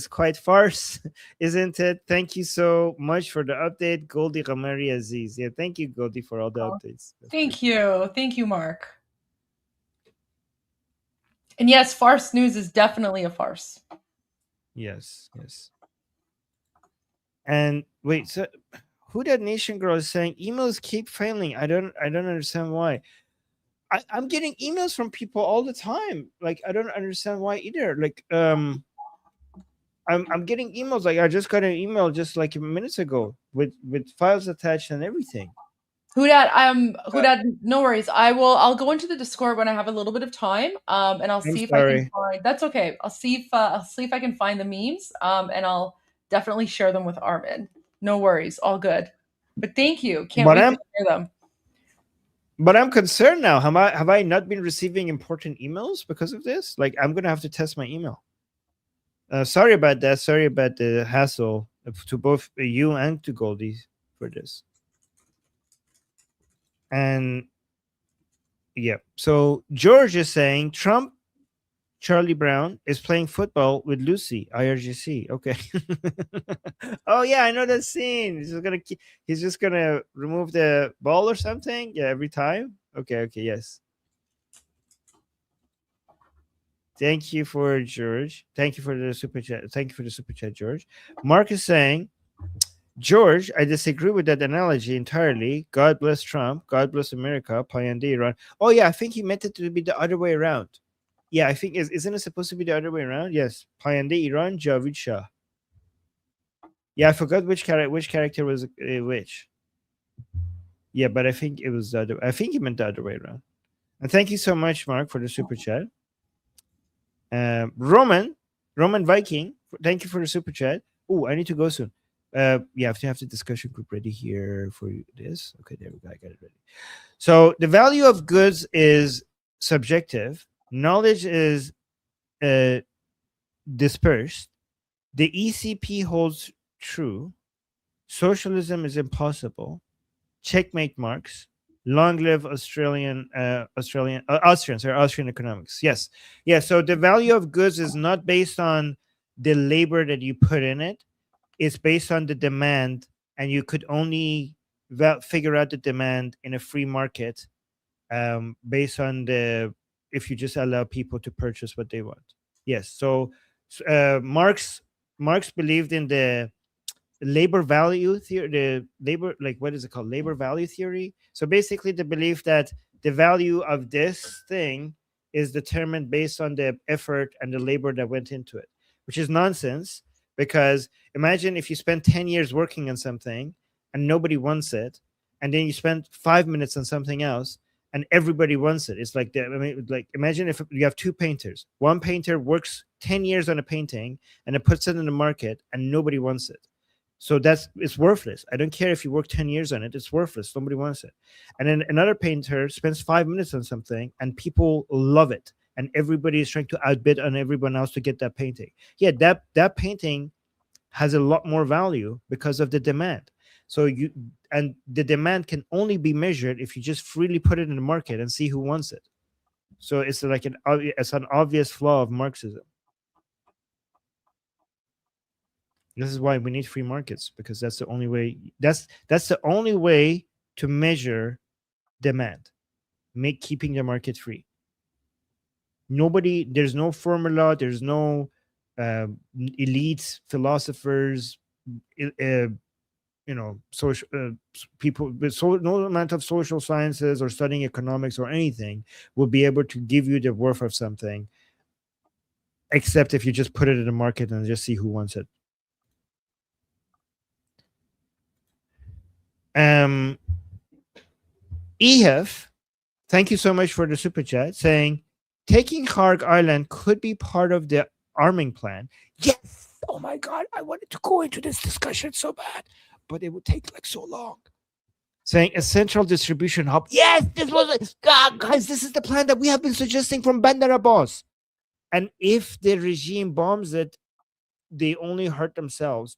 quite farce, isn't it? Thank you so much for the update, Goldie GHAMARI Aziz. Yeah, thank you, Goldie, for all the updates. Thank you, Mark. And yes, farce news is definitely a farce. Yes. And wait, so who that nation girl is saying emails keep failing? I don't understand why. I'm getting emails from people all the time. Like, I don't understand why either. Like, I'm getting emails. Like, I just got an email just like minutes ago with files attached and everything. Hudat, no worries. I'll go into the Discord when I have a little bit of time. And I'll see if I can find. That's okay. I'll see if I can find the memes. And I'll definitely share them with Armin. No worries. All good. But thank you. Can't wait to share them. But I'm concerned now. Have I not been receiving important emails because of this? Like, I'm gonna have to test my email. Sorry about that. Sorry about the hassle to both you and to Goldie for this. And yeah, so George is saying Trump, Charlie Brown is playing football with Lucy, IRGC. Okay. Oh yeah, I know that scene. He's just gonna remove the ball or something. Yeah, every time. Okay, yes. Thank you for George. Thank you for the super chat. Thank you for the super chat, George. Mark is saying, George, I disagree with that analogy entirely. God bless Trump. God bless America. Payande Iran. Oh yeah, I think he meant it to be the other way around. Yeah, I think isn't it supposed to be the other way around? Yes. Payande Iran, Javid Shah. Yeah, I forgot which character was which. Yeah, but I think it was the other. I think he meant the other way around. And thank you so much, Mark, for the super chat. Roman Viking, thank you for the super chat. Oh, I need to go soon. Yeah, I have to have the discussion group ready here for this. Okay, there we go. I got it ready. So the value of goods is subjective. Knowledge is dispersed. The ECP holds true. Socialism is impossible. Checkmate Marx. Long live Austrian economics. Yes. Yeah. So the value of goods is not based on the labor that you put in it. It's based on the demand, and you could only figure out the demand in a free market based on if you just allow people to purchase what they want. Yes. So Marx believed in the labor value theory, labor value theory. So basically the belief that the value of this thing is determined based on the effort and the labor that went into it, which is nonsense. Because imagine if you spend 10 years working on something and nobody wants it, and then you spend 5 minutes on something else and everybody wants it. It's like imagine if you have two painters. One painter works 10 years on a painting and it puts it in the market and nobody wants it. So it's worthless. I don't care if you work 10 years on it. It's worthless. Nobody wants it. And then another painter spends 5 minutes on something and people love it. And everybody is trying to outbid on everyone else to get that painting. Yeah, that painting has a lot more value because of the demand. So and the demand can only be measured if you just freely put it in the market and see who wants it. So it's like an obvious flaw of Marxism. This is why we need free markets, because that's the only way. That's the only way to measure demand. Keeping the market free. There's no formula. There's no elite philosophers, social people with no amount of social sciences or studying economics or anything will be able to give you the worth of something, except if you just put it in the market and just see who wants it. EHF, thank you so much for the super chat, saying taking Kharg Island could be part of the arming plan. Yes. Oh my God, I wanted to go into this discussion so bad, but it would take like so long. Saying a central distribution hub. Yes, guys, this is the plan that we have been suggesting from Bandar Abbas. And if the regime bombs it, they only hurt themselves.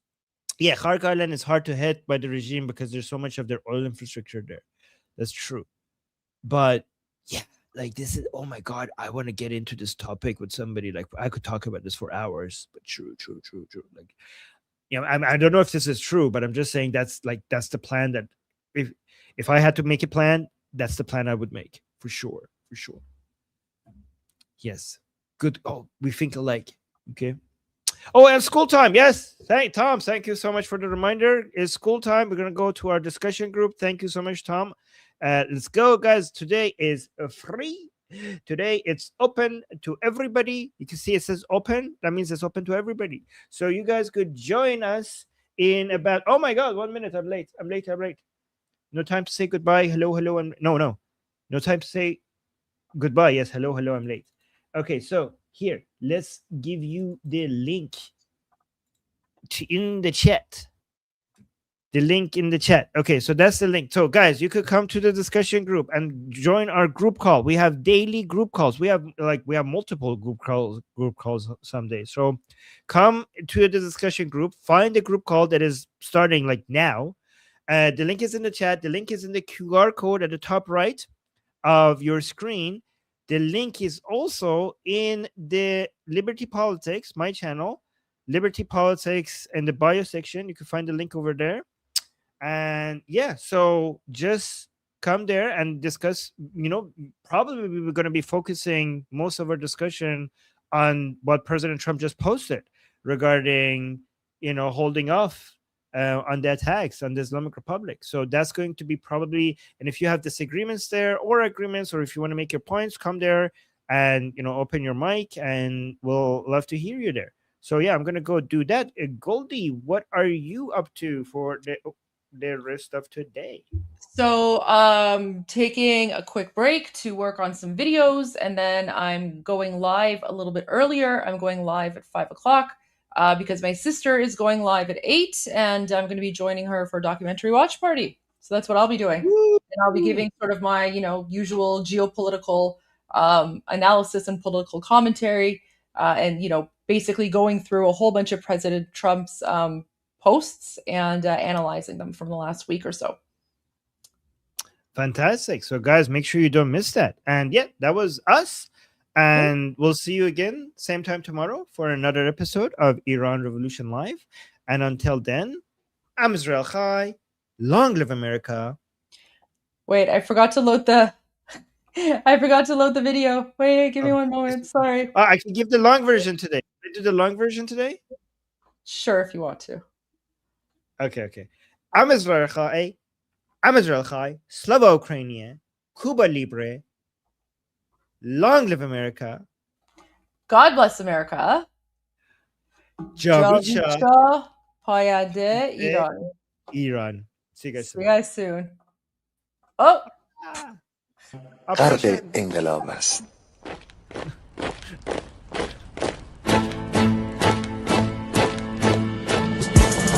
Yeah, Kharg Island is hard to hit by the regime because there's so much of their oil infrastructure there. That's true. But yeah, like this is, oh my God, I want to get into this topic with somebody. Like I could talk about this for hours, but true. Like, I don't know if this is true, but I'm just saying that's the plan that if I had to make a plan, that's the plan I would make for sure. Yes. Good. Oh, we think alike. Okay. Oh, and school time. Yes. Tom, thank you so much for the reminder. It's school time. We're going to go to our discussion group. Thank you so much, Tom. Let's go, guys. Today is free. Today it's open to everybody. You can see it says open. That means it's open to everybody. So you guys could join us in about, oh my God, 1 minute. I'm late. No time to say goodbye. Hello. No time to say goodbye. Yes. Hello. I'm late. Okay. So here, let's give you the link in the chat. The link in the chat. Okay, so that's the link. So guys, you could come to the discussion group and join our group call. We have daily group calls. We have multiple group calls some days. So come to the discussion group, find the group call that is starting like now. The link is in the chat. The link is in the QR code at the top right of your screen. The link is also in the Liberty Politics, my channel, Liberty Politics, in the bio section. You can find the link over there. And yeah, so just come there and discuss. Probably we're going to be focusing most of our discussion on what President Trump just posted regarding, holding off on the attacks on the Islamic Republic. So that's going to be probably, and if you have disagreements there or agreements, or if you want to make your points, come there and, open your mic, and we'll love to hear you there. So yeah, I'm going to go do that. Goldie, what are you up to for the rest of today? So taking a quick break to work on some videos, and then I'm going live a little bit earlier. I'm going live at 5 o'clock because my sister is going live at 8, and I'm going to be joining her for a documentary watch party. So that's what I'll be doing. And I'll be giving sort of my, usual geopolitical analysis and political commentary, and, basically going through a whole bunch of President Trump's posts and analyzing them from the last week or so. Fantastic. So guys, make sure you don't miss that. And yeah, that was us. And we'll see you again same time tomorrow for another episode of Iran Revolution Live. And until then, I'm Israel Chai. Long live America. Wait, I forgot to load the video. Wait, give me 1 moment. Sorry. I can give the long version today. Can I do the long version today? Sure, if you want to. Okay. I'm Israel Chai. Slava Ukrainian. Cuba Libre. Long live America. God bless America. Javicha Payade Iran. See you guys soon. Oh. غرب انقلاب است.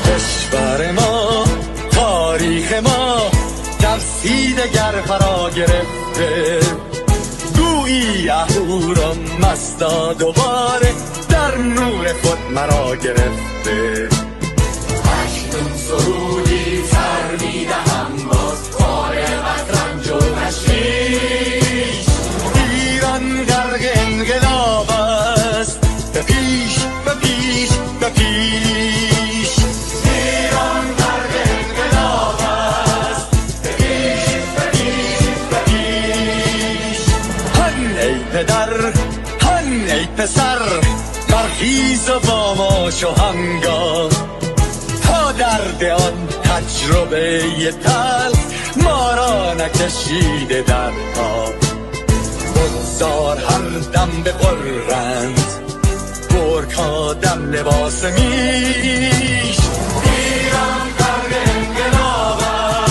کشور ما، تاریخ ما ترسید گر فرا گرفته، گویی اهورا مستا دوباره در نور خود مرا گرفته. براتون سرودی تر میدهم باز فارغ از رنج و تشویش. ایران غرق انقلاب است، به پیش به پیش به پیش. ایران غرق انقلاب است، به پیش به پیش به پیش. هن ای پدر هن ای پسر، برخیز و با ما شهنگاه، تا درد آن تجربه تلخ ما را نکشیده در پا. بگذار هر دم بغرند گرگ‌ها دم لباس میش. ایران غرق انقلاب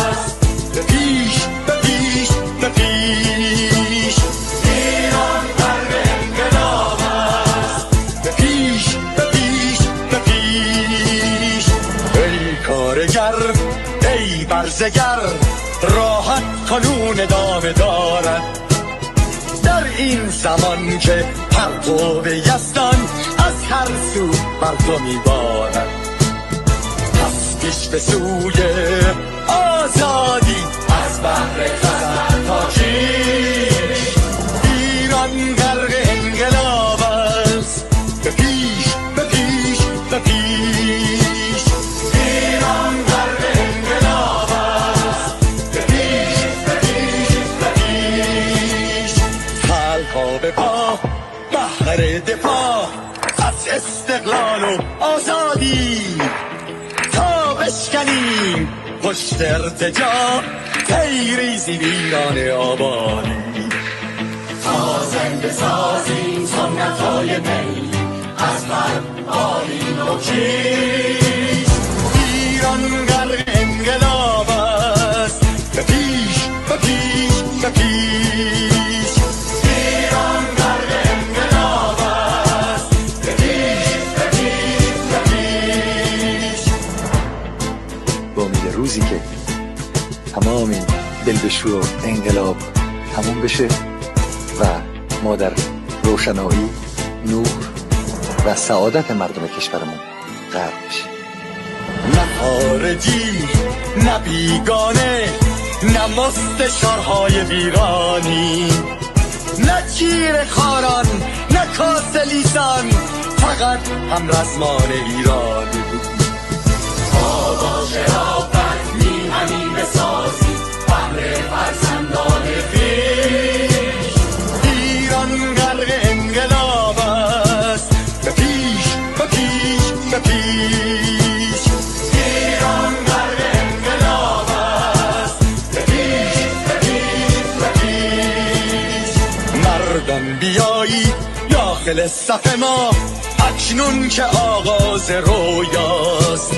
است، به پیش به پیش به پیش. ایران غرق انقلاب است، به پیش به پیش به پیش. ای کارگر ای برزگر، راحت کنون ادامه دارد در این زمان که پرتو یزدان از هر سو بر تو میبارد. پس پیش به سوی آزادی از بحر خزر تا کیش. ایران غرق انقلاب است، به پیش به پیش به پیش. ایران غرق انقلاب است، به پیش به پیش به پیش. خلقا به پا بهر دفاع از استقلال و آزادی، تا بشکنیم پشت ارتجاع تیریزی ویران آبادی. تا زنده سازیم سنت‌های می از بر آیین و کیش. ایران غرق انقلاب است، به پیش به پیش به پیش. ایران غرق انقلاب است، به پیش به پیش به پیش. با امید روزی که تمام این دلبشو و انقلاب تموم بشه و ما در روشنایی، نور و سعادت مردم کشورمون غرق بشیم. نه خارجی نه بیگانه، نه مستشارهای ویرانی، نه چیر خاران نه کاسلیسان، فقط هم رزمان ایرانی. تا با شرافت میهنی بسازی بهر فرزندان خویش. ایران غرق انقلاب است، به پیش به پیش به پیش. ایران غرق انقلاب است، به پیش به پیش به پیش. مردم بیایی داخل صف ما اکنون که آغاز رویاست.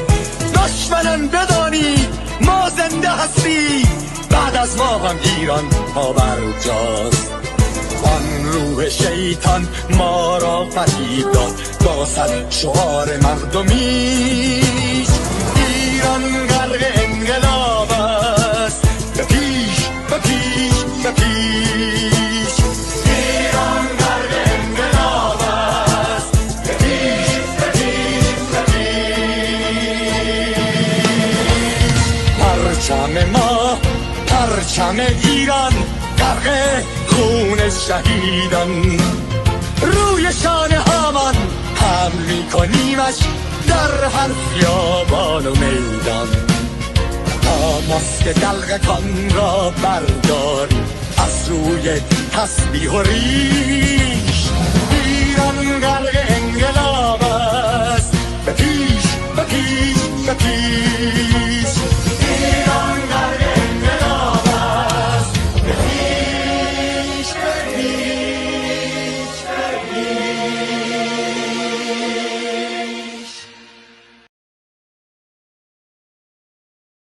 دشمنان بدانی ما زنده هستی، بعد از ما هم ایران پابرجاست. آن روح شیطان ما را فریب داد با صد شعار مردمیش. ایران غرق انقلاب است، به پیش به پیش به پیش. ایران غرق انقلاب است، به پیش به پیش به پیش. پرچم ما پرچم ایران غرق خون شهیدان، روی شانه هامان حمل میکنیمش در هر خیابان و میدان. تا ماسک دلغکان را برداریم از روی تسبیح و ریش. ایران غرق انقلاب